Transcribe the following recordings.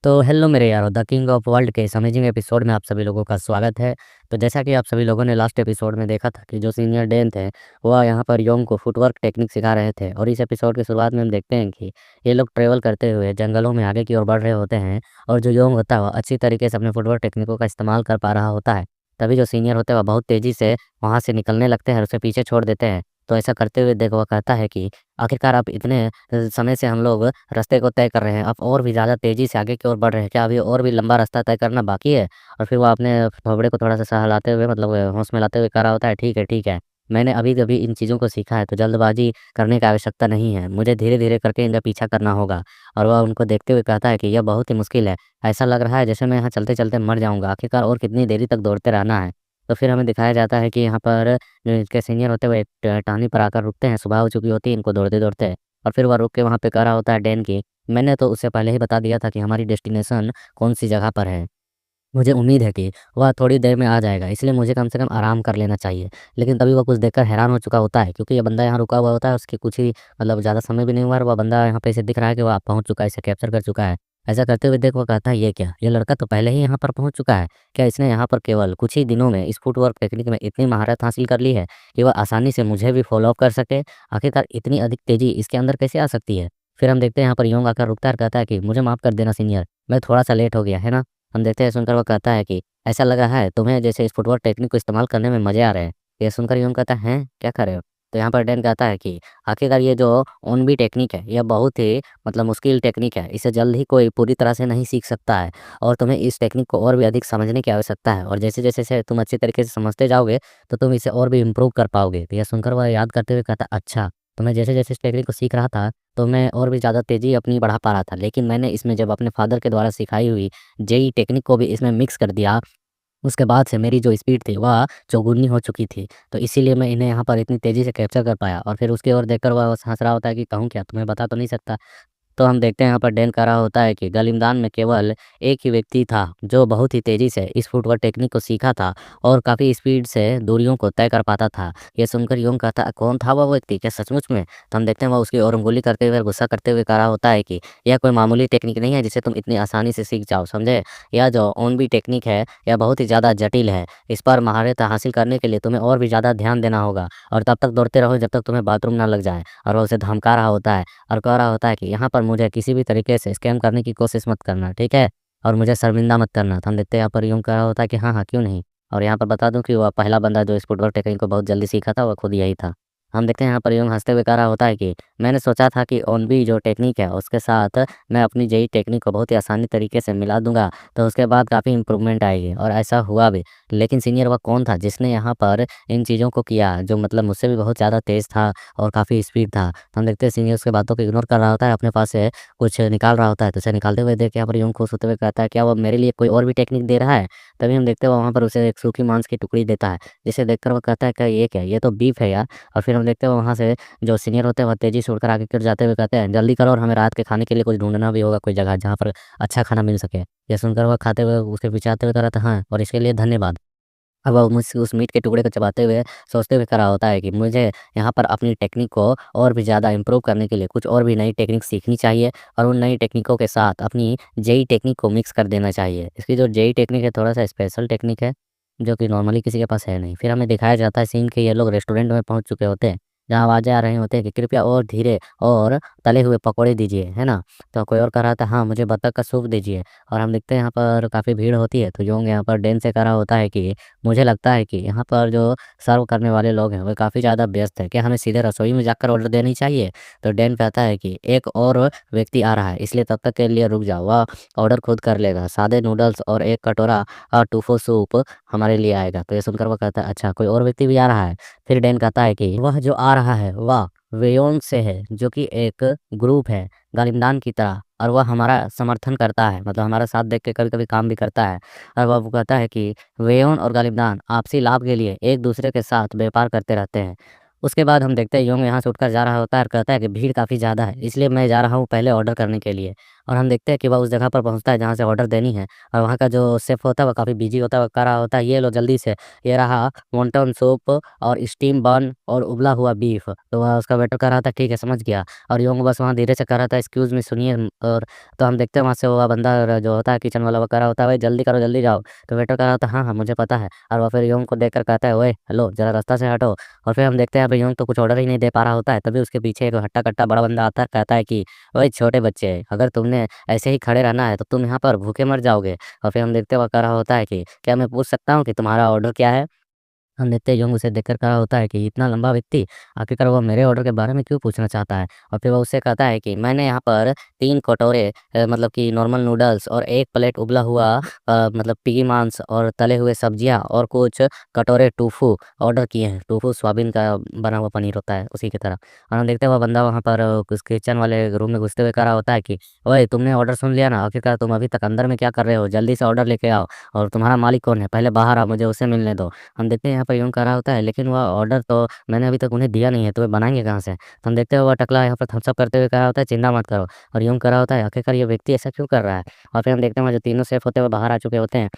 तो हेलो मेरे यारो द किंग ऑफ वर्ल्ड के इस अमेजिंग एपिसोड में आप सभी लोगों का स्वागत है। तो जैसा कि आप सभी लोगों ने लास्ट एपिसोड में देखा था कि जो सीनियर डेन थे वह यहाँ पर योंग को फुटवर्क टेक्निक सिखा रहे थे और इस एपिसोड की शुरुआत में हम देखते हैं कि ये लोग ट्रेवल करते हुए जंगलों में आगे की ओर बढ़ रहे होते हैं और जो योंग होता है वह अच्छी तरीके से अपने फुटवर्क टेक्निकों का इस्तेमाल कर पा रहा होता है। तभी जो सीनियर होते हैं वह बहुत तेज़ी से वहाँ से निकलने लगते हैं और उसे पीछे छोड़ देते हैं। तो ऐसा करते हुए देखो वह कहता है कि आखिरकार आप इतने समय से हम लोग रास्ते को तय कर रहे हैं, अब और भी ज़्यादा तेज़ी से आगे की ओर बढ़ रहे हैं, क्या अभी और भी लंबा रास्ता तय करना बाकी है? और फिर वो अपने थोबड़े को थोड़ा-सा सहलाते हुए मतलब होश में लाते हुए कह रहा होता है, ठीक है। मैंने अभी-अभी इन चीज़ों को सीखा है, तो जल्दबाज़ी करने की आवश्यकता नहीं है। मुझे धीरे-धीरे करके इनका पीछा करना होगा। और वह उनको देखते हुए कहता है कि यह बहुत ही मुश्किल है। ऐसा लग रहा है जैसे मैं यहाँ चलते-चलते मर जाऊँगा, आखिरकार और कितनी देरी तक दौड़ते रहना है? तो फिर हमें दिखाया जाता है कि यहाँ पर जो इनके सीनियर होते हैं, वो एक टहनी पर आकर रुकते हैं, सुबह हो चुकी होती है इनको दौड़ते-दौड़ते। और फिर वह रुक के वहाँ पे कह रहा होता है डैन की, मैंने तो उससे पहले ही बता दिया था कि हमारी डेस्टिनेशन कौन-सी जगह पर है। मुझे उम्मीद है कि वह थोड़ी देर में आ जाएगा, इसलिए मुझे कम से कम आराम कर लेना चाहिए। लेकिन तभी वह कुछ देखकर हैरान हो चुका होता है क्योंकि ये बंदा यहाँ रुका हुआ होता है, उसके कुछ ही मतलब ज़्यादा समय भी नहीं हुआ और वह बंदा यहाँ पे इसे दिख रहा है कि वह पहुँच चुका है, इसे कैप्चर कर चुका है। ऐसा करते हुए देख वो कहता है ये क्या? ये लड़का तो पहले ही यहाँ पर पहुँच चुका है। क्या इसने यहाँ पर केवल कुछ ही दिनों में इस फुटवर्क टेक्निक में इतनी महारत हासिल कर ली है कि वह आसानी से मुझे भी फ़ॉलो अप कर सके? आखिरकार इतनी अधिक तेज़ी इसके अंदर कैसे आ सकती है? फिर हम देखते हैं यहाँ पर योंग आकर रुकता है और कहता है कि मुझे माफ़ कर देना सीनियर, मैं थोड़ा-सा लेट हो गया, है ना? हम देखते हैं सुनकर वो कहता है कि ऐसा लग रहा है तुम्हें जैसे इस फुटवर्क टेक्निक को इस्तेमाल करने में मज़े आ रहे हैं। ये सुनकर यूँ कहता है, हैं? क्या कर रहे हो? तो यहाँ पर डैन कहता है कि आखिरकार ये जो ओनबी टेक्निक है, यह बहुत ही मतलब मुश्किल टेक्निक है। इसे जल्द ही कोई पूरी तरह से नहीं सीख सकता है और तुम्हें इस टेक्निक को और भी अधिक समझने की आवश्यकता है और जैसे-जैसे इसे तुम अच्छे तरीके से समझते जाओगे, तो तुम इसे और भी इम्प्रूव कर पाओगे। तो यह सुनकर वह याद करते हुए कहता है, अच्छा, तो मैं जैसे-जैसे इस टेक्निक को सीख रहा था, तो मैं और भी ज़्यादा तेज़ी अपनी बढ़ा पा रहा था। लेकिन मैंने इसमें जब अपने फ़ादर के द्वारा सिखाई हुई जेई टेक्निक को भी इसमें मिक्स कर दिया, उसके बाद से मेरी जो स्पीड थी वह चौगुनी हो चुकी थी। तो इसीलिए मैं इन्हें यहाँ पर इतनी तेज़ी से कैप्चर कर पाया और फिर उसकी ओर देखकर वह हँस रहा होता है कि कहूँ क्या? तुम्हें बता तो नहीं सकता। तो हम देखते हैं यहाँ पर डैन कह रहा होता है कि गलिमदान में केवल एक ही व्यक्ति था जो बहुत ही तेज़ी से इस फुटवर्क टेक्निक को सीखा था और काफ़ी स्पीड से दूरियों को तय कर पाता था। ये सुनकर यूँ कहता है कौन था वह व्यक्ति? क्या सचमुच में? तो हम देखते हैं वह उसकी ओर उँगली करते हुए गुस्सा करते हुए कह रहा होता है कि यह कोई मामूली टेक्निक नहीं है जिसे तुम इतनी आसानी से सीख जाओ, समझे? यह जो ओनबी टेक्निक है यह बहुत ही ज़्यादा जटिल है। इस पर महारत हासिल करने के लिए तुम्हें और भी ज़्यादा ध्यान देना होगा और तब तक दौड़ते रहो जब तक तुम्हें बाथरूम ना लग जाए। और वह उसे धमका रहा होता है और कह रहा होता है कि यहाँ पर मुझे किसी भी तरीके से स्कैम करने की कोशिश मत करना, ठीक है? और मुझे शर्मिंदा मत करना। तो हम देखते हैं यहाँ पर यूँ कह रहा होता है कि हाँ, हाँ, क्यों नहीं? और यहाँ पर बता दूँ कि वह पहला बंदा जो इस फुटवर्क टेक्निक को बहुत जल्दी सीखा था, वह खुद यही था। हम देखते हैं यहाँ पर यूँ हँसते हुए कह रहा होता है कि मैंने सोचा था कि ओनबी जो टेक्निक है, उसके साथ मैं अपनी जेईई टेक्निक को बहुत ही आसानी तरीके से मिला दूँगा, तो उसके बाद काफ़ी इम्प्रूवमेंट आएगी और ऐसा हुआ भी। लेकिन सीनियर वह कौन था जिसने यहाँ पर इन चीज़ों को किया, जो मतलब मुझसे भी बहुत ज़्यादा तेज़ था और काफ़ी स्पीड था। तो हम देखते हैं सीनियर उसकी बातों को इग्नोर कर रहा होता है, अपने पास से कुछ निकाल रहा होता है, तो उसे निकालते हुए देख के यहाँ पर यूँ खुश होते हुए कहता है, क्या वो मेरे लिए कोई और भी टेक्निक दे रहा है? तभी हम देखते हैं वो वहाँ पर उसे एक सूखी मांस की टुकड़ी देता है, जिसे देखकर वो कहता है कि ये क्या है? ये तो बीफ है यार। और फिर हम देखते हैं वहाँ से जो सीनियर होते हैं वह तेज़ी से उड़कर आगे की ओर जाते हुए कहते हैं, जल्दी करो और हमें रात के खाने के लिए कुछ ढूँढना भी होगा, कोई जगह जहाँ पर अच्छा खाना मिल सके। यह सुनकर वह खाते हुए उसके पीछे आते हुए कह रहा था, हाँ, और इसके लिए धन्यवाद। अब वो मुझसे उस मीट के टुकड़े को चबाते हुए सोचते हुए कह रहा होता है कि मुझे यहाँ पर अपनी टेक्निक को और भी ज़्यादा इम्प्रूव करने के लिए कुछ और भी नई टेक्निक सीखनी चाहिए और उन नई टेक्निकों के साथ अपनी जेई टेक्निक को मिक्स कर देना चाहिए। इसकी जो जेई टेक्निक है थोड़ा-सा स्पेशल टेक्निक है, जो कि नॉर्मली किसी के पास है नहीं। फिर हमें दिखाया जाता है सीन कि ये लोग रेस्टोरेंट में पहुँच चुके होते हैं, जहाँ आवाज़ें आ रही होती हैं कि कृपया और धीरे और तले हुए पकौड़े दीजिए, है ना? तो कोई और कह रहा था हाँ, मुझे बतख का सूप दीजिए और हम देखते हैं यहाँ पर काफ़ी भीड़ होती है, तो योंग यहाँ पर डैन से कह रहा होता है कि मुझे लगता है कि यहाँ पर जो सर्व करने वाले लोग हैं, वो काफ़ी ज़्यादा व्यस्त हैं। क्या हमें सीधे रसोई में जाकर ऑर्डर देनी चाहिए? तो डैन कहता है कि एक और व्यक्ति आ रहा है, इसलिए तब तक के लिए रुक जाओ, वह ऑर्डर खुद कर लेगा। सादे नूडल्स और 1 कटोरा टूफू सूप हमारे लिए आएगा। तो ये सुनकर वो कहता है, अच्छा, कोई और व्यक्ति भी आ रहा है? फिर डैन कहता है कि वह जो आ रहा है, वह वेयोन से है, जो कि एक ग्रुप है, गालिमदान की तरह और वह हमारा समर्थन करता है, मतलब हमारा साथ देख के कभी-कभी काम भी करता है। और वह वो कहता है कि वेयोन और गालिबदान आपसी लाभ के लिए एक-दूसरे के साथ व्यापार करते रहते हैं। उसके बाद हम देखते हैं योंग यहाँ से उठकर जा रहा होता है और कहता है कि भीड़ काफ़ी ज़्यादा है, इसलिए मैं जा रहा हूँ पहले ऑर्डर करने के लिए। और हम देखते हैं कि वह उस जगह पर पहुँचता है जहाँ से ऑर्डर देनी है, और वहाँ का जो शेफ़ होता है वो काफ़ी बिज़ी होता है, वो कह रहा होता है, "ये लो जल्दी से, ये रहा वॉन्टन सूप और स्टीम बन और उबला हुआ बीफ।" तो वह उसका वेटर कह रहा था, "ठीक है, समझ गया।" और योंग बस वहाँ धीरे से कह रहा था, "एक्सक्यूज़ मी सुनिए।" और तो हम देखते हैं वहाँ से वह बंदा जो होता है किचन वाला, वो कह रहा होता है, "भाई जल्दी करो, जल्दी जाओ।" तो वेटर कह रहा होता है, "हाँ, हाँ, मुझे पता है।" और वह फिर योंग को देखकर कहता है, "ओए, हेलो, ज़रा रास्ता से हटो।" और फिर हम देखते हैं अभी योंग तो कुछ ऑर्डर ही नहीं दे पा रहा होता है, तभी उसके पीछे एक हट्टा-कट्टा बड़ा बंदा आता है, कहता है कि, "ओए छोटे बच्चे, अगर तुमने ऐसे ही खड़े रहना है तो तुम यहाँ पर भूखे मर जाओगे।" और फिर हम देखते हैं वह कह रहा होता है कि, "क्या मैं पूछ सकता हूँ कि तुम्हारा ऑर्डर क्या है?" हम देखते हैं योंग उसे देखकर कहा होता है कि इतना लंबा व्यक्ति आखिरकार वह मेरे ऑर्डर के बारे में क्यों पूछना चाहता है। और फिर वह उससे कहता है कि मैंने यहाँ पर 3 कटोरे मतलब कि नॉर्मल नूडल्स और 1 प्लेट उबला हुआ मतलब पिगी मांस और तले हुए सब्जियाँ और कुछ कटोरे टूफू ऑर्डर किए हैं। टूफू सोयाबीन का बना हुआ पनीर होता है उसी की तरह। और हम देखते हैं वह बंदा वहाँ पर उस किचन वाले रूम में घुसते हुए कह रहा होता है कि ओए तुमने ऑर्डर सुन लिया ना, आखिरकार तुम अभी तक अंदर में क्या कर रहे हो, जल्दी से ऑर्डर लेके आओ। और तुम्हारा मालिक कौन है, पहले बाहर आओ, मुझे उसे मिलने दो। हम देखते हैं यहाँ पर यूँ करा होता है, लेकिन वह ऑर्डर तो मैंने अभी तक उन्हें दिया नहीं है, तो वे बनाएँगे कहाँ से? तो हम देखते हैं वह टकला यहाँ पर थम्स अप करते हुए कह रहा होता है, चिंता मत करो। और यूँ करा होता है, आखिरकार ये व्यक्ति ऐसा क्यों कर रहा है? और फिर हम देखते हैं वहाँ जो तीनों शेफ़ होते हैं वो बाहर आ चुके होते हैं।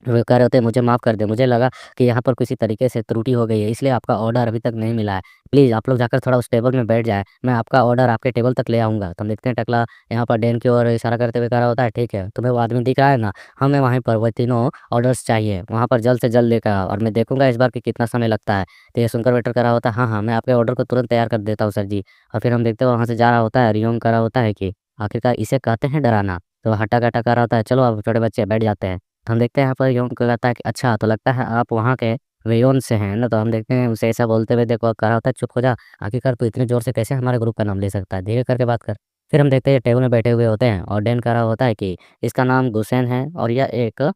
वो कह रहे होते हैं, मुझे माफ़ कर दें, मुझे लगा कि यहाँ पर किसी तरीके से त्रुटि हो गई है, इसलिए आपका ऑर्डर अभी तक नहीं मिला है। प्लीज़ आप लोग जाकर थोड़ा उस टेबल में बैठ जाएँ, मैं आपका ऑर्डर आपके टेबल तक ले आऊँगा। तो हम देखते हैं टकला यहाँ पर डैन की ओर इशारा करते हुए कह रहा होता है, ठीक है, तुम्हें वो आदमी दिख रहा है ना? हमें वहीं पर वो तीनों ऑर्डर्स चाहिए, वहाँ पर जल्द से जल्द लेकर आओ और मैं देखूँगा इस बार कि कितना समय लगता है। तो ये सुनकर वेटर कह रहा होता है, हाँ, हाँ, मैं आपके ऑर्डर को तुरंत तैयार कर देता हूँ सर जी। और फिर हम देखते हैं वहाँ से जा रहा होता है, रियोंग कह रहा होता है कि आखिरकार इसे कहते हैं डराना। तो हट्टा-कट्टा कह रहा होता है, चलो अब छोटे बच्चे बैठ जाते हैं। तो हम देखते हैं यहाँ पर योंग को कहता है कि अच्छा तो लगता है आप वहाँ के रेयॉन से हैं ना? तो हम देखते हैं उसे ऐसा बोलते हुए देखो कह रहा होता है चुप हो जा, आखिरकार तू इतने ज़ोर से कैसे हमारे ग्रुप का नाम ले सकता है? धीरे करके बात कर। फिर हम देखते हैं टेबल में बैठे हुए होते हैं और डैन कह रहा होता है कि इसका नाम गुसेन है और यह एक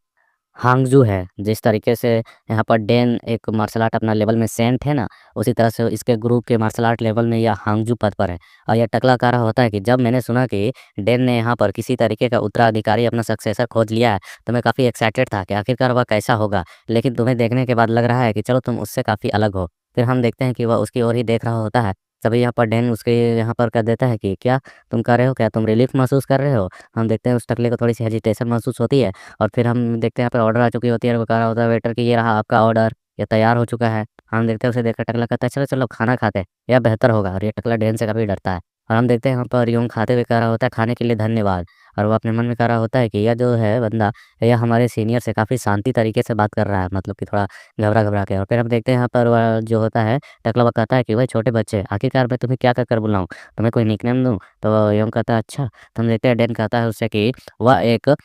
हांगजू है। जिस तरीके से यहाँ पर डैन एक मार्शल आर्ट अपना लेवल में सेंट है ना, उसी तरह से इसके ग्रुप के मार्शल आर्ट लेवल में यह हांगजू पद पर है। और यह टकला कह रहा होता है कि जब मैंने सुना कि डैन ने यहाँ पर किसी तरीके का उत्तराधिकारी अपना सक्सेसर खोज लिया है, तो मैं काफ़ी एक्साइटेड था कि आखिरकार वह कैसा होगा। लेकिन तुम्हें देखने के बाद लग रहा है कि चलो तुम उससे काफ़ी अलग हो। फिर हम देखते हैं कि वह उसकी ओर ही देख रहा होता है। तभी यहाँ पर डैन उसके यहाँ पर कह देता है कि क्या तुम कर रहे हो? क्या तुम रिलीफ़ महसूस कर रहे हो? हम देखते हैं उस टकले को थोड़ी-सी हेजिटेशन महसूस होती है। और फिर हम देखते हैं यहाँ पे ऑर्डर आ चुकी होती है और वो कह रहा होता है वेटर कि ये रहा आपका ऑर्डर, ये तैयार हो चुका है। हम देखते हैं उसे देखकर टकला कहता है चलो, चलो खाना खाते हैं, यह बेहतर होगा। और ये टकला डैन से काफ़ी डरता है। और हम देखते हैं यहाँ पर यूँ खाते हुए कह रहा होता है खाने के लिए धन्यवाद। और वो अपने मन में कह रहा होता है कि यह जो है बंदा, यह हमारे सीनियर से काफ़ी शांति तरीके से बात कर रहा है, मतलब कि थोड़ा घबरा-घबरा के। और फिर हम देखते हैं यहाँ पर वह जो होता है टकला वो कहता है कि भाई छोटे बच्चे, आखिरकार मैं तुम्हें क्या कहकर बुलाऊँ? तुम्हें कोई निकनेम दूँ? तो यूँ कहता है अच्छा। तो हम देखते हैं डैन कहता है उससे कि वह एक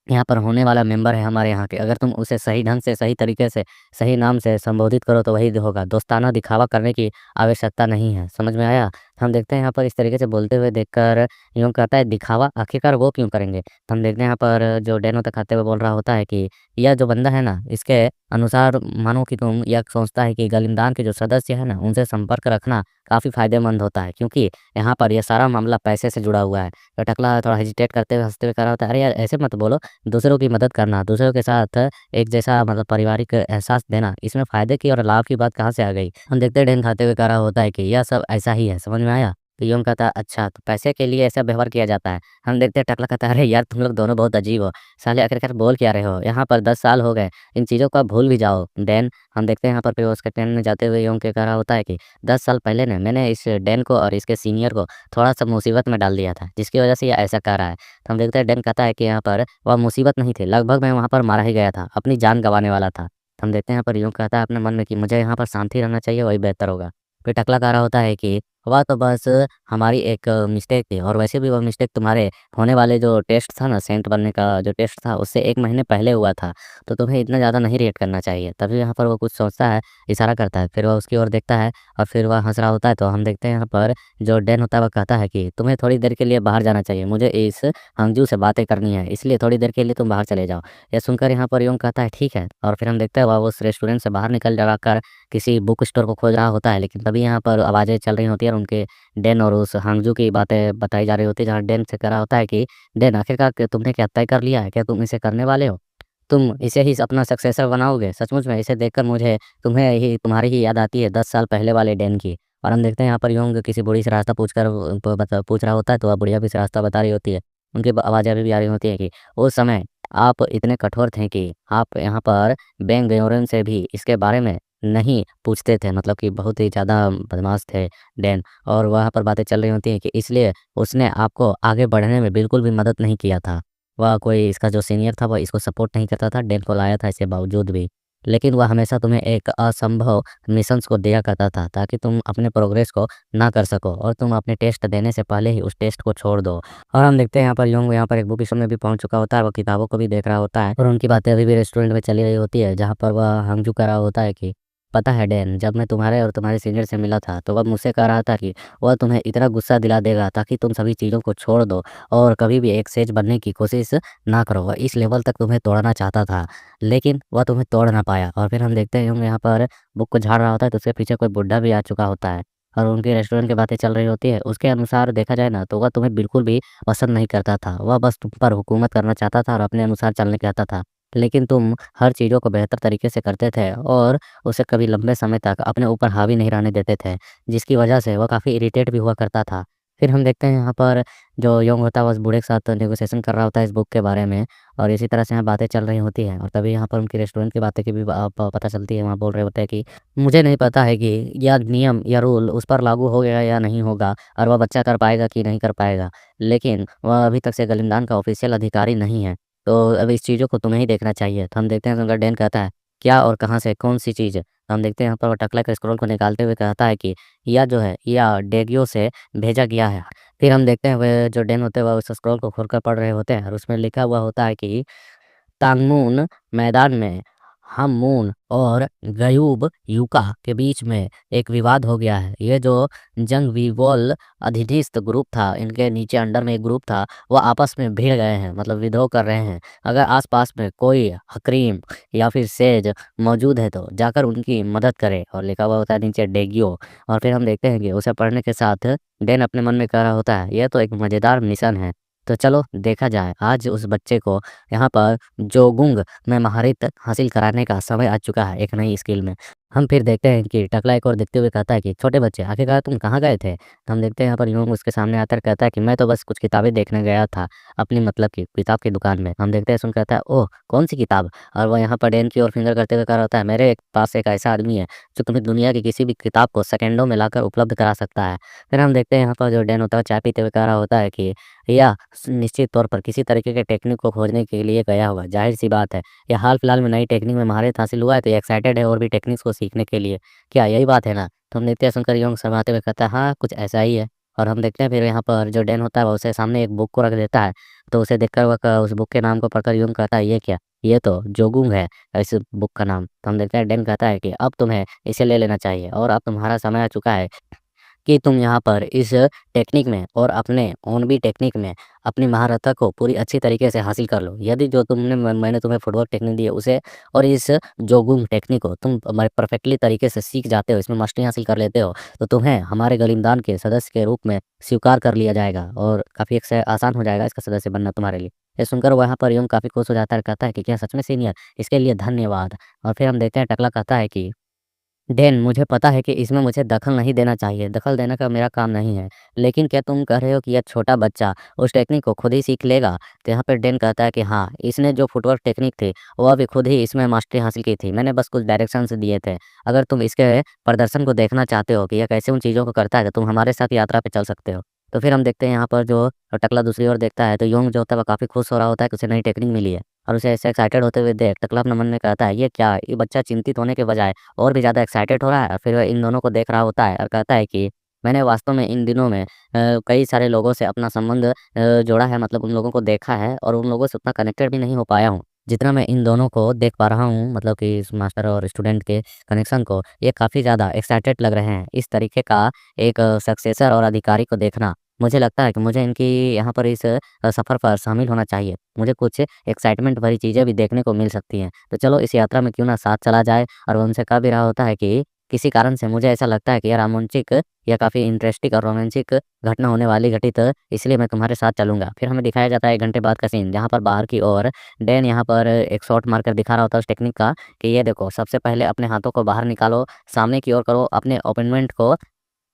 यहाँ पर होने वाला मेंबर है हमारे यहाँ के, अगर तुम उसे सही ढंग से, सही तरीके से, सही नाम से संबोधित करो तो वही होगा। दोस्ताना दिखावा करने की आवश्यकता नहीं है। समझ में आया? हम देखते हैं यहाँ पर इस तरीके से बोलते हुए देखकर यूँ कहता है दिखावा आखिरकार वो क्यों करेंगे? तो हम देखते हैं यहाँ पर जो डैन होता है खाते हुए बोल रहा होता है कि यह जो बंदा है ना, इसके अनुसार मानो कि तुम यह सोचता है कि गलिमदान के जो सदस्य हैं ना, उनसे संपर्क रखना काफ़ी फ़ायदेमंद होता है, क्योंकि यहाँ पर यह सारा मामला पैसे से जुड़ा हुआ है। तो टकला थोड़ा हेजिटेट करते हुए, हँसते हुए कह रहा होता है, "अरे यार ऐसे मत बोलो, दूसरों की मदद करना, दूसरों के साथ एक जैसा मतलब पारिवारिक एहसास देना, इसमें फ़ायदे की और लाभ की बात कहाँ से आ गई?" हम देखते हैं डैन खाते हुए कह रहा होता है कि यह सब ऐसा ही है, समझ में आया? तो यूँ कहता है, "अच्छा, तो पैसे के लिए ऐसा व्यवहार किया जाता है?" हम देखते हैं टकला कहता है, "अरे यार तुम लोग दोनों बहुत अजीब हो, साले आखिरकार बोल क्या रहे हो? यहाँ पर 10 साल हो गए, इन चीज़ों को आप भूल भी जाओ डैन।" हम देखते हैं यहाँ पर फिर उसके ट्रेन में जाते हुए यूँ के कह रहा होता है कि 10 साल पहले ना मैंने इस डैन को और इसके सीनियर को थोड़ा-सा मुसीबत में डाल दिया था, जिसकी वजह से ये ऐसा कह रहा है। तो हम देखते हैं डैन कहता है कि यहाँ पर वह मुसीबत नहीं थी, लगभग मैं वहाँ पर मारा ही गया था, अपनी जान गँवाने वाला था। तो हम देखते हैं यहाँ पर यूँ कहता है अपने मन में कि मुझे यहाँ पर शांति रहना चाहिए, वही बेहतर होगा। फिर टकला कह रहा होता है कि वह तो बस हमारी एक मिस्टेक थी, और वैसे भी वह मिस्टेक तुम्हारे होने वाले जो टेस्ट था ना, सेंट बनने का जो टेस्ट था, उससे 1 महीने पहले हुआ था, तो तुम्हें इतना ज़्यादा नहीं रिएक्ट करना चाहिए। तभी यहाँ पर वो कुछ सोचता है, इशारा करता है, फिर वह उसकी ओर देखता है और फिर वह हँस रहा होता है। तो हम देखते हैं यहाँ पर जो डैन होता है वह कहता है कि तुम्हें थोड़ी देर के लिए बाहर जाना चाहिए, मुझे इस हंगजू से बातें करनी है, इसलिए थोड़ी देर के लिए तुम बाहर चले जाओ। यह सुनकर यहाँ पर यूँ कहता है ठीक है, और फिर हम देखते हैं वह उस रेस्टोरेंट से बाहर निकल जाकर किसी बुक स्टोर को खोज रहा होता है, लेकिन तभी यहाँ पर आवाज़ें चल रही होती है और उनके डैन और उस हांगजू की बातें बताई जा रही होती है, जहाँ डैन से कह रहा होता है कि डैन आखिरकार तुमने क्या तय कर लिया है? क्या तुम इसे करने वाले हो? तुम इसे ही अपना सक्सेसर बनाओगे? सचमुच में इसे देखकर मुझे तुम्हारी ही याद आती है 10 साल पहले वाले डैन की। और हम देखते हैं यहाँ पर योंग किसी बूढ़ी से रास्ता पूछ रहा होता है, तो वह बुढ़िया भी रास्ता बता रही होती है। उनकी आवाज़ें अभी भी आ रही होती हैं कि उस समय आप इतने कठोर थे कि आप यहाँ पर बेन गयोरन से भी इसके बारे में नहीं पूछते थे, मतलब कि बहुत ही ज़्यादा बदमाश थे डैन। और वहाँ पर बातें चल रही होती हैं कि इसलिए उसने आपको आगे बढ़ने में बिल्कुल भी मदद नहीं किया था। वह कोई इसका जो सीनियर था, वह इसको सपोर्ट नहीं करता था, डैन को लाया था इसके बावजूद भी। लेकिन वह हमेशा तुम्हें एक असंभव मिशंस को दिया करता था ताकि तुम अपने प्रोग्रेस को ना कर सको और तुम अपने टेस्ट देने से पहले ही उस टेस्ट को छोड़ दो। और हम देखते हैं यहाँ पर योंग यहाँ पर एक बुक स्टोर में भी पहुँच चुका होता है, वो किताबों को भी देख रहा होता है और उनकी बातें अभी भी रेस्टोरेंट में चली रही होती है, जहाँ पर वह हंगजू कर रहा होता है कि पता है डैन, जब मैं तुम्हारे और तुम्हारे सीनियर से मिला था तो वह मुझसे कह रहा था कि वह तुम्हें इतना गुस्सा दिला देगा ताकि तुम सभी चीज़ों को छोड़ दो और कभी भी एक सेज बनने की कोशिश ना करो। वह इस लेवल तक तुम्हें तोड़ना चाहता था, लेकिन वह तुम्हें तोड़ ना पाया। और फिर हम देखते हैं योंग यहाँ पर बुक को झाड़ रहा होता है तो उसके पीछे कोई बुड्ढा भी आ चुका होता है और उनके रेस्टोरेंट की बातें चल रही होती है। उसके अनुसार देखा जाए ना तो वह तुम्हें बिल्कुल भी पसंद नहीं करता था, वह बस तुम पर हुकूमत करना चाहता था और अपने अनुसार चलने कहता था। लेकिन तुम हर चीज़ों को बेहतर तरीके से करते थे और उसे कभी लंबे समय तक अपने ऊपर हावी नहीं रहने देते थे, जिसकी वजह से वह काफ़ी इरिटेट भी हुआ करता था। फिर हम देखते हैं यहाँ पर जो योंग होता है, वो उस बूढ़े के साथ नेगोशिएशन कर रहा होता है इस बुक के बारे में और इसी तरह से यहाँ बातें चल रही होती हैं और तभी यहाँ पर उनकी रेस्टोरेंट की बातें की भी पता चलती है। वहाँ बोल रहे होते हैं कि मुझे नहीं पता है कि यह नियम या रूल उस पर लागू हो गया या नहीं होगा और वह बच्चा कर पाएगा कि नहीं कर पाएगा, लेकिन वह अभी तक से गलिमदान का ऑफिशियल अधिकारी नहीं है, तो अब इस चीज़ों को तुम्हें ही देखना चाहिए। तो हम देखते हैं तो डैन कहता है क्या और कहाँ से कौन सी चीज़? तो हम देखते हैं यहाँ पर वो टकला के स्क्रोल को निकालते हुए कहता है कि यह जो है यह डेगियो से भेजा गया है। फिर हम देखते हैं वह जो डैन होते हैं वह उस स्क्रॉल को खोलकर पढ़ रहे होते हैं और उसमें लिखा हुआ होता है कि तांगमून मैदान में हममून और गयूब यूका के बीच में एक विवाद हो गया है। ये जो जंग वीवोल अधिनिस्थ ग्रुप था, इनके नीचे अंडर में एक ग्रुप था, वो आपस में भिड़ गए हैं, मतलब विद्रोह कर रहे हैं। अगर आसपास में कोई हक्रीम या फिर सेज मौजूद है तो जाकर उनकी मदद करे। और लिखा हुआ होता है नीचे डेगियो। और फिर हम देखते हैं कि उसे पढ़ने के साथ डैन अपने मन में कह रहा होता है यह तो एक मज़ेदार मिशन है, तो चलो देखा जाए। आज उस बच्चे को यहाँ पर जोगुंग में महारत हासिल कराने का समय आ चुका है एक नई स्किल में। हम फिर देखते हैं कि टकला एक और देखते हुए कहता है कि छोटे बच्चे आखिरकार तुम कहाँ गए थे? तो हम देखते हैं यहाँ पर यूं उसके सामने आकर कहता है कि मैं तो बस कुछ किताबें देखने गया था अपनी मतलब की किताब की दुकान में। हम देखते हैं सुन कहता है ओह कौन सी किताब? और वह यहाँ पर डैन की ओर फिंगर करते हुए कह रहा होता है मेरे पास एक ऐसा आदमी है जो तुम्हें दुनिया की किसी भी किताब को सेकेंडों में लाकर उपलब्ध करा सकता है। फिर हम देखते हैं यहाँ पर जो डैन होता है चाय पीते हुए कह रहा होता है कि या निश्चित तौर पर किसी तरीके के टेक्निक को खोजने के लिए गया होगा। ज़ाहिर-सी बात है, ये हाल-फिलहाल में नई टेक्निक में महारत हासिल हुआ है तो ये एक्साइटेड है और भी टेक्निक्स को सीखने के लिए। क्या यही बात है ना? तो हम देखते हैं सुनकर योंग शर्माते हुए कहता है हाँ, कुछ ऐसा ही है। और हम देखते हैं फिर यहाँ पर जो डैन होता है वो उसे सामने एक बुक को रख देता है। तो उसे देखकर वह उस बुक के नाम को पढ़कर योंग कहता है ये क्या? ये तो जोगुंग है इस बुक का नाम। तो हम देखते हैं डैन कहता है कि अब तुम्हें इसे ले लेना चाहिए और अब तुम्हारा समय आ चुका है कि तुम यहाँ पर इस टेक्निक में और अपने ओन-बी टेक्निक में अपनी महारत को पूरी अच्छी तरीके से हासिल कर लो। यदि जो मैंने तुम्हें फुटवर्क टेक्निक दी है उसे और इस जोगुंग टेक्निक को तुम परफेक्टली तरीके से सीख जाते हो, इसमें मास्टरी हासिल कर लेते हो, तो तुम्हें हमारे गलिमदान के सदस्य के रूप में स्वीकार कर लिया जाएगा और काफ़ी एक से आसान हो जाएगा इसका सदस्य बनना तुम्हारे लिए। ये सुनकर वहाँ पर यूँ काफ़ी खुश हो जाता है और कहता है कि क्या सच में सीनियर? इसके लिए धन्यवाद। और फिर हम देखते हैं टकला कहता है कि डैन, मुझे पता है कि इसमें मुझे दखल नहीं देना चाहिए, दखल देने का मेरा काम नहीं है। लेकिन क्या तुम कह रहे हो कि यह छोटा बच्चा उस टेक्निक को खुद ही सीख लेगा? तो यहाँ पे डैन कहता है कि हाँ, इसने जो फुटवर्क टेक्निक थी, वह भी खुद ही इसमें मास्टरी हासिल की थी। मैंने बस कुछ डायरेक्शंस दिए थे। अगर तुम इसके प्रदर्शन को देखना चाहते हो कि यह कैसे उन चीज़ों को करता है, तो तुम हमारे साथ यात्रा पे चल सकते हो। तो फिर हम देखते हैं यहाँ पर जो टकला दूसरी ओर देखता है, तो योंग जो होता है, वह काफ़ी खुश हो रहा होता है कि उसे नई टेक्निक मिली है। और उसे ऐसे एक्साइटेड होते हुए देख टकला अपने मन में कहता है, ये क्या? ये बच्चा चिंतित होने के बजाय और भी ज़्यादा एक्साइटेड हो रहा है और फिर वह इन दोनों को देख रहा होता है और कहता है कि मैंने वास्तव में इन दिनों में कई सारे लोगों से अपना संबंध जोड़ा है, मतलब उन लोगों को देखा है और उन लोगों से उतना कनेक्टेड भी नहीं हो पाया हूँ। जितना मैं इन दोनों को देख पा रहा हूँ, मतलब कि इस मास्टर और स्टूडेंट के कनेक्शन को, ये काफ़ी ज़्यादा एक्साइटेड लग रहे हैं। इस तरीके का एक सक्सेसर और अधिकारी को देखना, मुझे लगता है कि मुझे इनकी यहाँ पर इस सफ़र पर शामिल होना चाहिए। मुझे कुछ एक्साइटमेंट भरी चीज़ें भी देखने को मिल सकती हैं। तो चलो इस यात्रा में क्यों ना साथ चला जाए। और वो उनसे कह भी रहा होता है कि किसी कारण से मुझे ऐसा लगता है कि यह काफ़ी इंटरेस्टिंग और रोमांचिक घटना होने वाली घटित, इसलिए मैं तुम्हारे साथ चलूँगा। फिर हमें दिखाया जाता है 1 घंटे बाद का सीन, जहाँ पर बाहर की ओर डैन यहाँ पर एक शॉट मारकर दिखा रहा होता है उस टेक्निक का कि ये देखो सबसे पहले अपने हाथों को बाहर निकालो, सामने की ओर करो, अपने ओपोनेंट को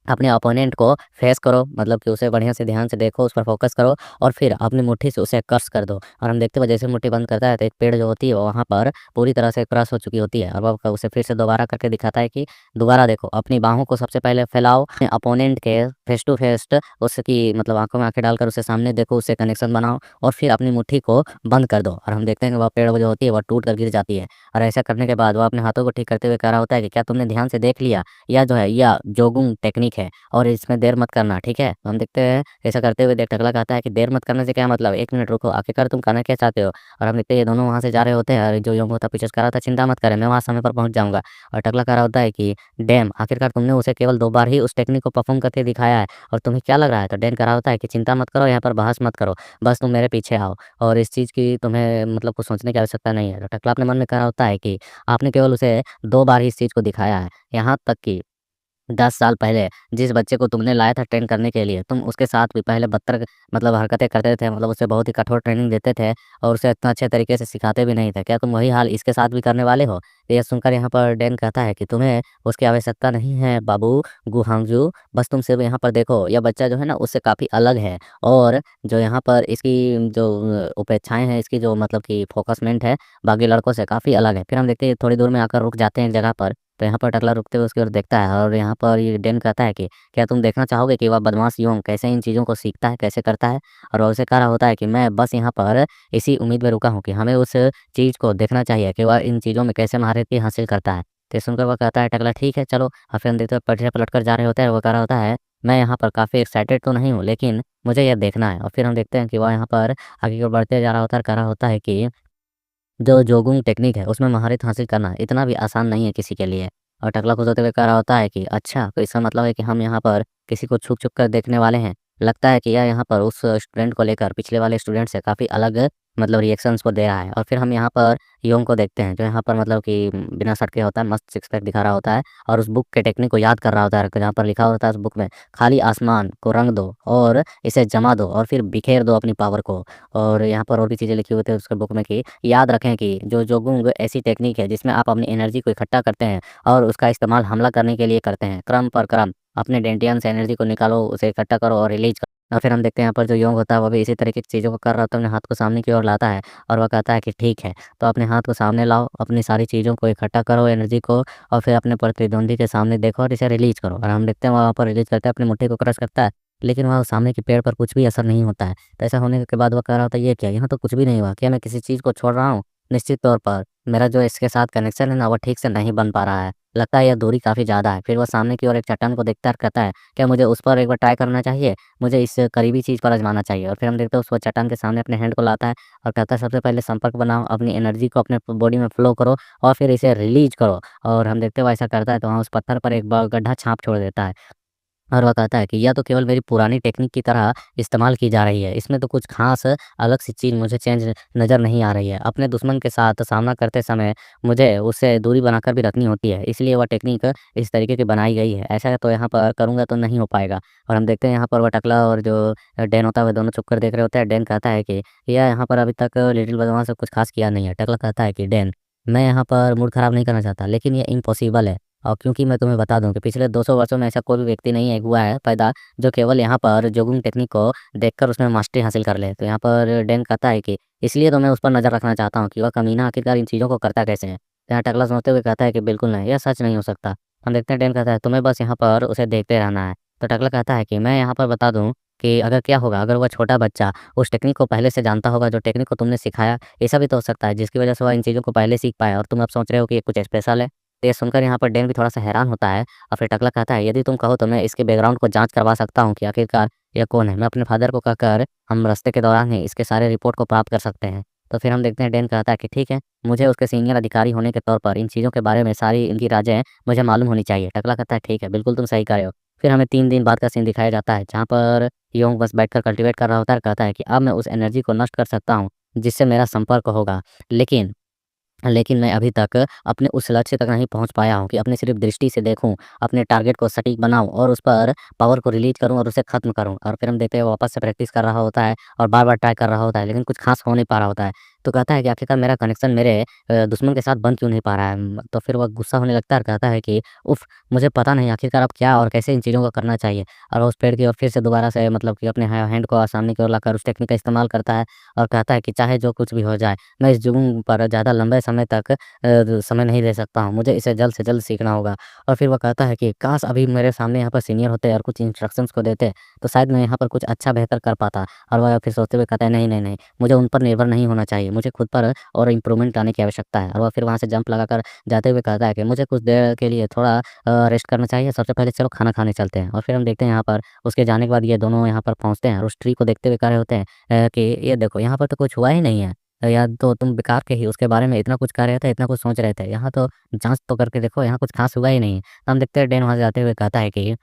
अपने अपोनेंट को फेस करो, मतलब कि उसे बढ़िया से ध्यान से देखो, उस पर फ़ोकस करो और फिर अपनी मुट्ठी से उसे क्रश कर दो। और हम देखते हुए जैसे मुट्ठी बंद करता है तो एक पेड़ जो होती है वो वहाँ पर पूरी तरह से क्रश हो चुकी होती है और वो उसे फिर से दोबारा करके दिखाता है कि दोबारा देखो। अपनी बाहों को सबसे पहले फैलाओ, अपने अपोनेंट के फेस टू फेस उसकी मतलब आँखों में आँखें डालकर उसे सामने देखो, उससे कनेक्शन बनाओ और फिर अपनी मुट्ठी को बंद कर दो। और हम देखते हैं कि वह पेड़ वो जो होती है वह टूट कर गिर जाती है। और ऐसा करने के बाद वह अपने हाथों को ठीक करते हुए कह रहा होता है कि क्या तुमने ध्यान से देख लिया? यह जो है यह जोगुंग टेक्निक है और इसमें देर मत करना, ठीक है? तो हम देखते हैं ऐसा करते हुए देख टकला कहता है कि देर मत करने से क्या मतलब? 1 मिनट रुको, आखिरकार तुम कहना क्या चाहते हो? और हम देखते हैं ये दोनों वहाँ से जा रहे होते हैं और जो योंग होता है पीछे से कह रहा था चिंता मत करें, मैं वहाँ समय पर पहुँच जाऊँगा। और टकला कह रहा होता है कि डैम! आखिरकार तुमने उसे केवल 2 बार ही उस टेक्निक को परफ़ॉर्म करके दिखाया है और तुम्हें क्या लग रहा है? तो डैन कह रहा होता है कि चिंता मत करो, यहाँ पर बहस मत करो, बस तुम मेरे पीछे आओ और इस चीज़ की तुम्हें मतलब कुछ सोचने की आवश्यकता नहीं है। तो टकला अपने मन में कह रहा होता है कि आपने केवल उसे 2 बार ही इस चीज़ को दिखाया है, यहाँ तक कि 10 साल पहले जिस बच्चे को तुमने लाया था ट्रेन करने के लिए, तुम उसके साथ भी पहले बदतर मतलब हरकतें करते थे, मतलब उसे बहुत ही कठोर ट्रेनिंग देते थे और उसे इतना अच्छे तरीके से सिखाते भी नहीं थे। क्या तुम वही हाल इसके साथ भी करने वाले हो? तो यह सुनकर यहाँ पर डैन कहता है कि तुम्हें उसकी आवश्यकता नहीं है बाबू गुहांगजू, बस तुम सिर्फ़ यहाँ पर देखो, यह बच्चा जो है ना उससे काफ़ी अलग है और जो यहाँ पर इसकी जो अपेक्षाएँ हैं, इसकी जो मतलब कि फ़ोकसमेंट है, बाकी लड़कों से काफ़ी अलग है। फिर हम देखते हैं थोड़ी दूर में आकर रुक जाते हैं एक जगह पर, तो यहाँ पर टकला रुकते हुए उसकी ओर देखता है और यहाँ पर ये डैन कहता है कि क्या तुम देखना चाहोगे कि वह बदमाश योंग कैसे इन चीज़ों को सीखता है, कैसे करता है? और वह उसे कह रहा होता है कि मैं बस यहाँ पर इसी उम्मीद में रुका हूँ कि हमें उस चीज़ को देखना चाहिए कि वह इन चीज़ों में कैसे महारत हासिल करता है। तो ये सुनकर वह कहता है टकला ठीक है चलो। और फिर हम देखते हैं पटरी पलट कर जा रहे होते हैं, वो कह रहा होता है मैं यहाँ पर काफ़ी एक्साइटेड तो नहीं हूँ लेकिन मुझे यह देखना है। और फिर हम देखते हैं कि वह यहाँ पर आगे की ओर बढ़ते जा रहा होता है और कह रहा होता है कि जो जोगुंग टेक्निक है उसमें महारत हासिल करना इतना भी आसान नहीं है किसी के लिए। और टकला खुश होते हुए कह रहा होता है कि अच्छा तो इसका मतलब है कि हम यहाँ पर किसी को छुप-छुप कर देखने वाले हैं। लगता है कि यह यहाँ पर उस स्टूडेंट को लेकर पिछले वाले स्टूडेंट से काफ़ी अलग मतलब रिएक्शंस को दे रहा है। और फिर हम यहाँ पर योंग को देखते हैं जो यहाँ पर मतलब कि बिना शर्ट के होता है, मस्त सिक्स पैक दिखा रहा होता है और उस बुक के टेक्निक को याद कर रहा होता है जहाँ पर लिखा होता है उस बुक में खाली आसमान को रंग दो और इसे जमा दो और फिर बिखेर दो अपनी पावर को। और यहाँ पर और भी चीज़ें लिखी हुई थी उसके बुक में कि याद रखें कि जो जोगुंग ऐसी टेक्निक है जिसमें आप अपनी एनर्जी को इकट्ठा करते हैं और उसका इस्तेमाल हमला करने के लिए करते हैं। क्रम पर क्रम अपने डेंटियन से एनर्जी को निकालो, उसे इकट्ठा करो और रिलीज़ करो। और फिर हम देखते हैं यहाँ पर जो योंग होता है वो भी इसी तरीके की चीज़ों को कर रहा होता है, अपने हाथ को सामने की ओर लाता है और वह कहता है कि ठीक है, तो अपने हाथ को सामने लाओ, अपनी सारी चीज़ों को इकट्ठा करो एनर्जी को और फिर अपने प्रतिद्वंदी के सामने देखो और इसे रिलीज़ करो। और हम देखते हैं वहाँ पर रिलीज़ करता है, अपनी मुट्ठी को क्रश करता है, लेकिन वहाँ सामने के पेड़ पर कुछ भी असर नहीं होता है। तो ऐसा होने के बाद वह कह रहा होता है ये क्या? यहाँ तो कुछ भी नहीं हुआ। क्या मैं किसी चीज़ को छोड़ रहा हूँ? निश्चित तौर पर मेरा जो इसके साथ कनेक्शन है ना वो ठीक से नहीं बन पा रहा है। लगता है यह दूरी काफ़ी ज़्यादा है। फिर वह सामने की ओर एक चट्टान को देखता है और कहता है, क्या मुझे उस पर एक बार ट्राई करना चाहिए? मुझे इस करीबी चीज़ पर आज़माना चाहिए। और फिर हम देखते हैं उस वो चट्टान के सामने अपने हैंड को लाता है और कहता है सबसे पहले संपर्क बनाओ, अपनी एनर्जी को अपने बॉडी में फ्लो करो और फिर इसे रिलीज़ करो। और हम देखते हैं वो ऐसा करता है तो वहाँ उस पत्थर पर एक ब गड्ढा छाप छोड़ देता है। और वो कहता है कि यह तो केवल मेरी पुरानी टेक्निक की तरह इस्तेमाल की जा रही है। इसमें तो कुछ ख़ास अलग सी चीज़ मुझे चेंज नज़र नहीं आ रही है। अपने दुश्मन के साथ सामना करते समय मुझे उससे दूरी बनाकर भी रखनी होती है। इसलिए वह टेक्निक इस तरीके की बनाई गई है। ऐसा तो यहाँ पर करूँगा तो नहीं हो पाएगा। और हम देखते हैं यहाँ पर वह टकला और जो डैन होता है वो दोनों छुप कर देख रहे होते हैं। डैन कहता है कि यह यहाँ पर अभी तक लिटिल बदमाश से कुछ ख़ास किया नहीं है। टकला कहता है कि डैन, मैं यहाँ पर मूड ख़राब नहीं करना चाहता लेकिन ये इम्पॉसिबल है। और क्योंकि मैं तुम्हें बता दूँ कि पिछले 200 वर्षों में ऐसा कोई भी व्यक्ति नहीं है हुआ है पैदा जो केवल यहाँ पर जोगिंग टेक्निक को देखकर उसमें मास्टरी हासिल कर ले। तो यहाँ पर डैन कहता है कि इसलिए तो मैं उस पर नज़र रखना चाहता हूँ कि वह कमीना आखिरकार इन चीज़ों को करता कैसे है। तो यहाँ टकला समझते हुए कहता है कि बिल्कुल नहीं, यह सच नहीं हो सकता। हम देखते हैं डैन कहता है तुम्हें बस यहाँ पर उसे देखते रहना है। तो टकला कहता है कि मैं यहाँ पर बता दूँ कि अगर क्या होगा अगर वह छोटा बच्चा उस टेक्निक को पहले से जानता होगा जो टेक्निक को तुमने सिखाया, ऐसा भी तो हो सकता है जिसकी वजह से वह इन चीज़ों को पहले सीख पाया और तुम अब सोच रहे हो कि ये कुछ स्पेशल है। तो ये सुनकर यहाँ पर डैन भी थोड़ा-सा हैरान होता है और फिर टकला कहता है, "यदि तुम कहो तो मैं इसके बैकग्राउंड को जाँच करवा सकता हूँ कि आखिरकार यह कौन है। मैं अपने फ़ादर को कहकर हम रास्ते के दौरान ही इसके सारे रिपोर्ट को प्राप्त कर सकते हैं।" तो फिर हम देखते हैं डैन कहता है कि ठीक है, मुझे उसके सीनियर अधिकारी होने के तौर पर इन चीज़ों के बारे में सारी इनकी राज़ें मुझे मालूम होनी चाहिए। टकला कहता है, "ठीक है, बिल्कुल तुम सही कह रहे हो।" फिर हमें 3 दिन बाद का सीन दिखाया जाता है जहाँ पर योंग बस बैठकर कल्टीवेट कर रहा होता है और कहता है कि अब मैं उस एनर्जी को नष्ट कर सकता हूँ जिससे मेरा संपर्क होगा। लेकिन लेकिन मैं अभी तक अपने उस लक्ष्य तक नहीं पहुँच पाया हूँ कि अपनी सिर्फ़ दृष्टि से देखूँ, अपने टारगेट को सटीक बनाऊँ और उस पर पावर को रिलीज़ करूँ और उसे ख़त्म करूँ। और फिर हम देखते हैं वो वापस से प्रैक्टिस कर रहा होता है और बार-बार ट्राई कर रहा होता है, लेकिन कुछ ख़ास हो नहीं पा रहा होता है। तो कहता है कि आखिरकार मेरा कनेक्शन मेरे दुश्मन के साथ बन क्यों नहीं पा रहा है? तो फिर वह गुस्सा होने लगता है और कहता है कि उफ़! मुझे पता नहीं आखिरकार अब क्या और कैसे इन चीज़ों को करना चाहिए। और वो उस पेड़ की ओर फिर से दोबारा से मतलब कि अपने हैंड को सामने की ओर लाकर उस टेक्निक का इस्तेमाल करता है और कहता है कि चाहे जो कुछ भी हो जाए, मैं इस जुनून पर ज़्यादा लंबे समय तक समय नहीं दे सकता हूँ। मुझे इसे जल्द से जल्द सीखना होगा। और फिर वो कहता है कि काश अभी मेरे सामने यहाँ पर सीनियर होते और कुछ इंस्ट्रक्शंस को देते, तो शायद मैं यहाँ पर कुछ अच्छा बेहतर कर पाता। और वह फिर सोचते हुए कहता है, नहीं, नहीं, नहीं, मुझे उन पर निर्भर नहीं होना चाहिए। मुझे खुद पर और इम्प्रूवमेंट लाने की आवश्यकता है। और वह फिर वहाँ से जंप लगाकर जाते हुए कहता है कि मुझे कुछ देर के लिए थोड़ा रेस्ट करना चाहिए। सबसे पहले चलो खाना खाने चलते हैं। और फिर हम देखते हैं यहाँ पर उसके जाने के बाद ये दोनों यहाँ पर पहुँचते हैं और उस ट्री को देखते हुए कह रहे होते हैं कि ये देखो यहाँ पर तो कुछ हुआ ही नहीं है। या तो तुम बेकार के ही उसके बारे में इतना कुछ कह रहे थे, इतना कुछ सोच रहे थे। यहाँ तो जाँच तो करके देखो, यहाँ कुछ ख़ास हुआ ही नहीं है। तो हम देखते हैं डैन वहाँ से जाते हुए कहता है कि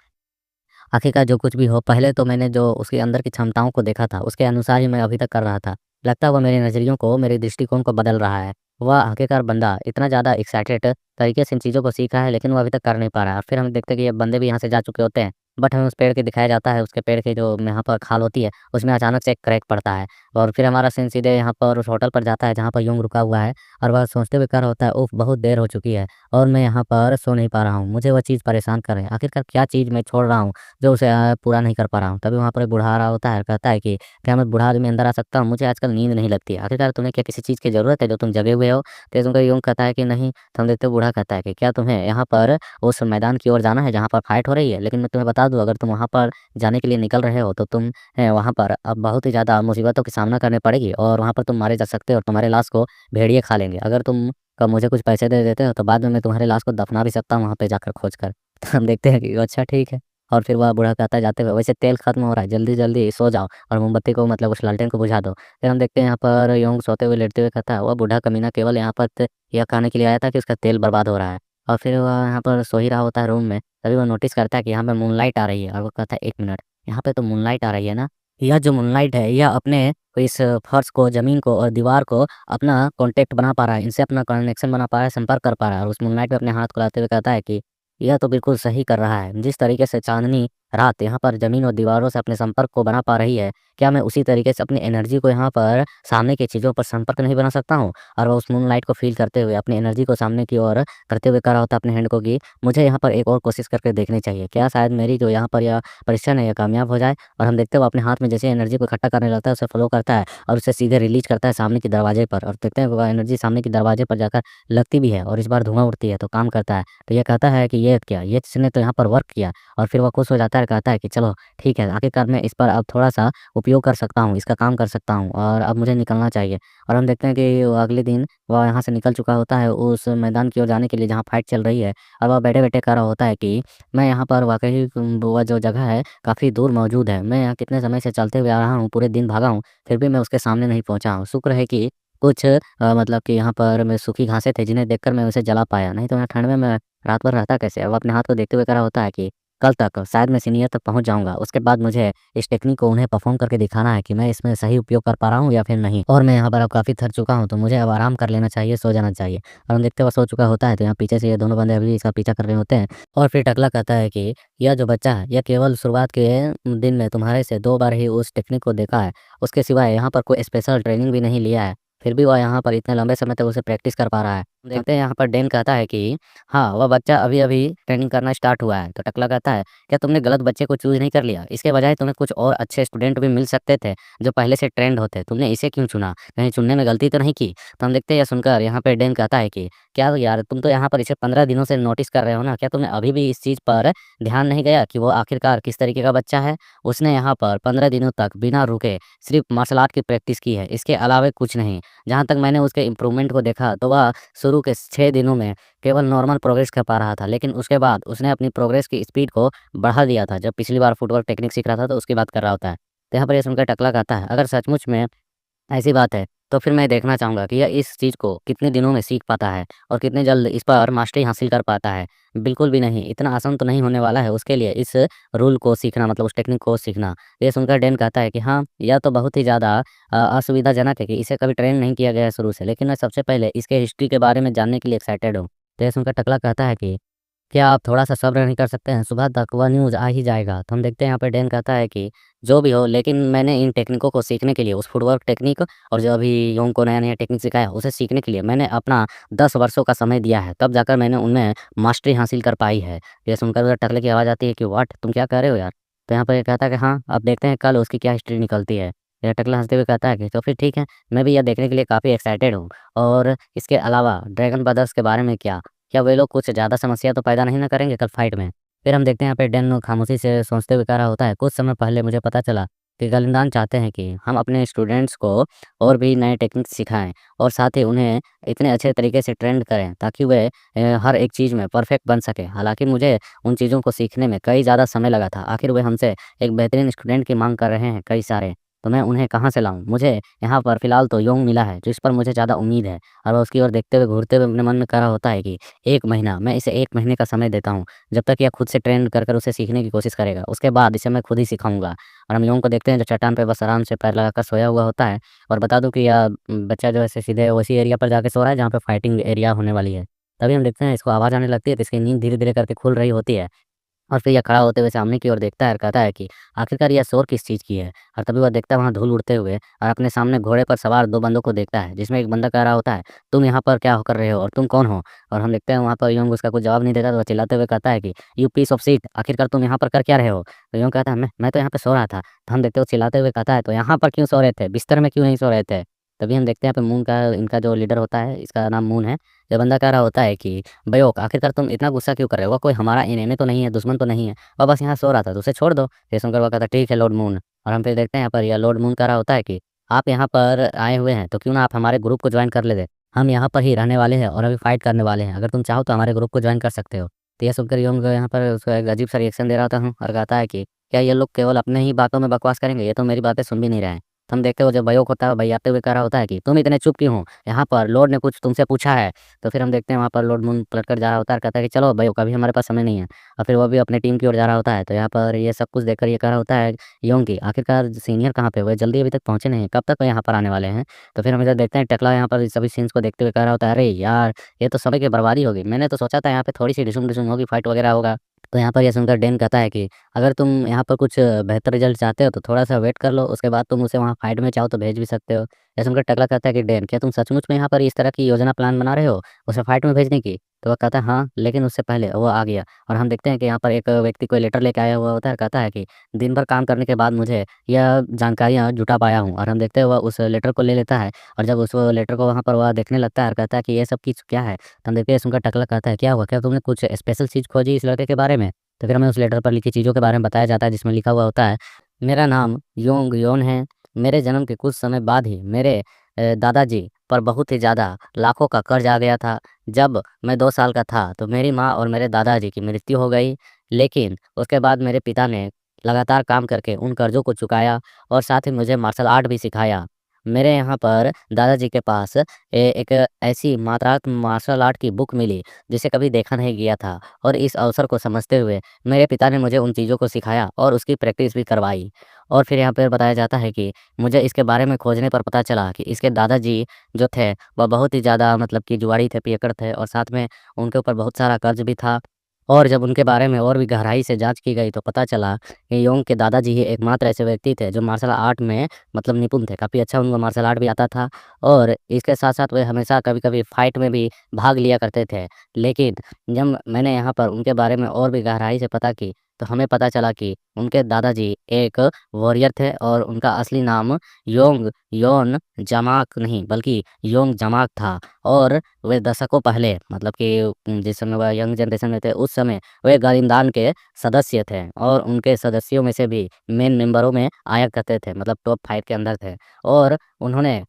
आखिरकार जो कुछ भी हो, पहले तो मैंने जो उसके अंदर की क्षमताओं को देखा था, उसके अनुसार ही मैं अभी तक कर रहा था। लगता है वो मेरे नज़रियों को, मेरे दृष्टिकोण को बदल रहा है। वह आखिरकार बंदा इतना ज़्यादा एक्साइटेड तरीके से इन चीज़ों को सीख रहा है, लेकिन वो अभी तक कर नहीं पा रहा है। और फिर हम देखते हैं कि ये बंदे भी यहाँ से जा चुके होते हैं, बट हमें उस पेड़ के दिखाया जाता है, उसके पेड़ की जो यहाँ पर खाल होती है, उसमें अचानक से एक क्रैक पड़ता है। और फिर हमारा सीन सीधे यहाँ पर उस होटल पर जाता है, जहाँ पर यूंग रुका हुआ है और वह सोचते हुए कह रहा होता है, उफ़! बहुत देर हो चुकी है और मैं यहाँ पर सो नहीं पा रहा हूँ। मुझे वह चीज़ परेशान कर रही है। आखिरकार क्या चीज़ मैं छोड़ रहा हूँ? जो उसे पूरा नहीं कर पा रहा हूँ। तभी वहाँ पर एक बूढ़ा आ रहा होता है और कहता है कि क्या मैं बूढ़ा आदमी अंदर आ सकता हूँ? मुझे आजकल नींद नहीं लगती है। आखिरकार तुम्हें क्या किसी चीज़ की ज़रूरत है जो तुम जगे हुए हो? तेज़ुंगा यूँ कहता है कि नहीं। तो हम देखते हैं बूढ़ा कहता है कि क्या तुम्हें यहाँ पर उस मैदान की ओर जाना है जहाँ पर फाइट हो रही है? लेकिन मैं तुम्हें बता दूँ, अगर तुम वहाँ पर जाने के लिए निकल रहे हो तो तुम वहाँ पर अब बहुत ही ज़्यादा मुसीबतों का सामना करने पड़ेगी और वहाँ पर तुम मारे जा सकते हो और तुम्हारे लाश को भेड़िए खा लेंगे। अगर तुम मुझे कुछ पैसे दे देते हो तो बाद में मैं तुम्हारी लाश को दफना भी सकता हूँ वहाँ पे जाकर खोज कर। तो हम देखते हैं कि अच्छा ठीक है। और फिर वह बूढ़ा कहता है जाते हुए, वैसे तेल खत्म हो रहा है, जल्दी-जल्दी सो जाओ और मोमबत्ती को मतलब उस लालटेन को बुझा दो। फिर हम देखते हैं यहाँ पर योंग सोते हुए, लेटते हुए कहता है, वह बूढ़ा कमीना केवल यहाँ पर यह कहने के लिए आया था कि उसका तेल बर्बाद हो रहा है। और फिर वह यहाँ पर सो ही रहा होता है रूम में, तभी वह नोटिस करता है कि यहाँ पे मूनलाइट आ रही है और वो कहता है 1 मिनट, यहाँ पे तो मूनलाइट आ रही है ना? यह जो मूनलाइट है, यह अपने इस फर्श को, ज़मीन को और दीवार को अपना कॉन्टैक्ट बना पा रहा है, इनसे अपना कनेक्शन बना पा रहा है, संपर्क कर पा रहा है और उस मूनलाइट पे अपने हाथ को लाते हुए कहता है कि यह तो बिल्कुल सही कर रहा है। जिस तरीके से चाँदनी रात यहाँ पर ज़मीन और दीवारों से अपने संपर्क को बना पा रही है, क्या मैं उसी तरीके से अपनी एनर्जी को यहाँ पर सामने की चीज़ों पर संपर्क नहीं बना सकता हूँ? और वो उस मूनलाइट को फ़ील करते हुए अपनी एनर्जी को सामने की ओर करते हुए कह रहा होता है अपने हैंड को कि मुझे यहाँ पर एक और कोशिश करके देखनी चाहिए। क्या शायद मेरी जो यहाँ पर यह परीक्षण है, यह कामयाब हो जाए? और हम देखते हैं वो अपने हाथ में जैसे एनर्जी को इकट्ठा करने लगता है, उसे फ़्लो करता है और उसे सीधे रिलीज़ करता है सामने के दरवाजे पर और देखते हैं वो एनर्जी सामने के दरवाजे पर जाकर लगती भी है और इस बार धुआँ उड़ती है तो काम करता है। तो ये कहता है कि ये क्या? ये इसने तो यहाँ पर वर्क किया। और फिर वो खुश हो जाता है और कहता है कि चलो ठीक है, आखिरकार मैं इस पर अब थोड़ा-सा उपयोग कर सकता हूँ, इसका काम कर सकता हूँ और अब मुझे निकलना चाहिए। और हम देखते हैं कि वो अगले दिन वह यहाँ से निकल चुका होता है उस मैदान की ओर जाने के लिए जहाँ फाइट चल रही है और वह बैठे-बैठे कह रहा होता है कि मैं यहाँ पर वाक़ई वह जो जगह है काफ़ी दूर मौजूद है। मैं यहाँ कितने समय से चलते हुए आ रहा हूँ, पूरे दिन भागा हूँ, फिर भी मैं उसके सामने नहीं पहुँचा हूँ। शुक्र है कि कुछ मतलब कि यहाँ पर मैं सूखी घासें थे जिन्हें देखकर मैं उसे जला पाया, नहीं तो यहाँ ठंड में मैं रात भर रहता कैसे? वो अपने हाथ को देखते हुए कह रहा होता है कि कल तक शायद मैं सीनियर तक पहुँच जाऊँगा। उसके बाद मुझे इस टेक्निक को उन्हें परफ़ॉर्म करके दिखाना है कि मैं इसमें सही उपयोग कर पा रहा हूँ या फिर नहीं। और मैं यहाँ पर अब काफ़ी थक चुका हूँ, तो मुझे अब आराम कर लेना चाहिए, सो जाना चाहिए। और हम देखते हैं वो सो चुका होता है, तो यहाँ पीछे से ये दोनों बंदे अभी भी इसका पीछा कर रहे होते हैं। और फिर टकला कहता है कि यह जो बच्चा है, यह केवल शुरुआत के दिन में तुम्हारे से 2 बार ही उस टेक्निक को देखा है। उसके सिवाय यहाँ पर कोई स्पेशल ट्रेनिंग भी नहीं लिया है। फिर भी वह यहाँ पर इतने लंबे समय तक उसे प्रैक्टिस कर पा रहा है। देखते हैं यहाँ पर डैन कहता है कि हाँ, वह बच्चा अभी-अभी ट्रेनिंग करना स्टार्ट हुआ है। तो टकला कहता है, क्या तुमने गलत बच्चे को चूज़ नहीं कर लिया? इसके बजाय तुम्हें कुछ और अच्छे स्टूडेंट भी मिल सकते थे, जो पहले से ट्रेंड होते। तुमने इसे क्यों चुना? कहीं चुनने में गलती तो नहीं की? तो हम देखते हैं यह सुनकर यहाँ पे डैन कहता है कि क्या यार, तुम तो यहाँ पर इसे 15 दिनों से नोटिस कर रहे हो ना? क्या तुम्हें अभी भी इस चीज़ पर ध्यान नहीं गया कि वो आखिरकार किस तरीके का बच्चा है? उसने यहाँ पर 15 दिनों तक बिना रुके सिर्फ़ मार्शल आर्ट की प्रैक्टिस की है, इसके अलावा कुछ नहीं। जहाँ तक मैंने उसके इम्प्रूवमेंट को देखा, तो वह शुरू के 6 दिनों में केवल नॉर्मल प्रोग्रेस कर पा रहा था, लेकिन उसके बाद उसने अपनी प्रोग्रेस की स्पीड को बढ़ा दिया था। जब पिछली बार फुटवर्क टेक्निक सीख रहा था, तो उसकी बात कर रहा होता है। तो यहाँ पर ये सुनकर टकला कहता है, अगर सचमुच में ऐसी बात है, तो फिर मैं देखना चाहूँगा कि यह इस चीज़ को कितने दिनों में सीख पाता है और कितने जल्द इस पर मास्टरी हासिल कर पाता है। बिल्कुल भी नहीं, इतना आसान तो नहीं होने वाला है उसके लिए इस रूल को सीखना, मतलब उस टेक्निक को सीखना। ये सुनकर डैन कहता है कि हाँ, यह तो बहुत ही ज़्यादा असुविधाजनक है कि इसे कभी ट्रेन नहीं किया गया है शुरू से, लेकिन मैं सबसे पहले इसके हिस्ट्री के बारे में जानने के लिए एक्साइटेड हूँ। तो ये सुनकर टकला कहता है कि क्या आप थोड़ा-सा सब्र नहीं कर सकते हैं? सुबह तक वह न्यूज़ आ ही जाएगा। तो हम देखते हैं यहाँ पे डैन कहता है कि जो भी हो लेकिन मैंने इन टेक्निकों को सीखने के लिए उस फुटवर्क टेक्निक और जो अभी योंग को नया-नया टेक्निक सिखाया उसे सीखने के लिए मैंने अपना 10 वर्षों का समय दिया है। तब जाकर मैंने उनमें मास्टरी हासिल कर पाई है। ये सुनकर उधर टकले की आवाज़ आती है कि व्हाट? तुम क्या कह रहे हो यार? तो यहाँ पर ये कहता है कि हाँ, अब देखते हैं कल उसकी क्या हिस्ट्री निकलती है। ये टकला हँसते हुए कहता है कि तो फिर ठीक है, मैं भी यह देखने के लिए काफ़ी एक्साइटेड हूँ। और इसके अलावा ड्रैगन ब्रदर्स के बारे में क्या? क्या वे लोग कुछ ज़्यादा समस्या तो पैदा नहीं ना करेंगे कल फाइट में? फिर हम देखते हैं यहाँ पे डैन खामोशी से सोचते हुए कह रहा होता है, कुछ समय पहले मुझे पता चला कि गलिंदान चाहते हैं कि हम अपने स्टूडेंट्स को और भी नए टेक्निक सिखाएँ और साथ ही उन्हें इतने अच्छे तरीके से ट्रेंड करें ताकि वे हर एक चीज़ में परफेक्ट बन सकें। हालाँकि मुझे उन चीज़ों को सीखने में कई ज़्यादा समय लगा था। आखिर वे हमसे एक बेहतरीन स्टूडेंट की माँग कर रहे हैं कई सारे, तो मैं उन्हें कहाँ से लाऊँ? मुझे यहाँ पर फ़िलहाल तो योंग मिला है, जिस पर मुझे ज़्यादा उम्मीद है। और वह उसकी ओर देखते हुए, घूरते हुए अपने मन में कह रहा होता है कि 1 महीना, मैं इसे 1 महीने का समय देता हूँ, जब तक यह खुद से ट्रेन कर कर उसे सीखने की कोशिश करेगा। उसके बाद इसे मैं खुद ही सिखाऊँगा। और हम योंग को देखते हैं जो चट्टान पे बस आराम से पैर लगाकर सोया हुआ होता है। और बता दूँ कि यह बच्चा जो है ऐसे सीधे उसी एरिया पर जाके सो रहा है जहाँ पे फाइटिंग एरिया होने वाली है। तभी हम देखते हैं इसको आवाज़ आने लगती है तो इसकी नींद धीरे-धीरे करके खुल रही होती है। और फिर यह खड़ा होते हुए सामने की ओर देखता है और कहता है कि आखिरकार यह शोर किस चीज़ की है? और तभी वह देखता है वहाँ धूल उड़ते हुए और अपने सामने घोड़े पर सवार 2 बंदों को देखता है, जिसमें एक बंदा कह रहा होता है, "तुम यहाँ पर क्या कर रहे हो और तुम कौन हो?" और हम देखते हैं वहाँ पर योंग उसका कुछ जवाब नहीं देता तो वह चिल्लाते हुए कहता है कि "यू पीस ऑफ शिट! आखिरकार तुम यहाँ पर कर क्या रहे हो?" तो योंग कहता है, "मैं तो यहाँ पे सो रहा था।" तो हम देखते हैं वो चिल्लाते हुए कहता है, "तो यहाँ पर क्यों सो रहे थे? बिस्तर में क्यों नहीं सो रहे थे?" तभी हम देखते हैं यहाँ पे मून का इनका जो लीडर होता है, इसका नाम मून है। ये बंदा कह रहा होता है कि, "भैया आखिरकार तुम इतना गुस्सा क्यों कर रहे हो? वो कोई हमारा एनिमी तो नहीं है, दुश्मन तो नहीं है। वह बस यहाँ सो रहा था तो उसे छोड़ दो।" ये सुनकर वो कहता है ठीक है लॉर्ड मून। और हम फिर देखते हैं यहाँ पर यह लॉर्ड मून कह रहा होता है कि आप यहाँ पर आए हुए हैं तो क्यों ना आप हमारे ग्रुप को ज्वाइन कर लेते। हम यहाँ पर ही रहने वाले हैं और अभी फाइट करने वाले हैं। अगर तुम चाहो तो हमारे ग्रुप को ज्वाइन कर सकते हो। तो यह सुनकर योंग यहाँ पर उसको एक अजीब सा रिएक्शन दे रहा था और कहता है कि क्या ये लोग केवल अपने ही बातों में बकवास करेंगे? ये तो मेरी बातें सुन भी नहीं रहे हैं। तो हम देखते हो जब बयोक होता है बतियाते हुए कह रहा होता है कि तुम इतने चुप क्यों हो? यहाँ पर लॉर्ड ने कुछ तुमसे पूछा है। तो फिर हम देखते हैं वहाँ पर लॉर्ड मून पलटकर जा रहा होता है और कहता है कि चलो बयोक अभी हमारे पास समय नहीं है। और फिर वो भी अपने टीम की ओर जा रहा होता है। तो यहाँ पर ये सब कुछ देखकर ये कह रहा होता है योंगी आखिरकार सीनियर कहाँ पे हुए? जल्दी अभी तक पहुँचे नहीं हैं, कब तक वो यहाँ पर आने वाले हैं? तो फिर हम इधर देखते हैं टकला यहाँ पर इस सभी सीन्स को देखते हुए कह रहा होता है, "अरे यार! ये तो समय की बर्बादी हो गई। मैंने तो सोचा था यहाँ पे थोड़ी-सी डिसुम-डिसुम होगी, फाइट वगैरह होगा।" तो यहाँ पर ये सुनकर डैन कहता है कि अगर तुम यहाँ पर कुछ बेहतर रिज़ल्ट चाहते हो तो थोड़ा-सा वेट कर लो, उसके बाद तुम उसे वहाँ फाइट में चाहो तो भेज भी सकते हो। ये सुनकर टकला कहता है कि डैन क्या तुम सचमुच में यहाँ पर इस तरह की योजना प्लान बना रहे हो, उसे फाइट में भेजने की? तो वह कहता है हाँ, लेकिन उससे पहले वो आ गया। और हम देखते हैं कि यहाँ पर एक व्यक्ति कोई लेटर लेके आया हुआ होता है, कहता है कि दिन भर काम करने के बाद मुझे यह जानकारियाँ जुटा पाया हूँ। और हम देखते हैं वह उस लेटर को ले लेता है और जब उस लेटर को वहाँ पर वह देखने लगता है और कहता है कि ये सब चीज़ क्या है? तो हम देखते हैं सुनकर टकला कहता है, "क्या हुआ? क्या तुमने कुछ स्पेशल चीज़ खोजी इस लड़के के बारे में?" तो फिर हमें उस लेटर पर लिखी चीज़ों के बारे में बताया जाता है जिसमें लिखा हुआ होता है, "मेरा नाम योंग योन है। मेरे जन्म के कुछ समय बाद ही मेरे दादाजी पर बहुत ही ज़्यादा लाखों का कर्ज़ आ गया था। जब मैं 2 साल का था तो मेरी माँ और मेरे दादाजी की मृत्यु हो गई। लेकिन उसके बाद मेरे पिता ने लगातार काम करके उन कर्ज़ों को चुकाया और साथ ही मुझे मार्शल आर्ट भी सिखाया। मेरे यहाँ पर दादाजी के पास एक ऐसी मात्रात्मक मार्शल आर्ट की बुक मिली जिसे कभी देखा नहीं गया था और इस अवसर को समझते हुए मेरे पिता ने मुझे उन चीज़ों को सिखाया और उसकी प्रैक्टिस भी करवाई। और फिर यहाँ पर बताया जाता है कि मुझे इसके बारे में खोजने पर पता चला कि इसके दादाजी जो थे वह बहुत ही ज़्यादा मतलब कि जुआरी थे, पियक्कड़ थे और साथ में उनके ऊपर बहुत सारा कर्ज़ भी था। और जब उनके बारे में और भी गहराई से जाँच की गई तो पता चला कि योंग के दादाजी ही एकमात्र ऐसे व्यक्ति थे जो मार्शल आर्ट में मतलब निपुण थे। काफ़ी अच्छा उनको मार्शल आर्ट भी आता था और इसके साथ-साथ वे हमेशा कभी-कभी फाइट में भी भाग लिया करते थे। लेकिन जब मैंने यहाँ पर उनके बारे में और भी गहराई से पता की, तो हमें पता चला कि उनके दादाजी एक वॉरियर थे और उनका असली नाम योंग योन जामाक नहीं बल्कि योंग जामाक था। और वे दशकों पहले मतलब कि जिस समय वह यंग जनरेशन में थे उस समय वे गालिंदान के सदस्य थे और उनके सदस्यों में से भी मेन मेंबरों में आया करते थे मतलब टॉप 5 के अंदर थे। और उन्होंने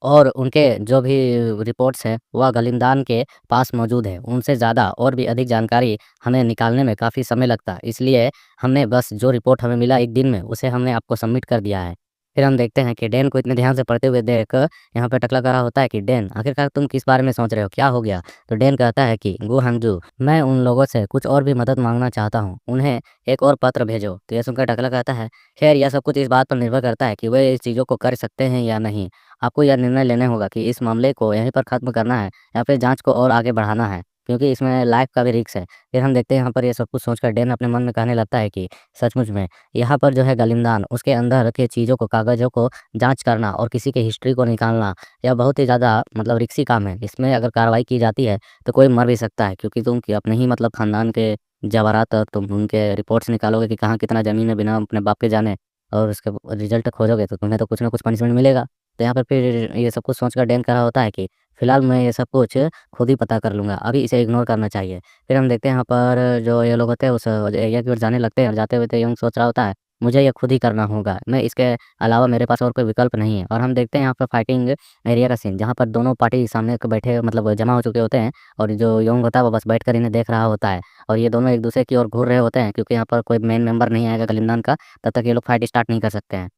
और उनके जो भी रिपोर्ट्स हैं वह गलिंदान के पास मौजूद है। उनसे ज़्यादा और भी अधिक जानकारी हमें निकालने में काफ़ी समय लगता। इसलिए हमने बस जो रिपोर्ट हमें मिला 1 दिन में उसे हमने आपको सबमिट कर दिया है। फिर हम देखते हैं कि डैन को इतने ध्यान से पढ़ते हुए देख यहाँ पे टकला करा होता है कि डैन आखिरकार तुम किस बारे में सोच रहे हो? क्या हो गया? तो डैन कहता है कि गो हंगजू मैं उन लोगों से कुछ और भी मदद माँगना चाहता हूँ। उन्हें एक और पत्र भेजो। तो ये सुनकर टकला कहता है, खैर यह सब कुछ इस बात पर निर्भर करता है कि वे इस चीज़ों को कर सकते हैं या नहीं। आपको यह निर्णय लेना होगा कि इस मामले को यहीं पर ख़त्म करना है या फिर जाँच को और आगे बढ़ाना है। क्योंकि इसमें लाइफ का भी रिस्क है। फिर हम देखते हैं यहाँ पर ये सब कुछ सोचकर डैन अपने मन में कहने लगता है कि सचमुच में यहाँ पर जो है गलिमदान उसके अंदर रखे चीज़ों को, कागज़ों को जाँच करना और किसी की हिस्ट्री को निकालना, यह बहुत ही ज़्यादा मतलब रिस्की काम है। इसमें अगर कार्रवाई की जाती है तो कोई मर भी सकता है, क्योंकि तुम कि अपने ही मतलब ख़ानदान के जवारात तुम उनके रिपोर्ट्स निकालोगे कि कहाँ कितना ज़मीन है बिना अपने बाप के जाने, और उसके रिज़ल्ट खोजोगे तो तुम्हें तो कुछ ना कुछ पनिशमेंट मिलेगा। तो यहाँ पर फिर ये सब कुछ सोचकर डैन कह रहा होता है कि फ़िलहाल मैं ये सब कुछ खुद ही पता कर लूँगा, अभी इसे इग्नोर करना चाहिए। फिर हम देखते हैं यहाँ पर जो ये लोग होते हैं उस एरिया की ओर जाने लगते हैं, और जाते हुए तो यंग सोच रहा होता है, मुझे ये खुद ही करना होगा, मैं इसके अलावा मेरे पास और कोई विकल्प नहीं है। और हम देखते हैं यहाँ पर फाइटिंग एरिया का सीन, जहाँ पर दोनों पार्टी सामने क बैठे मतलब जमा हो चुके होते हैं, और जो यंग होता है वो बस बैठकर इन्हें देख रहा होता है, और ये दोनों एक-दूसरे की ओर घूर रहे होते हैं, क्योंकि यहाँ पर कोई मेन मेंबर नहीं आएगा गलिमदान का, तब तक ये लोग फाइट स्टार्ट नहीं कर सकते हैं।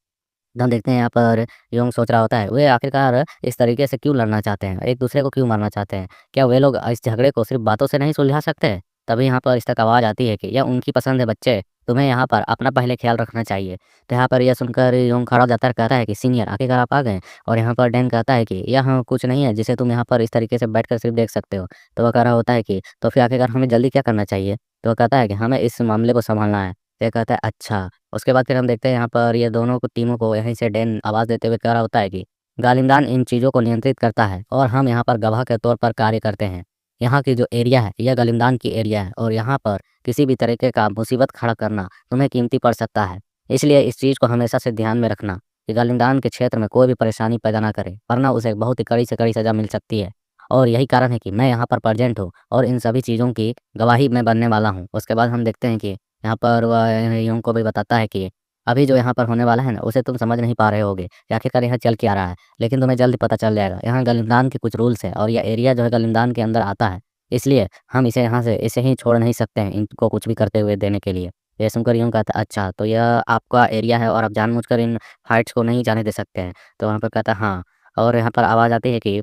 तो हम देखते हैं यहाँ पर योंग सोच रहा होता है, वे आखिरकार इस तरीके से क्यों लड़ना चाहते हैं? एक-दूसरे को क्यों मारना चाहते हैं? क्या वे लोग इस झगड़े को सिर्फ़ बातों से नहीं सुलझा सकते? तभी यहाँ पर इस तक आवाज़ आती है कि यह उनकी पसंद है बच्चे, तुम्हें यहाँ पर अपना पहले ख़्याल रखना चाहिए। तो यहाँ पर यह सुनकर योंग खड़ा हो जाता है और कहता है कि सीनियर आखिरकार आप आ गए। और यहाँ पर डैन कहता है कि यह कुछ नहीं है जिसे तुम यहाँ पर इस तरीके से बैठकर सिर्फ़ देख सकते हो। तो वह कह रहा होता है कि तो फिर आखिरकार हमें जल्दी क्या करना चाहिए? तो वह कहता है कि हमें इस मामले को सँभालना है। तो ये कहता है अच्छा। उसके बाद फिर हम देखते हैं यहाँ पर ये दोनों को टीमों को यहीं से डैन आवाज़ देते हुए कह रहा होता है कि गालिमदान इन चीज़ों को नियंत्रित करता है और हम यहाँ पर गवाह के तौर पर कार्य करते हैं। यहाँ की जो एरिया है यह गालिमदान की एरिया है, और यहाँ पर किसी भी तरीके का मुसीबत खड़ा करना तुम्हें कीमती पड़ सकता है। इसलिए इस चीज़ को हमेशा से ध्यान में रखना कि गालिमदान के क्षेत्र में कोई भी परेशानी पैदा ना करे, वरना उसे बहुत ही कड़ी से कड़ी सज़ा मिल सकती है। और यही कारण है कि मैं यहाँ पर प्रेज़ेंट हूँ और इन सभी चीज़ों की गवाही मैं बनने वाला हूँ। उसके बाद हम देखते हैं कि यहाँ पर वह यूँ को भी बताता है कि अभी जो यहाँ पर होने वाला है ना, उसे तुम समझ नहीं पा रहे होगे कि आखिरकार यहाँ चल क्या रहा है, लेकिन तुम्हें जल्द पता चल जाएगा। यहाँ गलिमदान के कुछ रूल्स हैं, और यह एरिया जो है गलिमदान के अंदर आता है, इसलिए हम इसे यहाँ से ऐसे ही छोड़ नहीं सकते हैं इनको कुछ भी करते हुए देने के लिए। ये सुनकर यूँ कहता है, अच्छा तो यह आपका एरिया है और आप जानबूझकर इन फाइट्स को नहीं जाने दे सकते हैं। तो वहाँ पर कहता है हाँ, और यहाँ पर आवाज़ आती है कि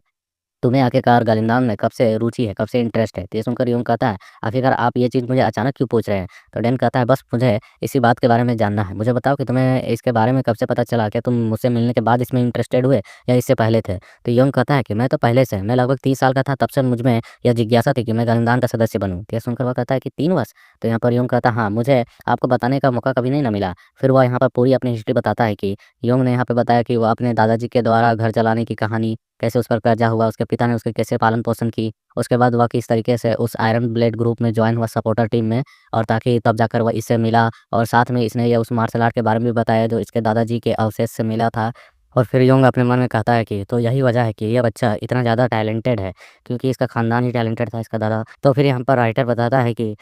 तुम्हें आखिरकार गालिमदान में कब से रुचि है, कब से इंटरेस्ट है? तो ये सुनकर यूँ कहता है, आखिरकार आप ये चीज़ मुझे अचानक क्यों पूछ रहे हैं? तो डैन कहता है, बस मुझे इसी बात के बारे में जानना है। मुझे बताओ कि तुम्हें इसके बारे में कब से पता चला? क्या तुम मुझसे मिलने के बाद इसमें इंटरेस्टेड हुए या इससे पहले थे? तो यूँ कहता है कि मैं तो पहले से, मैं लगभग 30 साल का था तब से मुझ में यह जिज्ञासा थी कि मैं गालिमदान का सदस्य बनूँ। तो ये सुनकर वह कहता है कि 3 वर्ष? तो यहाँ पर यूँ कहता है, हाँ, मुझे आपको बताने का मौका कभी नहीं ना मिला। फिर वह यहाँ पर पूरी अपनी हिस्ट्री बताता है कि योंग ने यहाँ पे बताया कि वो अपने दादाजी के द्वारा घर चलाने की कहानी, कैसे उस पर कर्जा हुआ, उसके पिता ने उसके कैसे पालन-पोषण की, उसके बाद वह किस तरीके से उस आयरन ब्लेड ग्रुप में जॉइन हुआ सपोर्टर टीम में, और ताकि तब जाकर वह इससे मिला, और साथ में इसने ये उस मार्शल आर्ट के बारे में भी बताया जो इसके दादाजी के अवशेष से मिला था। और फिर योंग अपने मन में कहता है कि तो यही वजह है कि ये बच्चा इतना ज़्यादा टैलेंटेड है, क्योंकि इसका खानदान ही टैलेंटेड था, इसका दादा। तो फिर यहाँ पर राइटर बताता है कि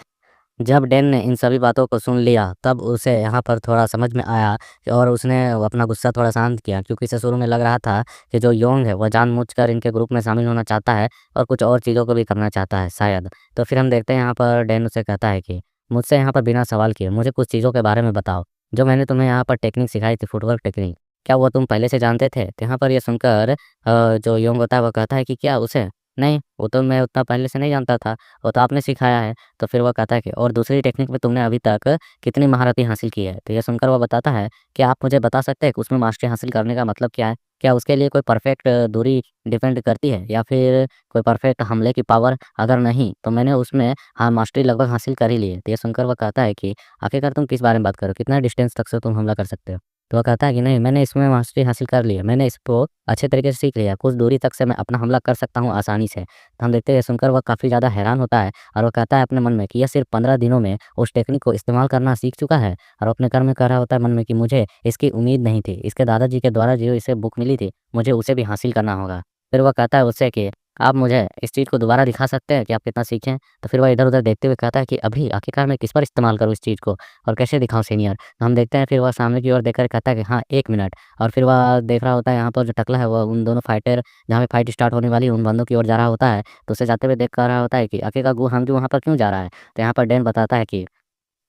जब डैन ने इन सभी बातों को सुन लिया, तब उसे यहाँ पर थोड़ा समझ में आया, और उसने वो अपना गुस्सा थोड़ा शांत किया, क्योंकि इसे शुरू में लग रहा था कि जो योंग है वह जानबूझकर इनके ग्रुप में शामिल होना चाहता है और कुछ और चीज़ों को भी करना चाहता है शायद। तो फिर हम देखते हैं यहाँ पर डैन उसे कहता है कि मुझसे यहाँ पर बिना सवाल किए मुझे कुछ चीज़ों के बारे में बताओ, जो मैंने तुम्हें यहाँ पर टेक्निक सिखाई थी, फुटवर्क टेक्निक, क्या वो तुम पहले से जानते थे? तो यहाँ पर ये सुनकर जो योंग होता है वो कहता है कि क्या उसे? नहीं, वो तो मैं उतना पहले से नहीं जानता था, वो तो आपने सिखाया है। तो फिर वो कहता है कि और दूसरी टेक्निक में तुमने अभी तक कितनी महारतें हासिल की है? तो ये सुनकर वो बताता है कि आप मुझे बता सकते हैं कि उसमें मास्टरी हासिल करने का मतलब क्या है? क्या उसके लिए कोई परफेक्ट दूरी डिपेंड करती है, या फिर कोई परफेक्ट हमले की पावर? अगर नहीं, तो मैंने उसमें हाँ, मास्टरी लगभग हासिल कर ही ली है। तो ये सुनकर वो कहता है कि आखिरकार तुम किस बारे में बात कर रहे हो? कितना डिस्टेंस तक से तुम हमला कर सकते हो? तो वो कहता है कि नहीं, मैंने इसमें मास्टरी हासिल कर ली है, मैंने इसको अच्छे तरीके से सीख लिया है, कुछ दूरी तक से मैं अपना हमला कर सकता हूँ आसानी से। तो हम देखते हैं सुनकर वह काफ़ी ज़्यादा हैरान होता है, और वो कहता है अपने मन में कि यह सिर्फ़ 15 दिनों में उस टेक्निक को इस्तेमाल करना सीख चुका है, और अपने मन में कह रहा होता है मन में कि मुझे इसकी उम्मीद नहीं थी। इसके दादाजी के द्वारा जो इसे बुक मिली थी, मुझे उसे भी हासिल करना होगा। फिर वह कहता है उससे कि आप मुझे इस चीज़ को दोबारा दिखा सकते हैं कि आप कितना सीखे हैं? तो फिर वह इधर-उधर देखते हुए कहता है कि अभी आखिरकार मैं किस पर इस्तेमाल करूँ इस चीज़ को, और कैसे दिखाऊँ सीनियर? तो हम देखते हैं फिर वह सामने की ओर देखकर कहता है कि हाँ, 1 मिनट। और फिर वह देख रहा होता है यहाँ पर जो टकला है वह उन दोनों फाइटर, जहाँ पे फाइट स्टार्ट होने वाली है, उन बंदों की ओर जा रहा होता है। तो उसे जाते हुए देख कर रहा होता है कि आखिरकार गू हांगजू वहाँ पर क्यों जा रहा है? तो यहाँ पर डैन बताता है कि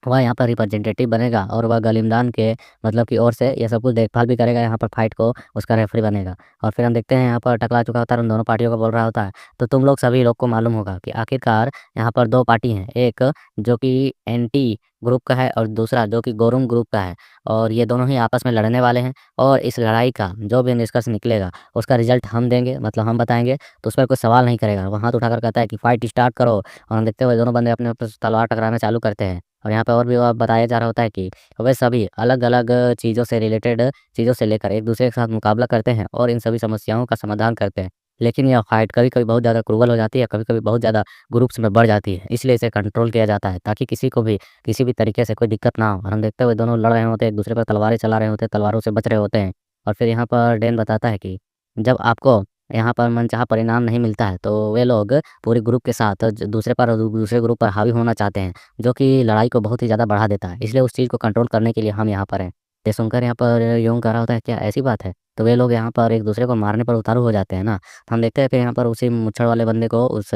वह यहाँ पर रिप्रेजेंटेटिव बनेगा और वह गलिमदान के मतलब की ओर से ये सब कुछ देखभाल भी करेगा, यहाँ पर फाइट को उसका रेफरी बनेगा। और फिर हम देखते हैं यहाँ पर टकरा चुका होता है, उन दोनों पार्टियों को बोल रहा होता है, तो तुम लोग सभी लोग को मालूम होगा कि आखिरकार यहाँ पर 2 पार्टी हैं, एक जो कि एंटी ग्रुप का है और दूसरा जो कि गोरुंग ग्रुप का है। और ये दोनों ही आपस में लड़ने वाले हैं और इस लड़ाई का जो भी निष्कर्ष निकलेगा उसका रिजल्ट हम देंगे, मतलब हम बताएँगे, तो उस पर कोई सवाल नहीं करेगा। वो हाथ उठाकर कहता है कि फाइट स्टार्ट करो। और हम देखते हुए दोनों बंदे अपने आपस तलवार टकराना चालू करते हैं। और यहाँ पे और भी बताया जा रहा होता है कि वे सभी अलग-अलग चीज़ों से रिलेटेड चीज़ों से लेकर एक-दूसरे के साथ मुकाबला करते हैं और इन सभी समस्याओं का समाधान करते हैं। लेकिन यह फाइट कभी-कभी बहुत ज़्यादा क्रूवल हो जाती है, कभी-कभी बहुत ज़्यादा ग्रुप्स में बढ़ जाती है। इसलिए इसे कंट्रोल किया जाता है ताकि किसी को भी किसी भी तरीके से कोई दिक्कत ना हो। और हम देखते हुए दोनों लड़ रहे होते हैं, एक-दूसरे पर तलवारें चला रहे होते हैं, तलवारों से बच रहे होते हैं। और फिर यहाँ पर डैन बताता है कि जब आपको यहाँ पर मनचाहा परिणाम नहीं मिलता है, तो वे लोग पूरे ग्रुप के साथ दूसरे पर दूसरे ग्रुप पर हावी होना चाहते हैं, जो कि लड़ाई को बहुत ही ज़्यादा बढ़ा देता है। इसलिए उस चीज़ को कंट्रोल करने के लिए हम यहाँ पर हैं। ये सुनकर यहाँ पर यूँ कह रहा होता है, क्या ऐसी बात है? तो वे लोग यहाँ पर एक दूसरे को मारने पर उतारू हो जाते हैं ना। तो हम देखते हैं कि यहाँ पर उसी मुच्छड़ वाले बंदे को उस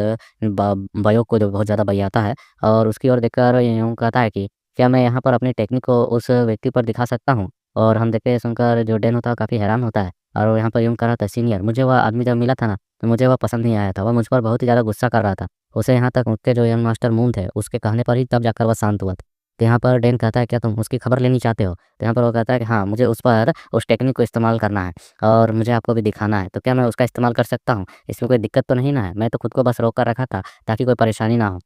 बयोक को जो बहुत ज़्यादा बयाता है और उसकी ओर देखकर यूँ कहता है कि क्या मैं यहाँ पर अपनी टेक्निक को उस व्यक्ति पर दिखा सकता हूँ? और हम देखते हैं सुनकर जो डैन होता है काफ़ी हैरान होता है। और वो यहाँ पर यूँ कह रहा था, सीनियर, मुझे वह आदमी जब मिला था ना, तो मुझे वह पसंद नहीं आया था। वह मुझ पर बहुत ही ज़्यादा गुस्सा कर रहा था। उसे यहाँ तक उसके जो यंग मास्टर मून थे, उसके कहने पर ही तब जाकर वह शांत हुआ था। तो यहाँ पर डैन कहता है, क्या तुम उसकी खबर लेनी चाहते हो? तो यहाँ पर वो कहता है कि हाँ, मुझे उस पर उस टेक्निक को इस्तेमाल करना है और मुझे आपको भी दिखाना है। तो क्या मैं उसका इस्तेमाल कर सकता हूँ? इसमें कोई दिक्कत तो नहीं ना है? मैं तो खुद को बस रोक कर रखा था ताकि कोई परेशानी ना हो।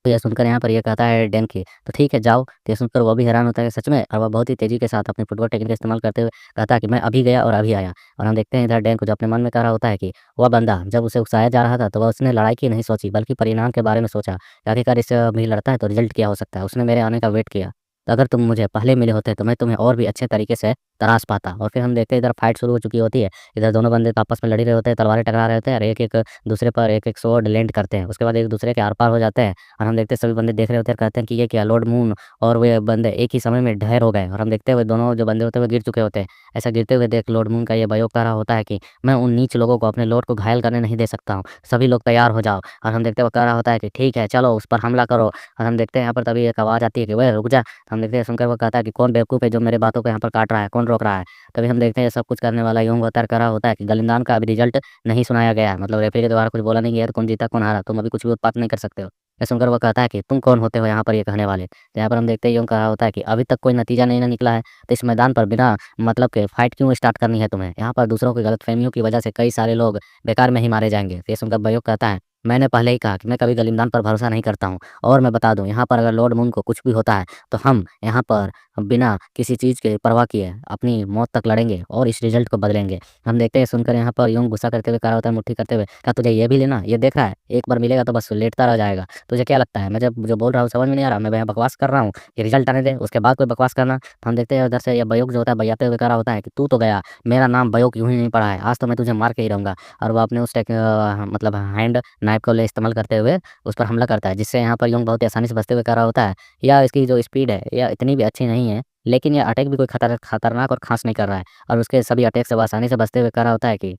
तो ये सुनकर यहाँ पर ये कहता है डैन की, तो ठीक है जाओ। तो ये सुनकर वो भी हैरान होता है कि सच में, और वह बहुत ही तेज़ी के साथ अपनी फुटबॉल टेक्निक का इस्तेमाल करते हुए कहता है कि मैं अभी गया और अभी आया। और हम देखते हैं इधर डैन को जो अपने मन में कह रहा होता है कि वह बंदा जब उसे उकसाया जा रहा था, तो वह उसने लड़ाई की नहीं सोची बल्कि परिणाम के बारे में सोचा कि आखिरकार इससे अभी लड़ता है तो रिज़ल्ट क्या हो सकता है। उसने मेरे आने का वेट किया। तो अगर तुम मुझे पहले मिले होते तो मैं तुम्हें और भी अच्छे तरीके से तराश पाता। और फिर हम देखते हैं इधर फाइट शुरू हो चुकी होती है। इधर दोनों बंदे तो आपस में लड़ ही रहे होते हैं, तलवारें टकरा रहे होते हैं और एक-एक दूसरे पर एक-एक स्वॉर्ड लैंड करते हैं। उसके बाद एक दूसरे के आर-पार हो जाते हैं और हम देखते हैं सभी बंदे देख रहे होते हैं, कहते हैं कि ये क्या, लॉर्ड मून और वे बंदे एक ही समय में ढेर हो गए। और हम देखते हैं वो दोनों जो बंदे होते हैं वो गिर चुके होते हैं। ऐसा गिरते हुए देख लॉर्ड मून का ये बायोक कह रहा होता है कि मैं उन नीच लोगों को अपने लॉर्ड को घायल करने नहीं दे सकता हूँ। सभी लोग तैयार हो जाओ। और हम देखते हैं वो कह रहा होता है कि ठीक है चलो उस पर हमला करो। और हम देखते हैं यहाँ पर तभी एक आवाज़ आती है कि ओए रुक जा। हम देखते हैं सुनकर वो कहता है कि कौन बेवकूफ़ है जो मेरे बातों को यहाँ पर काट रहा है, कौन रोक रहा है? तभी हम देखते हैं सब कुछ करने वाला यूँ अवतार कर रहा होता है कि गलिंदान का अभी रिजल्ट नहीं सुनाया गया है, मतलब रेफरी के द्वारा कुछ बोला नहीं गया है, तो कौन जीता कौन हारा, तुम अभी कुछ भी उत्पात नहीं कर सकते हो। ये सुनकर वो कहता है कि तुम कौन होते हो यहाँ पर ये कहने वाले? तो यहाँ पर हम देखते हैं यूँ कह रहा होता है कि अभी तक कोई नतीजा नहीं ना निकला है, तो इस मैदान पर बिना मतलब के फाइट क्यों स्टार्ट करनी है तुम्हें? यहाँ पर दूसरों की गलतफ़हमियों की वजह से कई सारे लोग बेकार में ही मारे जाएँगे। तो ये सुनकर बयोक कहता है, मैंने पहले ही कहा कि मैं कभी गलिमदान पर भरोसा नहीं करता हूँ। और मैं बता दूँ, यहाँ पर अगर लॉर्ड मून को कुछ भी होता है, तो हम यहाँ पर बिना किसी चीज़ के परवाह किए अपनी मौत तक लड़ेंगे और इस रिज़ल्ट को बदलेंगे। हम देखते हैं सुनकर यहाँ पर यूँ गुस्सा करते हुए कह रहा होता है, मुट्ठी करते हुए, क्या तुझे ये भी लेना? ये देख रहा है, एक बार मिलेगा तो बस लेटता रह जाएगा। तुझे क्या लगता है मैं जब जो बोल रहा हूँ समझ में नहीं आ रहा? मैं यहाँ बकवास कर रहा हूँ, ये रिज़ल्ट आने दे, उसके बाद कोई बकवास करना। तो हम देखते हैं उधर से ये बयोक जो होता है बयाते हुए कह रहा होता है कि तू तो गया, मेरा नाम बयोक यूँ ही नहीं पड़ा है, आज तो मैं तुझे मार के ही रहूँगा। और वो अपने उस मतलब हैंड नाइफ को ले इस्तेमाल करते हुए उस पर हमला करता है, जिससे यहाँ पर यूँ बहुत ही आसानी से बचते हुए कह रहा होता है, या इसकी जो स्पीड है यह इतनी भी अच्छी नहीं है, लेकिन ये अटैक भी कोई खतरनाक और ख़ास नहीं कर रहा है। और उसके सभी अटैक से वो आसानी से बचते हुए कह रहा होता है कि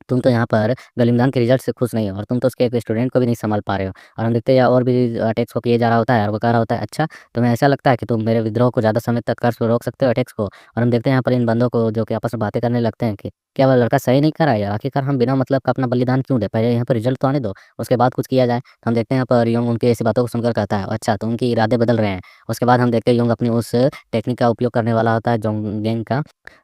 तुम तो यहाँ पर गलिमदान के रिज़ल्ट से खुश नहीं हो और तुम तो उसके एक स्टूडेंट को भी नहीं सँभाल पा रहे हो। और हम देखते हैं और भी अटैक्स को किए जा रहा होता है और वो कह रहा होता है, अच्छा तुम्हें ऐसा लगता है कि तुम मेरे विद्रोह को ज़्यादा समय तक कर रोक सकते हो अटैक्स को? और हम देखते हैं यहाँ पर इन बंदों को जो कि आपस में बातें करने लगते हैं कि क्या वह लड़का सही नहीं कर रहा है यार? आखिरकार हम बिना मतलब का अपना बलिदान क्यों दें? पहले यहाँ पर रिज़ल्ट तो आने दो, उसके बाद कुछ किया जाए। तो हम देखते हैं यहाँ पर योंग उनकी ऐसी बातों को सुनकर कहता है, अच्छा तो उनके इरादे बदल रहे हैं। उसके बाद हम देखते हैं योंग अपनी उस टेक्निक का उपयोग करने वाला होता है जोंगेंग का,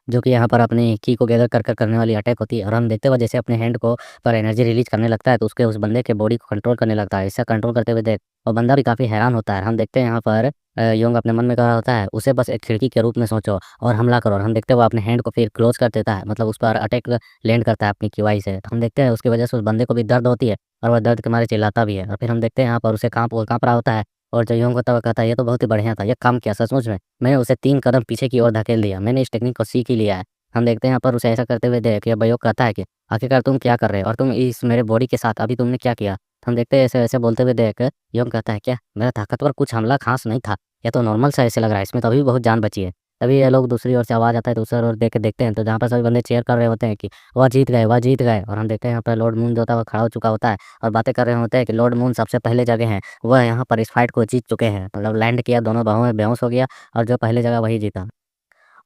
जो कि यहाँ पर अपनी की को गैदर कर करने वाली अटैक होती है। और हम देखते हुए जैसे अपने हैंड को पर एनर्जी रिलीज़ करने लगता है, तो उसके उस बंदे के बॉडी को कंट्रोल करने लगता है। ऐसा कंट्रोल करते हुए देख और बंदा भी काफ़ी हैरान होता है। हम देखते हैं यहाँ पर योंग अपने मन में कह रहा होता है, उसे बस एक खिड़की के रूप में सोचो और हमला करो। और हम देखते हैं वो अपने हैंड को फिर क्लोज़ कर देता है, मतलब उस पर अटैक लैंड करता है अपनी QI से। तो हम देखते हैं उसकी वजह से उस बंदे को भी दर्द होती है और वह दर्द के मारे चिल्लाता भी है। और फिर हम देखते हैं यहाँ पर उसे काँप रहा होता है और जो योंग होता है वो कहता है, ये तो बहुत ही बढ़िया था, ये काम किया सचमुच में। मैंने उसे 3 कदम पीछे की ओर धकेल दिया, मैंने इस टेक्निक को सीख ही लिया है। हम देखते हैं यहाँ पर उसे ऐसा करते हुए देख के बयोक कहता है कि आखिरकार तुम क्या कर रहे हो और तुम इस मेरे बॉडी के साथ अभी तुमने क्या किया? तो हम देखते हैं ऐसे-वैसे बोलते हुए देख योंग कहता है, क्या मेरा ताकतवर कुछ हमला ख़ास नहीं था, ये तो नॉर्मल सा ऐसे लग रहा है, इसमें तो अभी भी बहुत जान बची है। तभी ये लोग दूसरी ओर से आवाज़ आता है तो दूसरी ओर देख के देखते हैं तो जहाँ पर सभी बंदे चीयर कर रहे होते हैं कि वह जीत गए, वह जीत गए। और हम देखते हैं यहाँ पर लॉर्ड मून जो होता है वो खड़ा हो चुका होता है और बातें कर रहे होते हैं कि लॉर्ड मून सबसे पहले जगह हैं, वह यहाँ पर इस फाइट को जीत चुके हैं। मतलब लैंड किया, दोनों बाहों में बेहोश हो गया और जो पहले जगह वही जीता।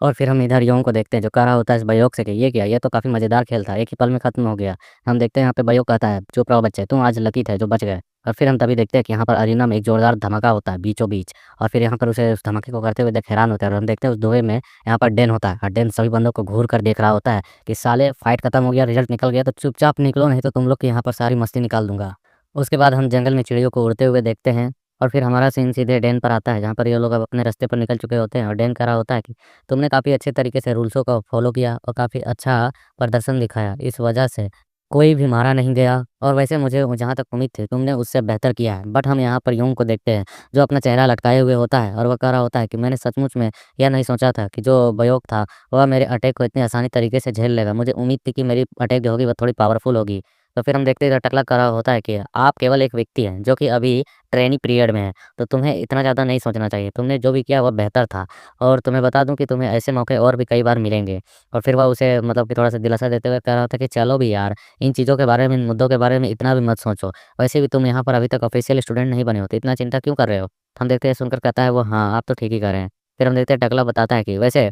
और फिर हम इधर योंग को देखते हैं जो कह रहा होता है इस बयोक से कि ये क्या, ये तो काफ़ी मज़ेदार खेल था, एक ही पल में खत्म हो गया। हम देखते हैं यहाँ पे बयोक कहता है चुप रहो बच्चे, तुम आज लकी थे जो बच गए। और फिर हम तभी देखते हैं कि यहाँ पर अरीना में एक जोरदार धमाका होता है बीचों बीच। और फिर यहाँ पर उसे उस धमाके को करते हुए देख हैरान होते हैं और हम देखते हैं उस धुएं में यहाँ पर डेन होता है और डेन सभी बंदों को घूर कर देख रहा होता है कि साले फाइट खत्म हो गया, रिजल्ट निकल गया, तो चुपचाप निकलो नहीं तो तुम लोग की यहाँ पर सारी मस्ती निकाल दूंगा। उसके बाद हम जंगल में चिड़ियों को उड़ते हुए देखते हैं और फिर हमारा सीन सीधे डैन पर आता है जहाँ पर ये लोग अब अपने रास्ते पर निकल चुके होते हैं और डैन कह रहा होता है कि तुमने काफ़ी अच्छे तरीके से रूल्सों को फॉलो किया और काफ़ी अच्छा प्रदर्शन दिखाया, इस वजह से कोई भी मारा नहीं गया और वैसे मुझे जहाँ तक उम्मीद थी तुमने उससे बेहतर किया है। बट हम यहाँ पर यूंग को देखते हैं जो अपना चेहरा लटकाए हुए होता है और वह कह रहा होता है कि मैंने सचमुच में यह नहीं सोचा था कि जो बयोक था वह मेरे अटैक को इतनी आसानी तरीके से झेल लेगा। मुझे उम्मीद थी कि मेरी अटैक जो होगी वह थोड़ी पावरफुल होगी। तो फिर हम देखते हैं इधर टकला कर रहा होता है कि आप केवल एक व्यक्ति हैं जो कि अभी ट्रेनी पीरियड में है, तो तुम्हें इतना ज़्यादा नहीं सोचना चाहिए। तुमने जो भी किया वह बेहतर था और तुम्हें बता दूँ कि तुम्हें ऐसे मौके और भी कई बार मिलेंगे। और फिर वह उसे मतलब कि थोड़ा-सा दिलासा देते हुए कह रहा था कि चलो भी यार, इन चीज़ों के बारे में, इन मुद्दों के बारे में इतना भी मत सोचो। वैसे भी तुम यहाँ पर अभी तक ऑफ़िशियल स्टूडेंट नहीं बने हो, तो इतना चिंता क्यों कर रहे हो? हम देखते हैं सुनकर कहता है वो हाँ, आप तो ठीक ही कह रहे हैं। फिर हम देखते हैं टकला बताता है कि वैसे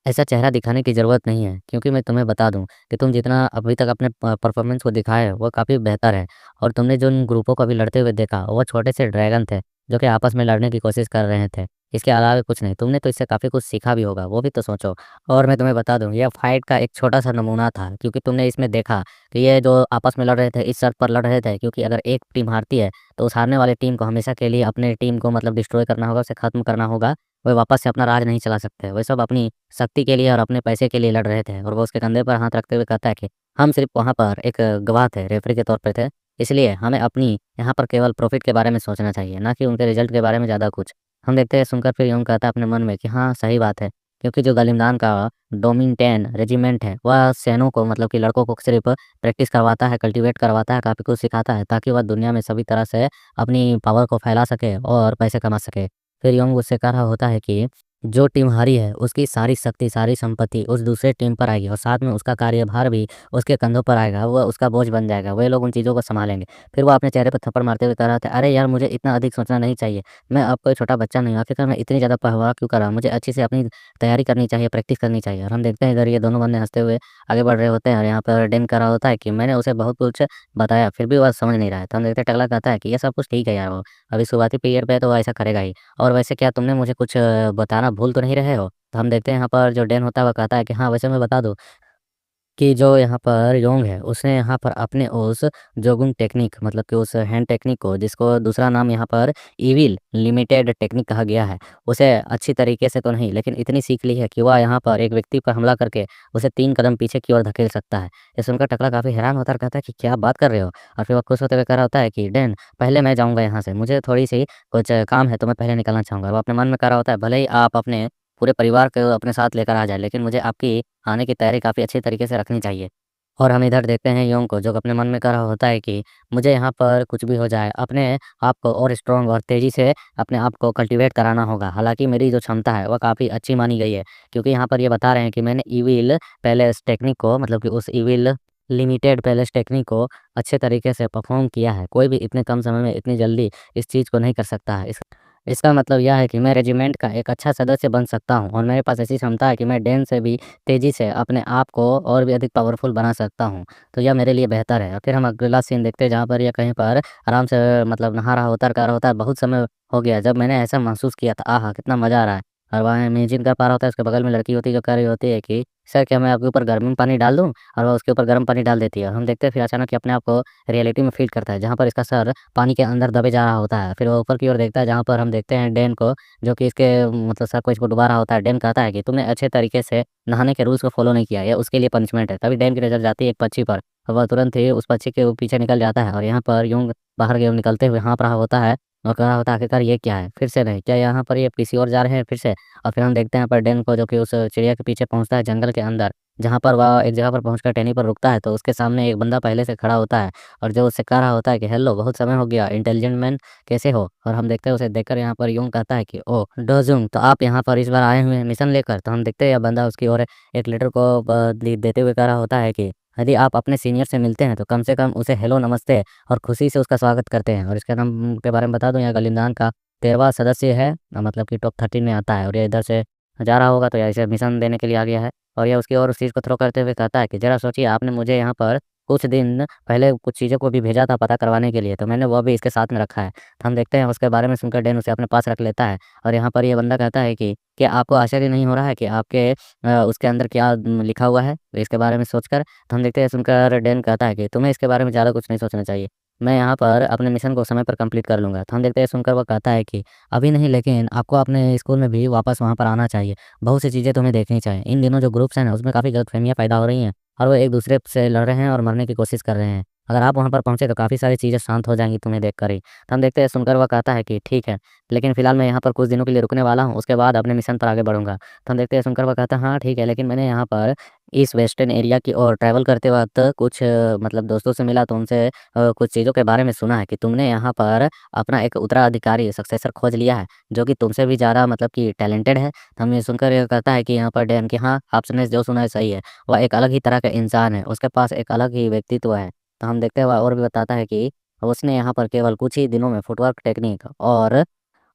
ऐसा चेहरा दिखाने की ज़रूरत नहीं है क्योंकि मैं तुम्हें बता दूँ कि तुम जितना अभी तक अपने परफ़ॉर्मेंस को दिखाए हो, वो काफ़ी बेहतर है। और तुमने जिन ग्रुपों को अभी लड़ते हुए देखा, वो छोटे से ड्रैगन थे, जो कि आपस में लड़ने की कोशिश कर रहे थे। इसके अलावा कुछ नहीं, तुमने तो इससे काफ़ी कुछ सीखा भी होगा, वो भी तो सोचो। और मैं तुम्हें बता दूँ, यह फ़ाइट का एक छोटा-सा नमूना था क्योंकि तुमने इसमें देखा कि ये जो आपस में लड़ रहे थे, इस शर्त पर लड़ रहे थे क्योंकि अगर एक टीम हारती है, तो उस हारने वाली टीम को हमेशा के लिए अपने टीम को मतलब डिस्ट्रॉय करना होगा, उसे ख़त्म करना होगा। वो वापस से अपना राज नहीं चला सकते। वो सब अपनी शक्ति के लिए और अपने पैसे के लिए लड़ रहे थे और वो उसके कंधे पर हाथ रखते हुए कहता है कि हम सिर्फ़ वहाँ पर एक गवाह थे, रेफ़री के तौर पे थे। इसलिए हमें अपनी यहाँ पर केवल प्रॉफ़िट के बारे में सोचना चाहिए, ना कि उनके रिज़ल्ट के बारे में ज़्यादा कुछ। हम देखते हैं सुनकर फिर यूँ कहता है अपने मन में कि हाँ, सही बात है। क्योंकि जो गलिमदान का डोमिनिटेन रेजिमेंट है, वह सैनों को मतलब कि लड़कों को सिर्फ़ प्रैक्टिस करवाता है, कल्टीवेट करवाता है, काफ़ी कुछ सिखाता है ताकि वह दुनिया में सभी तरह से अपनी पावर को फैला सके और पैसे कमा सके। फिर योंग उससे कह रहा होता है कि जो टीम हारी है उसकी सारी शक्ति, सारी संपत्ति उस दूसरे टीम पर आएगी और साथ में उसका कार्यभार भी उसके कंधों पर आएगा, वो उसका बोझ बन जाएगा, वे लोग उन चीज़ों को सँभालेंगे। फिर वो अपने चेहरे पर थप्पड़ मारते हुए कह रहा था, "अरे यार मुझे इतना अधिक सोचना नहीं चाहिए, मैं अब कोई छोटा बच्चा नहीं हूँ, आखिरकार मैं इतनी ज़्यादा परवाह क्यों कर रहा हूँ? मुझे अच्छे से अपनी तैयारी करनी चाहिए, प्रैक्टिस करनी चाहिए।" और हम देखते हैं इधर ये दोनों बंदे हँसते हुए आगे बढ़ रहे होते हैं और यहाँ पर डेन कह रहा होता है कि मैंने उसे बहुत कुछ बताया, फिर भी वह समझ नहीं रहा है। तो हम देखते हैं टकला कहता है कि ये सब कुछ ठीक है यार वो, अभी शुरुआती पीरियड पे है तो वो ऐसा करेगा ही। और वैसे क्या तुमने मुझे कुछ बताना भूल तो नहीं रहे हो? तो हम देखते हैं यहाँ पर जो डैन होता है वो कहता है कि हाँ, वैसे मैं बता दूँ कि जो यहाँ पर योंग है उसने यहाँ पर अपने उस जोगुंग टेक्निक मतलब कि उस हैंड टेक्निक को जिसको दूसरा नाम यहाँ पर इविल लिमिटेड टेक्निक कहा गया है, उसे अच्छी तरीके से तो नहीं लेकिन इतनी सीख ली है कि वह यहाँ पर एक व्यक्ति पर हमला करके उसे 3 कदम पीछे की ओर धकेल सकता है। ये सुनकर टकला काफ़ी हैरान होता है और कहता है कि क्या बात कर रहे हो? और फिर वह खुश होते हुए कह रहा होता है कि डैन पहले मैं जाऊँगा यहाँ से, मुझे थोड़ी-सी कुछ काम है तो मैं पहले निकलना चाहूँगा। वो अपने मन में कह रहा होता है भले ही आप अपने पूरे परिवार को अपने साथ लेकर आ जाएँ, लेकिन मुझे आपकी आने की तैयारी काफ़ी अच्छे तरीके से रखनी चाहिए। और हम इधर देखते हैं योंग को जो अपने मन में कह रहा होता है कि मुझे यहाँ पर कुछ भी हो जाए, अपने आप को और स्ट्रॉन्ग और तेज़ी से अपने आप को कल्टीवेट कराना होगा। हालाँकि मेरी जो क्षमता है, वह काफ़ी अच्छी मानी गई है, क्योंकि यहाँ पर ये बता रहे हैं कि मैंने इविल पैलेस टेक्निक को मतलब कि उस इविल लिमिटेड पैलेस टेक्निक को अच्छे तरीके से परफ़ॉर्म किया है। कोई भी इतने कम समय में इतनी जल्दी इस चीज़ को नहीं कर सकता है। इसका मतलब यह है कि मैं रेजिमेंट का एक अच्छा सदस्य बन सकता हूँ और मेरे पास ऐसी क्षमता है कि मैं डैन से भी तेज़ी से अपने आप को और भी अधिक पावरफुल बना सकता हूँ। तो यह मेरे लिए बेहतर है और फिर हम अगला सीन देखते हैं जहाँ पर ये कहीं पर आराम से मतलब नहा रहा होता है, कर रहा होता है। बहुत समय हो गया जब मैंने ऐसा महसूस किया था, आहा! कितना मज़ा आ रहा है। और वहाँ इमेजिन कर पा रहा होता है उसके बगल में लड़की होती है जो कह रही होती है कि सर क्या मैं आपके ऊपर गर्म पानी डाल दूँ? और वो उसके ऊपर गर्म पानी डाल देती है और हम देखते हैं फिर अचानक ही अपने आप को रियलिटी में फ़ील करता है जहाँ पर इसका सर पानी के अंदर दबे जा रहा होता है। फिर वो ऊपर की ओर देखता है जहाँ पर हम देखते हैं डैन को जो कि इसके मतलब सर को इसको डुबा रहा होता है। डैन कहता है कि तुमने अच्छे तरीके से नहाने के रूल्स को फ़ॉलो नहीं किया, ये उसके लिए पनिशमेंट है। तभी डैन की नज़र जाती है एक पक्षी पर और वह तुरंत ही उस पक्षी के पीछे निकल जाता है और यहाँ पर यूँ बाहर की ओर निकलते हुए हाँफ रहा होता है और कह रहा होता है आखिरकार ये क्या है? फिर से नहीं, क्या यहाँ पर ये किसी और जा रहे हैं फिर से? और फिर हम देखते हैं यहाँ पर डैन को जो कि उस चिड़िया के पीछे पहुँचता है जंगल के अंदर जहाँ पर वह एक जगह पर पहुँचकर टहनी पर रुकता है, तो उसके सामने एक बंदा पहले से खड़ा होता है और जो उससे कह रहा होता है कि हेलो, बहुत समय हो गया, इंटेलिजेंट मैन कैसे हो? और हम देखते हैं उसे देखकर यहाँ पर यूँग कहता है कि ओह! डोज़ुंग, तो आप यहाँ पर इस बार आए हुए हैं मिशन लेकर? तो हम देखते हैं यह बंदा उसकी ओर एक लेटर को देते हुए कह रहा होता है कि यदि आप अपने सीनियर से मिलते हैं तो कम से कम उसे हेलो, नमस्ते और खुशी से उसका स्वागत करते हैं। और इसके नाम के बारे में बता दूँ, यह गलिंदान का 13वां सदस्य है, मतलब कि टॉप 13 में आता है और ये इधर से जा रहा होगा तो या इसे मिशन देने के लिए आ गया है। और ये उसकी ओर उस चीज़ को थ्रो करते हुए कहता है कि ज़रा सोचिए, आपने मुझे यहाँ पर कुछ दिन पहले कुछ चीज़ों को भी भेजा था पता करवाने के लिए, तो मैंने वो भी इसके साथ में रखा है। तो हम देखते हैं उसके बारे में सुनकर डैन उसे अपने पास रख लेता है और यहाँ पर ये बंदा कहता है कि क्या आपको आश्चर्य नहीं हो रहा है कि आपके उसके अंदर क्या लिखा हुआ है? तो इसके बारे में सोचकर तो हम देखते हैं, सुनकर डैन कहता है कि तुम्हें इसके बारे में ज़्यादा कुछ नहीं सोचना चाहिए। मैं यहाँ पर अपने मिशन को समय पर कंप्लीट कर लूँगा। तो हम देखते हैं, सुनकर वो कहता है कि अभी नहीं, लेकिन आपको अपने स्कूल में भी वापस वहाँ पर आना चाहिए। बहुत सी चीज़ें तुम्हें देखनी चाहिए। इन दिनों जो ग्रुप्स हैं ना, उसमें काफ़ी गलतफ़हमियाँ पैदा हो रही हैं और वो एक-दूसरे से लड़ रहे हैं और मरने की कोशिश कर रहे हैं। अगर आप वहाँ पर पहुँचे तो काफ़ी सारी चीज़ें शांत हो जाएँगी तुम्हें देखकर ही। तो हम देखते हैं, सुनकर वो कहता है कि ठीक है, लेकिन फ़िलहाल मैं यहाँ पर कुछ दिनों के लिए रुकने वाला हूँ, उसके बाद अपने मिशन पर आगे बढ़ूँगा। तो हम देखते हैं, सुनकर वो कहता है हाँ, ठीक है, लेकिन मैंने यहाँ पर इस वेस्टर्न एरिया की ओर ट्रैवल करते वक़्त कुछ मतलब दोस्तों से मिला, तो उनसे कुछ चीज़ों के बारे में सुना है कि तुमने यहाँ पर अपना एक उत्तराधिकारी सक्सेसर खोज लिया है, जो कि तुमसे भी ज़्यादा मतलब कि टैलेंटेड है। तो हमें सुनकर ये कहता है कि यहाँ पर डैन कि हाँ, आपने जो सुना है सही है। वह एक अलग ही तरह का इंसान है, उसके पास एक अलग ही व्यक्तित्व है। तो हम देखते हैं, वह और भी बताता है कि उसने यहाँ पर केवल कुछ ही दिनों में फुटवर्क टेक्निक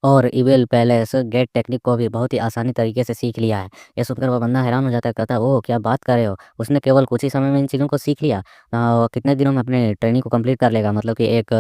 और इवेल पैलेस गेट टेक्निक को भी बहुत ही आसानी तरीके से सीख लिया है। ये सुनकर वो बंदा हैरान हो जाता है, कहता है ओह! क्या बात कर रहे हो? उसने केवल कुछ ही समय में इन चीज़ों को सीख लिया। कितने दिनों में अपने ट्रेनिंग को कंप्लीट कर लेगा, मतलब कि एक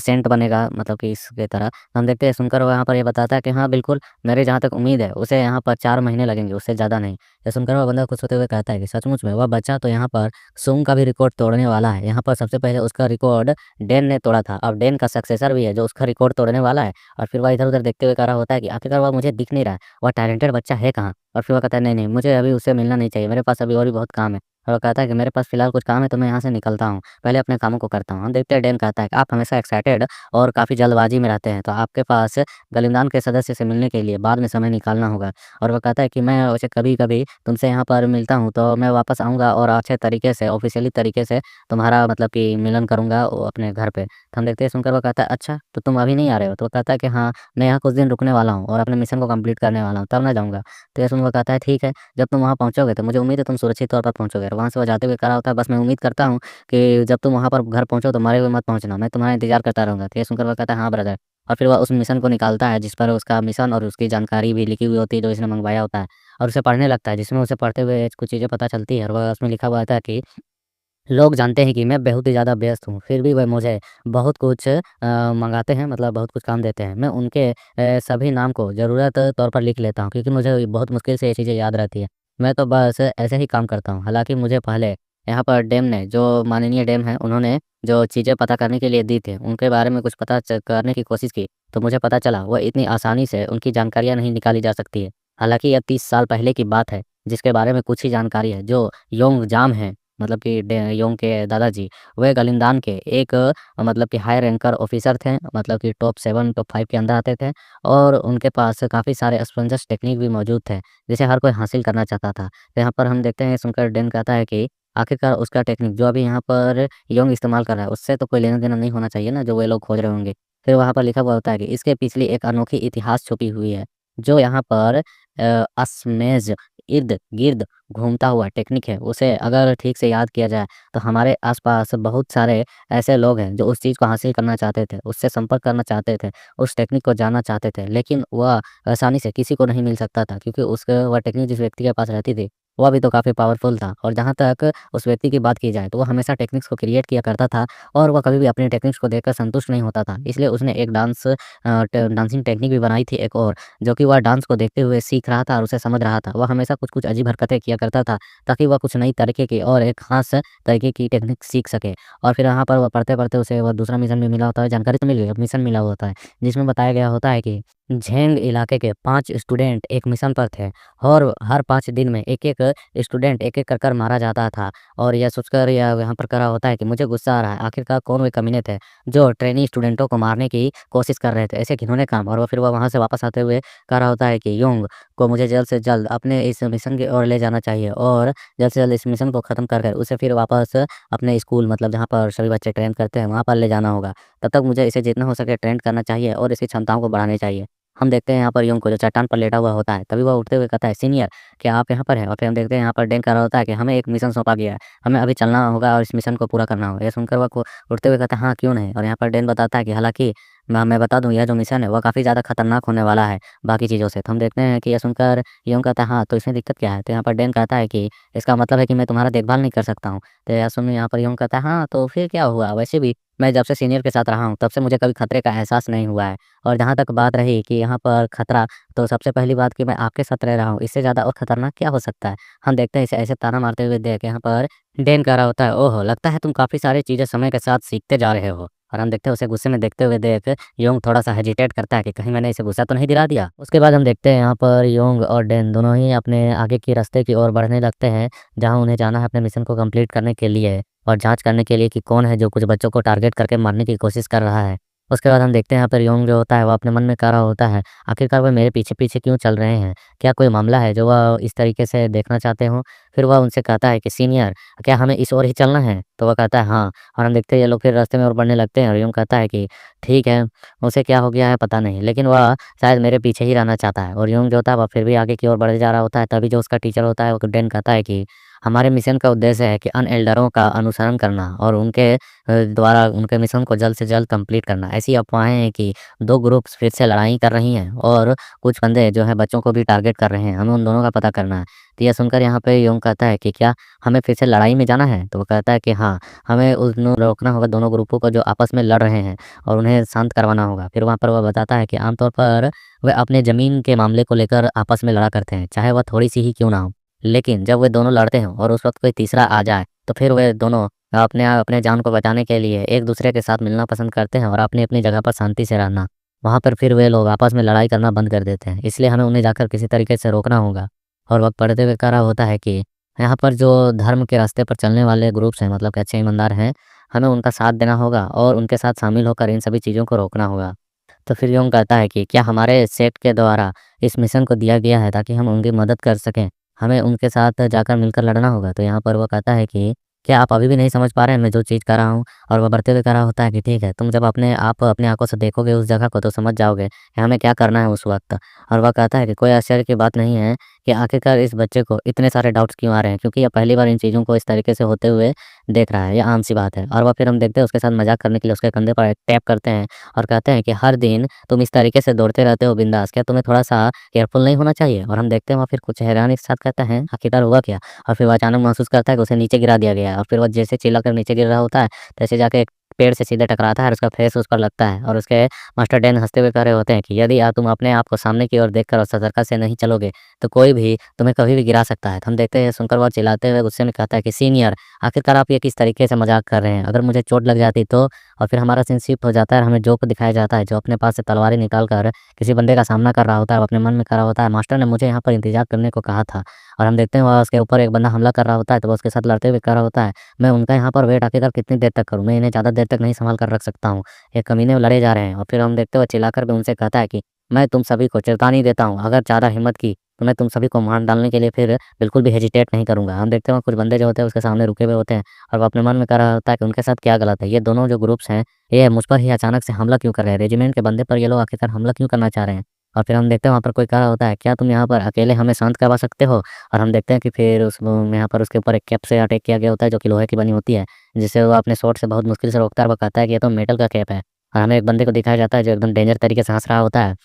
सेंट बनेगा, मतलब कि इसकी तरह। हम देखते हैं, सुनकर वो यहाँ पर ये बताता है कि हाँ, बिल्कुल, मेरे जहाँ तक उम्मीद है उसे यहाँ पर 4 महीने लगेंगे, उससे ज़्यादा नहीं। ये सुनकर वो बंदा खुश होते हुए कहता है कि सचमुच में वह बच्चा तो यहाँ पर सुंग का भी रिकॉर्ड तोड़ने वाला है। यहाँ पर सबसे पहले उसका रिकॉर्ड डेन ने तोड़ा था, अब डेन का सक्सेसर भी है जो उसका रिकॉर्ड तोड़ने वाला है। और फिर वह इधर-उधर देखते हुए कह रहा होता है कि आखिरकार वह मुझे दिख नहीं रहा है, वह टैलेंटेड बच्चा है कहाँ? और फिर वह कहता है नहीं-नहीं, मुझे अभी उससे मिलना नहीं चाहिए, मेरे पास अभी और भी बहुत काम है। और वो कहता है कि मेरे पास फ़िलहाल कुछ काम है तो मैं यहाँ से निकलता हूँ, पहले अपने कामों को करता हूँ। हम देखते हैं, डैन कहता है कि आप हमेशा एक्साइटेड और काफ़ी जल्दबाज़ी में रहते हैं, तो आपके पास गलिंदान के सदस्य से मिलने के लिए बाद में समय निकालना होगा। और वो कहता है कि मैं वैसे कभी-कभी तुमसे यहाँ पर मिलता हूँ, तो मैं वापस आऊँगा और अच्छे तरीके से ऑफ़िशियली तरीके से तुम्हारा मतलब कि मिलन करूँगा अपने घर पे। तो हम देखते हैं, सुनकर वो कहता है अच्छा, तो तुम अभी नहीं आ रहे हो? तो वो कहता है कि हाँ, मैं यहाँ कुछ दिन रुकने वाला हूँ और अपने मिशन को कंप्लीट करने वाला हूँ, तब मैं जाऊँगा। तो ये सुन वो कहता है ठीक है, जब तुम वहाँ पहुँचोगे तो मुझे उम्मीद है तुम सुरक्षित तौर पर पहुँचोगे। और वहाँ से वो जाते हुए कह रहा होता है, बस मैं उम्मीद करता हूँ कि जब तुम वहाँ पर घर पहुँचो तो मरे हुए मत पहुँचना, मैं तुम्हारा इंतज़ार करता रहूँगा। तो ये सुनकर वो कहता है हाँ ब्रदर। और फिर वह उस मिशन को निकालता है जिस पर उसका मिशन और उसकी जानकारी भी लिखी हुई होती है जो इसने मँगवाया होता है, और उसे पढ़ने लगता है, जिसमें उसे पढ़ते हुए कुछ चीज़ें पता चलती है और वह उसमें लिखा हुआ था कि लोग जानते हैं कि मैं बहुत ही ज़्यादा व्यस्त हूँ, फिर भी वह मुझे बहुत कुछ मँगाते हैं, मतलब बहुत कुछ काम देते हैं। मैं उनके सभी नाम को ज़रूरत तौर पर लिख लेता हूँ क्योंकि मुझे बहुत मुश्किल से ये चीज़ें याद रहती हैं। मैं तो बस ऐसे ही काम करता हूँ। हालाँकि मुझे पहले यहाँ पर डैम ने, जो माननीय डैम हैं, उन्होंने जो चीज़ें पता करने के लिए दी थी, उनके बारे में कुछ पता करने की कोशिश की, तो मुझे पता चला वह इतनी आसानी से उनकी जानकारियाँ नहीं निकाली जा सकती है। हालाँकि यह 30 साल पहले की बात है, जिसके बारे में कुछ ही जानकारी है, जो योंग जाम हैं, मतलब कि योंग के दादाजी, वे गलिंदान के एक मतलब कि हाई रैंकर ऑफिसर थे, मतलब कि टॉप 7 टॉप 5 के अंदर आते थे और उनके पास काफ़ी सारे स्पंजस टेक्निक भी मौजूद थे, जिसे हर कोई हासिल करना चाहता था। तो यहाँ पर हम देखते हैं, सुनकर डेन कहता है कि आखिरकार उसका टेक्निक जो अभी यहाँ पर योंग इस्तेमाल कर रहा है, उससे तो कोई लेना-देना नहीं होना चाहिए ना, जो वे लोग खोज रहे होंगे। फिर वहाँ पर लिखा हुआ होता है कि इसके पिछली एक अनोखी इतिहास छुपी हुई है, जो यहाँ पर अश्मेज़ इर्द-गिर्द घूमता हुआ टेक्निक है, उसे अगर ठीक से याद किया जाए, तो हमारे आस-पास बहुत सारे ऐसे लोग हैं, जो उस चीज़ को हासिल करना चाहते थे, उससे संपर्क करना चाहते थे, उस टेक्निक को जानना चाहते थे, लेकिन वह आसानी से किसी को नहीं मिल सकता था क्योंकि वह टेक्निक जिस व्यक्ति के पास रहती थी, वह भी तो काफ़ी पावरफुल था। और जहाँ तक उस व्यक्ति की बात की जाए, तो वो हमेशा टेक्निक्स को क्रिएट किया करता था और वह कभी भी अपनी टेक्निक्स को देखकर संतुष्ट नहीं होता था। इसलिए उसने एक डांसिंग टेक्निक भी बनाई थी एक और, जो कि वह डांस को देखते हुए सीख रहा था और उसे समझ रहा था। वह हमेशा कुछ-कुछ अजीब हरकतें किया करता था, ताकि वह कुछ नई तरीके की और एक ख़ास तरीके की टेक्निक सीख सके। और फिर यहाँ पर वह पढ़ते-पढ़ते उसे वह दूसरा मिशन भी मिला होता है, जानकारी तो मिल गई, अब मिशन मिला होता है, जिसमें बताया गया होता है कि झेंग इलाके के 5 स्टूडेंट एक मिशन पर थे और हर 5 दिन में एक-एक स्टूडेंट एक-एक कर मारा जाता था। और यह सोचकर यह यहाँ पर कह रहा होता है कि मुझे गुस्सा आ रहा है, आखिरकार कौन वे कमीने थे, जो ट्रेनी स्टूडेंटों को मारने की कोशिश कर रहे थे, ऐसे घिनौने काम। और फिर वह वहाँ से वापस आते हुए कह रहा होता है कि योंग, को मुझे जल्द से जल्द अपने इस मिशन की ओर ले जाना चाहिए और जल्द से जल्द इस मिशन को ख़त्म कर उसे फिर वापस अपने स्कूल मतलब जहाँ पर सभी बच्चे ट्रेन करते हैं वहाँ पर ले जाना होगा। तब तक मुझे इसे जितना हो सके ट्रेंड करना चाहिए और इसकी क्षमताओं को बढ़ानी चाहिए। हम देखते हैं यहाँ पर यून को जो चट्टान पर लेटा हुआ होता है, तभी वह उठते हुए कहता है, सीनियर क्या आप यहाँ पर हैं? और फिर हम देखते हैं यहाँ पर डेन कह रहा होता है कि हमें एक मिशन सौंपा गया है, हमें अभी चलना होगा और इस मिशन को पूरा करना होगा। ये सुनकर वह को उठते हुए कहता है, हाँ क्यों नहीं? और यहाँ पर डेन बताता है कि हालाँकि मैं बता दूँ यह जो मिशन है वह काफ़ी ज़्यादा खतरनाक होने वाला है बाकी चीज़ों से। तो हम देखते हैं कि यह सुनकर यून कहता है, हाँ तो इसमें दिक्कत क्या है? तो यहाँ पर डेन कहता है कि इसका मतलब है कि मैं तुम्हारा देखभाल नहीं कर सकता हूँ। तो यह सुन यहाँ पर यून कहता है, हाँ तो फिर क्या हुआ? वैसे भी मैं जब से सीनियर के साथ रहा हूँ तब से मुझे कभी खतरे का एहसास नहीं हुआ है। और जहाँ तक बात रही कि यहाँ पर खतरा, तो सबसे पहली बात कि मैं आपके साथ रह रहा हूँ, इससे ज़्यादा और खतरनाक क्या हो सकता है? हम देखते हैं इसे ऐसे ताना मारते हुए देख यहाँ पर डेन कह रहा होता है, ओहो! लगता है तुम काफ़ी सारी चीज़ें समय के साथ सीखते जा रहे हो। और हम देखते हैं उसे गुस्से में देखते हुए देख योंग थोड़ा-सा हेजिटेट करता है कि कहीं मैंने इसे गुस्सा तो नहीं दिला दिया। उसके बाद हम देखते हैं यहाँ पर योंग और डेन दोनों ही अपने आगे के रास्ते की ओर बढ़ने लगते हैं, जहाँ उन्हें जाना है अपने मिशन को कंप्लीट करने के लिए और जाँच करने के लिए कि कौन है जो कुछ बच्चों को टारगेट करके मारने की कोशिश कर रहा है। उसके बाद हम देखते हैं यहाँ पर योंग जो होता है वो अपने मन में कह रहा होता है, आखिरकार वो मेरे पीछे-पीछे क्यों चल रहे हैं? क्या कोई मामला है जो वह इस तरीके से देखना चाहते हों? फिर वह उनसे कहता है कि सीनियर क्या हमें इस ओर ही चलना है? तो वह कहता है हाँ, और हम देखते हैं ये लोग फिर रास्ते में और बढ़ने लगते हैं और योंग कहता है कि ठीक है, उसे क्या हो गया है पता नहीं, लेकिन वह शायद मेरे पीछे ही रहना चाहता है। और योंग जो होता है वह फिर भी आगे की ओर बढ़े जा रहा होता है, तभी जो उसका टीचर होता है वो डेन कहता है कि हमारे मिशन का उद्देश्य है कि अन एल्डरों का अनुसरण करना और उनके द्वारा उनके मिशन को जल्द से जल्द कंप्लीट करना। ऐसी अफ़वाहें हैं कि 2 ग्रुप्स फिर से लड़ाई कर रही हैं और कुछ बंदे जो हैं बच्चों को भी टारगेट कर रहे हैं, हमें उन दोनों का पता करना है। तो यह सुनकर यहाँ पे योंग कहता है कि क्या हमें फिर से लड़ाई में जाना है? तो वो कहता है कि हाँ, हमें उन्हें रोकना होगा दोनों ग्रुपों को जो आपस में लड़ रहे हैं और उन्हें शांत करवाना होगा। फिर वहाँ पर वह बताता है कि आमतौर पर वे अपने ज़मीन के मामले को लेकर आपस में लड़ा करते हैं, चाहे वह थोड़ी-सी ही क्यों ना हो। लेकिन जब वे दोनों लड़ते हैं और उस वक़्त कोई तीसरा आ जाए, तो फिर वे दोनों अपने जान को बचाने के लिए एक-दूसरे के साथ मिलना पसंद करते हैं और अपनी-अपनी जगह पर शांति से रहना। वहाँ पर फिर वे लोग आपस में लड़ाई करना बंद कर देते हैं, इसलिए हमें उन्हें जाकर किसी तरीके से रोकना होगा। और वक़्त पड़ते हुए कह रहा होता है कि यहाँ पर जो धर्म के रास्ते पर चलने वाले ग्रुप्स हैं, मतलब कि अच्छे ईमानदार हैं, हमें उनका साथ देना होगा और उनके साथ शामिल होकर इन सभी चीज़ों को रोकना होगा। तो फिर यूँ कहता है कि क्या हमारे सेट के द्वारा इस मिशन को दिया गया है ताकि हम उनकी मदद कर सकें? हमें उनके साथ जाकर मिलकर लड़ना होगा। तो यहाँ पर वो कहता है कि क्या आप अभी भी नहीं समझ पा रहे हैं मैं जो चीज़ कर रहा हूँ? और वो बढ़ते हुए कह रहा होता है कि ठीक है, तुम जब अपनी आँखों से देखोगे उस जगह को तो समझ जाओगे कि हमें क्या करना है उस वक़्त। और वह कहता है कि कोई आश्चर्य की बात नहीं है कि आखिरकार इस बच्चे को इतने सारे डाउट्स क्यों आ रहे हैं, क्योंकि ये पहली बार इन चीज़ों को इस तरीके से होते हुए देख रहा है, ये आम सी बात है। और वह फिर हम देखते हैं उसके साथ मज़ाक करने के लिए उसके कंधे पर टैप करते हैं और कहते हैं कि हर दिन तुम इस तरीके से दौड़ते रहते हो बिंदास, क्या तुम्हें थोड़ा-सा केयरफुल नहीं होना चाहिए? और हम देखते हैं वह फिर कुछ हैरानी के साथ कहता है, आखिरकार हुआ क्या? और फिर वो अचानक महसूस करता है कि उसे नीचे गिरा दिया गया है और फिर वो जैसे चिल्लाकर नीचे गिर रहा होता है, तैसे जाके एक पेड़ से सीधे टकराता है और उसका फेस उस पर लगता है और उसके मास्टर डेन हँसते हुए कह रहे होते हैं कि यदि तुम अपने आप को सामने की ओर देखकर और सतर्कता से नहीं चलोगे, तो कोई भी तुम्हें कभी भी गिरा सकता है। तो हम देखते हैं सुनकर वो चिल्लाते हुए गुस्से में कहता है कि सीनियर आखिरकार आप ये किस तरीके से मज़ाक कर रहे हैं? अगर मुझे चोट लग जाती तो? और फिर हमारा सीन शिफ्ट हो जाता है और हमें जोक दिखाया जाता है जो अपने पास से तलवारें निकाल कर किसी बंदे का सामना कर रहा होता है और अपने मन में कह रहा होता है, मास्टर ने मुझे यहाँ पर इंतज़ार करने को कहा था। और हम देखते हैं वह उसके ऊपर एक बंदा हमला कर रहा होता है, तो वो उसके साथ लड़ते हुए कह रहा होता है, मैं उनका यहाँ पर वेट आखिरकार कितनी देर तक करूँ? मैं इन्हें ज़्यादा देर तक नहीं सँभाल कर रख सकता हूँ। ये कमीने लड़े जा रहे हैं और फिर हम देखते हैं वो चिल्लाकर भी उनसे कहता है कि मैं तुम सभी को चेतावनी देता हूँ, अगर ज़्यादा हिम्मत की तो मैं तुम सभी को मार डालने के लिए फिर बिल्कुल भी हेजिटेट नहीं करूँगा। हम देखते हैं कुछ बंदे जो होते हैं उसके सामने रुके हुए होते हैं और वो अपने मन में कह रहा होता है कि उनके साथ क्या गलत है? ये दोनों जो ग्रुप्स हैं, ये मुझ पर ही अचानक से हमला क्यों कर रहे हैं? रेजिमेंट के बंदे पर ये लोग आखिरकार हमला क्यों करना चाह रहे हैं? और फिर हम देखते हैं वहाँ पर कोई कह रहा होता है, क्या तुम यहाँ पर अकेले हमें शांत करवा सकते हो? और हम देखते हैं कि फिर यहाँ पर उसके ऊपर एक कैप से अटैक किया गया होता है जो कि लोहे की बनी होती है, जिसे वो अपने स्वॉर्ड से बहुत मुश्किल से रोकता है और वो कहता है कि ये तो मेटल का कैप है। और हमें एक बंदे को दिखाया जाता है जो एकदम डेंजर तरीके से हँस रहा होता है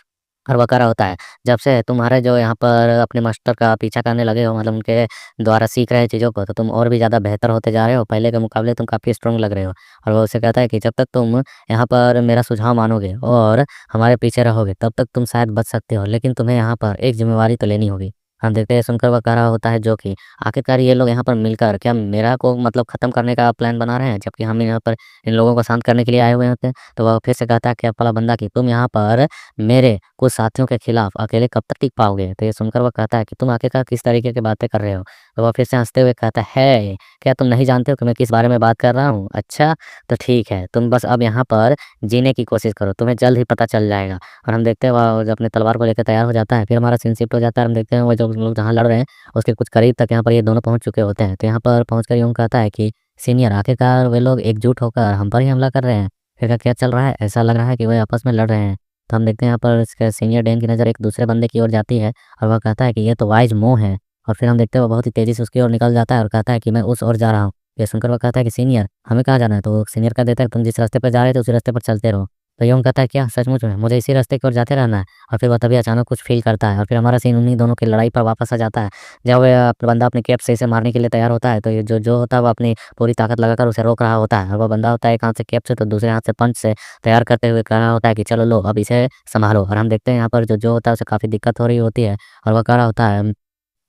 और वो कह रहा होता है, जब से तुम्हारे जो यहाँ पर अपने मास्टर का पीछा करने लगे हो, मतलब उनके द्वारा सीख रहे चीज़ों को, तो तुम और भी ज़्यादा बेहतर होते जा रहे हो, पहले के मुकाबले तुम काफ़ी स्ट्रॉन्ग लग रहे हो। और वो उससे कहता है कि जब तक तुम यहाँ पर मेरा सुझाव मानोगे और हमारे पीछे रहोगे, तब तक तुम शायद बच सकते हो, लेकिन तुम्हें यहाँ पर एक ज़िम्मेवारी तो लेनी होगी। हम देखते हैं सुनकर वह कह रहा होता है जो कि आखिरकार ये लोग यहाँ पर मिलकर क्या मेरा को मतलब ख़त्म करने का प्लान बना रहे हैं, जबकि हम यहाँ पर इन लोगों को शांत करने के लिए आए हुए होते हैं। तो वह फिर से कहता है क्या भला बंदा कि तुम यहाँ पर मेरे कुछ साथियों के खिलाफ अकेले कब तक टिक पाओगे? तो ये सुनकर वह कहता है कि तुम आखिरकार किस तरीके की बातें कर रहे हो? तो वह फिर से हँसते हुए कहता है, क्या तुम नहीं जानते हो कि मैं किस बारे में बात कर रहा हूँ? अच्छा, तो ठीक है, तुम बस अब यहाँ पर जीने की कोशिश करो, तुम्हें जल्द ही पता चल जाएगा। और हम देखते हैं वह जब अपने तलवार को लेकर तैयार हो जाता है, फिर हमारा सीन शिफ्ट हो जाता है। हम देखते हैं वो जो लोग जहाँ लड़ रहे हैं, उसके कुछ करीब तक यहाँ पर ये दोनों पहुँच चुके होते हैं। तो यहाँ पर पहुँचकर यूँ कहता है कि सीनियर आखिरकार वे लोग एकजुट होकर हम पर ही हमला कर रहे हैं। फिर क्या क्या चल रहा है? ऐसा लग रहा है कि वे आपस में लड़ रहे हैं। तो हम देखते हैं यहाँ पर इसके सीनियर डैन की नज़र एक दूसरे बंदे की ओर जाती है और वह कहता है कि ये तो वाइज़ मो है। और फिर हम देखते हैं वो बहुत ही तेज़ी से उसकी ओर निकल जाता है और कहता है कि मैं उस ओर जा रहा हूँ। ये सुनकर वो कहता है कि सीनियर हमें कहाँ जाना है? तो सीनियर कह देता है तुम जिस रास्ते पर जा रहे थे उसी रास्ते पर चलते रहो। तो यूँ कहता है क्या सचमुच में मुझे इसी रास्ते की ओर जाते रहना है? और फिर वह तभी अचानक कुछ फ़ील करता है और फिर हमारा सीन उन्हीं दोनों की लड़ाई पर वापस आ जाता है। जब वह बंदा अपनी कैप से इसे मारने के लिए तैयार होता है तो ये जो होता है वो अपनी पूरी ताकत लगाकर उसे रोक रहा होता है और वह बंदा होता है एक हाथ से कैप से तो दूसरे हाथ से पंच से तैयार करते हुए कह रहा होता है कि चलो लो अब इसे सँभालो। और हम देखते हैं यहाँ पर जो होता है उसे काफ़ी दिक्कत हो रही होती है और वह कह रहा होता है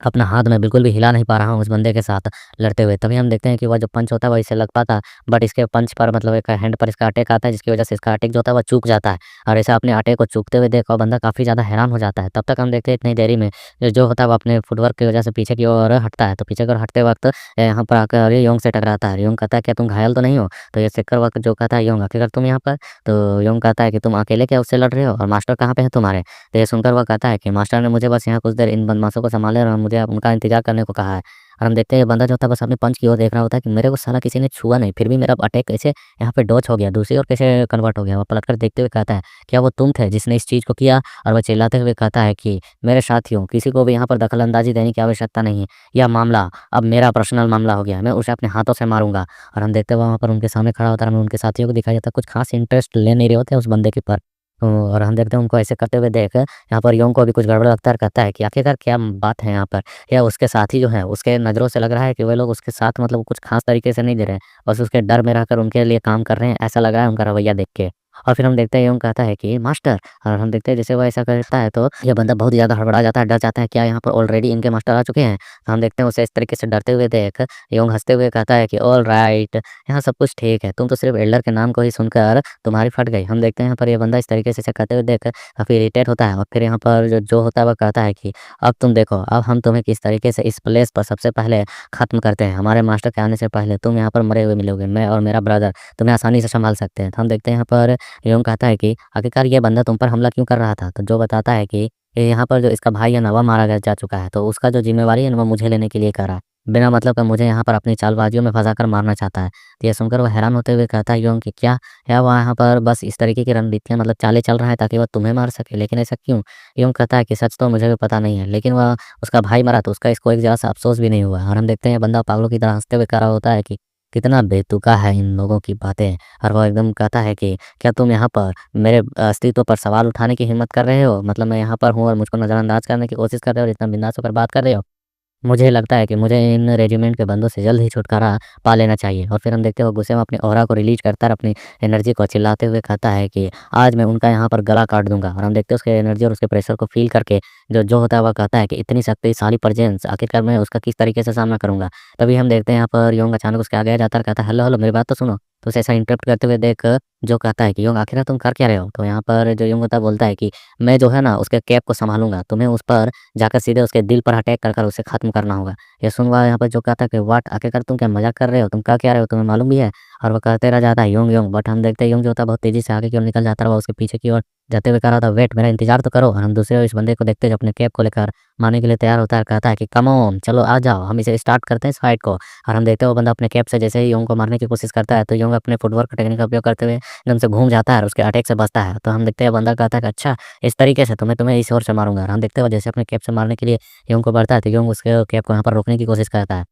अपना हाथ मैं बिल्कुल भी हिला नहीं पा रहा हूँ उस बंदे के साथ लड़ते हुए। तभी हम देखते हैं कि वह जो पंच होता है वह इसे लग पाता है, बट इसके पंच पर मतलब एक हैंड पर इसका अटैक आता है जिसकी वज़ह से इसका अटैक जो होता है वह चूक जाता है। और ऐसा अपने अटैक को चूकते हुए देख और बंदा काफ़ी ज़्यादा हैरान हो जाता है। तब तक हम देखते हैं इतनी देरी में जो होता है वो अपने फुटवर्क की वज़ह से पीछे की ओर हटता है। तो पीछे की ओर हटते वक़्त यहाँ पर आकर योंग से टकराता है। योंग कहता है क्या तुम घायल तो नहीं हो? तो ये सिक्कर वक़्त जो कहता है योंग आखिरकार तुम यहाँ पर? तो योंग कहता है कि तुम अकेले क्या उससे लड़ रहे हो और मास्टर कहाँ पे हैं तुम्हारे? तो ये सुनकर वह कहता है कि मास्टर ने मुझे बस यहाँ कुछ देर इन बदमाशों को सँभाले और मुझे उनका इंतज़ार करने को कहा है। और हम देखते हैं ये बंदा जो होता है बस अपने पंच की ओर देख रहा होता है कि मेरे को साला किसी ने छुआ नहीं, फिर भी मेरा अटैक कैसे यहाँ पे डॉच हो गया, दूसरी ओर कैसे कन्वर्ट हो गया। वो पलटकर देखते हुए कहता है, क्या वो तुम थे जिसने इस चीज़ को किया? और वह चिल्लाते हुए कहता है कि मेरे साथियों, किसी को भी यहाँ पर दखल-अंदाज़ी देने की आवश्यकता नहीं है। यह मामला अब मेरा पर्सनल मामला हो गया है, मैं उसे अपने हाथों से मारूँगा। और हम देखते हैं वहाँ पर उनके सामने खड़ा होता है, हमें उनके साथियों को दिखाया जाता है, कुछ ख़ास इंटरेस्ट ले नहीं रहे होते हैं उस बंदे के पर। और हम देखते हैं उनको ऐसे करते हुए देख यहाँ पर योंग को भी कुछ गड़बड़ लगता है और कहता है कि आखिरकार क्या बात है यहाँ पर? या उसके साथी जो हैं उसके नज़रों से लग रहा है कि वे लोग उसके साथ मतलब कुछ ख़ास तरीके से नहीं दे रहे हैं, बस उसके डर में रहकर उनके लिए काम कर रहे हैं, ऐसा लग रहा है उनका रवैया देख के। और फिर हम देखते हैं योंग कहता है कि मास्टर, और हम देखते हैं जैसे वो ऐसा करता है तो ये बंदा बहुत ही ज़्यादा हड़बड़ा जाता है, डर जाता है, क्या यहाँ पर ऑलरेडी इनके मास्टर आ चुके हैं? तो हम देखते हैं उसे इस तरीके से डरते हुए देख योंग हँसते हुए कहता है कि ऑलराइट, यहाँ सब कुछ ठीक है, तुम तो सिर्फ़ एल्डर के नाम को ही सुनकर तुम्हारी फट गई। हम देखते हैं यहाँ पर ये बंदा इस तरीके से इसे कहते हुए देख काफ़ी इरिटेट होता है और फिर यहाँ पर जो होता है वो कहता है कि अब तुम देखो, अब हम तुम्हें किस तरीके से इस प्लेस पर सबसे पहले ख़त्म करते हैं। हमारे मास्टर के आने से पहले तुम यहाँ पर मरे हुए मिलोगे, मैं और मेरा ब्रदर तुम्हें आसानी से सँभाल सकते हैं। तो हम देखते हैं यहाँ पर योंग कहता है कि आखिरकार ये बंदा तुम पर हमला क्यों कर रहा था? तो जो बताता है कि ये यहाँ पर जो इसका भाई है ना वह मारा जा चुका है, तो उसका जो ज़िम्मेवारी है ना वो मुझे लेने के लिए कह रहा है। बिना मतलब का मुझे यहाँ पर अपनी चालबाजियों में फँसाकर मारना चाहता है। तो ये सुनकर वो हैरान होते हुए कहता है योंग कि क्या या वो यहाँ पर बस इस तरीके की रणनीतियाँ मतलब चालें चल रहा है ताकि वह तुम्हें मार सके, लेकिन ऐसा क्यों? योंग कहता है कि सच तो मुझे भी पता नहीं है, लेकिन वह उसका भाई मरा तो उसका इसको एक ज़रा-सा अफ़सोस भी नहीं हुआ। और हम देखते हैं ये बंदा पागलों की तरह हँसते हुए कह रहा होता है कि कितना बेतुका है इन लोगों की बातें। और वो एकदम कहता है कि क्या तुम यहाँ पर मेरे अस्तित्व पर सवाल उठाने की हिम्मत कर रहे हो? मतलब मैं यहाँ पर हूँ और मुझको नज़रअंदाज करने की कोशिश कर रहे हो और इतना बिंदास होकर बात कर रहे हो? मुझे लगता है कि मुझे इन रेजिमेंट के बंदों से जल्द ही छुटकारा पा लेना चाहिए। और फिर हम देखते हैं वो गुस्से में अपनी ऑरा को रिलीज़ करता है और अपनी एनर्जी को चिल्लाते हुए कहता है कि आज मैं उनका यहाँ पर गला काट दूँगा। और हम देखते हैं उसके एनर्जी और उसके प्रेशर को फ़ील करके जो होता है वह कहता है कि इतनी शक्तिशाली प्रेज़ेंस आखिरकार मैं उसका किस तरीके से सामना करूँगा? तभी हम देखते हैं यहाँ पर योंग अचानक उसके आगे आ जाता है और कहता है हेलो, हेलो मेरी बात तो सुनो। तो उसे ऐसा इंटरप्ट करते हुए देख जो कहता है कि योंग आखिरकार तुम कर क्या रहे हो? तो यहाँ पर जो योंग होता है बोलता है कि मैं जो है ना उसके कैप को सँभालूँगा, तुम्हें उस पर जाकर सीधे उसके दिल पर अटैक कर उसे ख़त्म करना होगा। ये सुन वह यहाँ पर जो कहता है कि व्हाट आखिरकार तुम क्या मज़ाक कर रहे हो? तुम कह क्या रहे हो? तुम्हें मालूम भी है? और वो कहते रह जाता है योंग, योंग, बट हम देखते हैं योंग जो होता है बहुत तेज़ी से आगे की ओर निकल जाता है और वो उसके पीछे की ओर जाते हुए कह रहा था वेट मेरा इंतज़ार तो करो। और हम दूसरे ओर इस बंदे को देखते हैं जो अपने कैप को लेकर मारने के लिए तैयार होता है, कहता है कि कम ऑन चलो आ जाओ, हम इसे स्टार्ट करते हैं इस फाइट को। और हम देखते हैं वो बंदा अपने कैप से जैसे ही योंग को मारने की कोशिश करता है तो योंग अपने फुटवर्क टेक्निक का उपयोग करते हुए एकदम से घूम जाता है और उसके अटैक से बचता है। तो हम देखते हैं बंदा कहता है कि अच्छा इस तरीके से तो मैं तुम्हें इस ओर से मारूँगा। और हम देखते हैं वो जैसे अपने कैप से मारने के लिए योंग को बढ़ता है तो योंग उसके कैप को यहाँ पर रोकने की कोशिश करता है।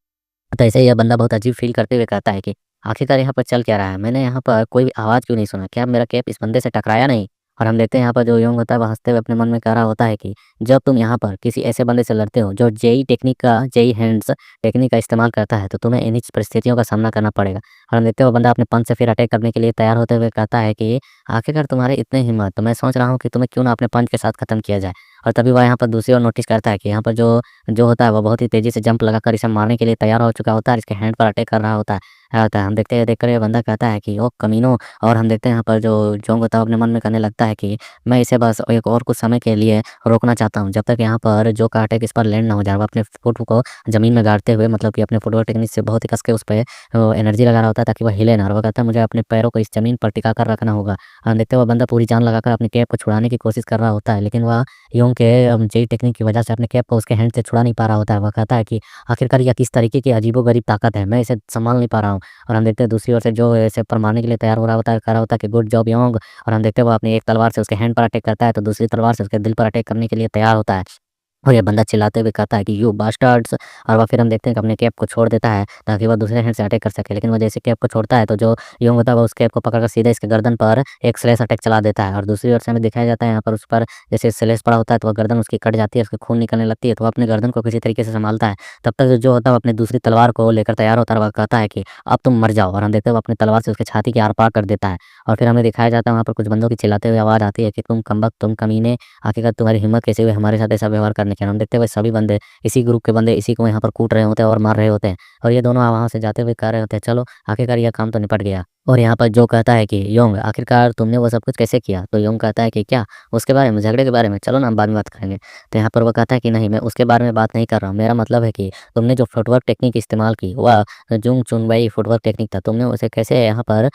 तो ऐसे ही यह बंदा बहुत अजीब फ़ील करते हुए कहता है कि आखिरकार यहाँ पर चल क्या रहा है? मैंने यहाँ पर कोई भी आवाज़ क्यों नहीं सुना? क्या मेरा कैप इस बंदे से टकराया नहीं? और हम देखते हैं यहाँ पर जो योंग होता है, वह हँसते हुए अपने मन में कह रहा होता है कि जब तुम यहाँ पर किसी ऐसे बंदे से लड़ते हो जो जेई हैंड्स टेक्निक का इस्तेमाल करता है, तो तुम्हें इन्हीं परिस्थितियों का सामना करना पड़ेगा। और हम देखते हैं वो बंदा अपने पंच से फिर अटैक करने के लिए तैयार होते हुए कहता है कि आखिरकार तुम्हारे इतने हिम्मत, तो मैं सोच रहा हूँ कि तुम्हें क्यों ना अपने पंच के साथ ख़त्म किया जाए। और तभी वह यहाँ पर दूसरी ओर नोटिस करता है कि यहाँ पर जो जो होता है वो बहुत ही तेज़ी से जंप लगाकर इसे मारने के लिए तैयार हो चुका होता है, इसके हैंड पर अटैक कर रहा होता है। हम देखते हैं देखकर ये बंदा कहता है कि ओ कमीनों। और हम देखते हैं यहाँ पर जो जोंग होता है अपने मन में कहने लगता है कि मैं इसे बस एक और कुछ समय के लिए रोकना चाहता हूँ, जब तक यहाँ पर जो का अटैक इस पर लैंड ना हो जाए। वो अपने फुट को ज़मीन में गाड़ते हुए मतलब कि अपने फुटबॉल टेक्निक से बहुत ही कस के उस पे एनर्जी लगा रहा होता है ताकि वह हिले ना। और वो कहता है मुझे अपने पैरों को इस ज़मीन पर टिका कर रखना होगा। हम देखते हैं वो बंदा पूरी जान लगाकर अपनी कैप को छुड़ाने की कोशिश कर रहा होता है, लेकिन वह योंग के जेई टेक्निक की वजह से अपने कैप को उसके हैंड से छुड़ा नहीं पा रहा होता है। वह कहता है कि आखिरकार यह किस तरीके की अजीबो-गरीब ताकत है, मैं इसे संभाल नहीं पा रहा हूँ। और हम देखते हैं दूसरी ओर से जो इसे पर मारने के लिए तैयार हो रहा होता है, कह रहा होता है कि गुड जॉब योंग। और हम देखते हैं वो अपनी एक तलवार से उसके हैंड पर अटैक करता है, तो दूसरी तलवार से उसके दिल पर अटैक करने के लिए तैयार होता है। और ये बंदा चिल्लाते हुए कहता है कि यू बास्टर्ड्स। और वह फिर हम देखते हैं कि अपने कैप को छोड़ देता है ताकि वह दूसरे हैंड से अटैक कर सके। लेकिन वह जैसे कैप को छोड़ता है तो जो योंग होता है वो उस कैप को पकड़कर सीधे इसके गर्दन पर एक स्लैश अटैक चला देता है। और दूसरी ओर से हमें दिखाया जाता है यहाँ पर उस पर जैसे स्लैश पड़ा होता है तो वह गर्दन उसकी कट जाती है, उसके खून निकलने लगती है, तो वह अपने गर्दन को किसी तरीके से संभालता है। तब तक जो होता है वो अपनी दूसरी तलवार को लेकर तैयार होता है और वह कहता है कि अब तुम मर जाओ। और हम देखते हैं वो अपनी तलवार से उसके छाती के आर-पार कर देता है। और फिर हमें दिखाया जाता है वहाँ पर कुछ बंदों की चिल्लाते हुए आवाज़ आती है कि तुम कमबख्त, तुम कमीने, आखिरकार तुम्हारी हिम्मत कैसे हुई हमारे साथ ऐसा व्यवहार करने की। और हम देखते हैं वो सभी बंदे, इसी ग्रुप के बंदे इसी को यहाँ पर कूट रहे होते हैं और मार रहे होते हैं। और ये दोनों वहाँ से जाते हुए कह रहे होते हैं चलो आखिरकार यह काम तो निपट गया। और यहाँ पर जो कहता है कि योंग आखिरकार तुमने वो सब कुछ कैसे किया? तो योंग कहता है कि क्या? उसके बारे में, झगड़े के बारे में? चलो ना हम बाद में बात करेंगे। तो यहाँ पर वो कहता है कि नहीं, मैं उसके बारे में बात नहीं कर रहा हूँ। मेरा मतलब है कि तुमने जो फुटवर्क टेक्निक इस्तेमाल की वह जुंग चुनवई फुटवर्क टेक्निक था। तुमने उसे कैसे यहाँ पर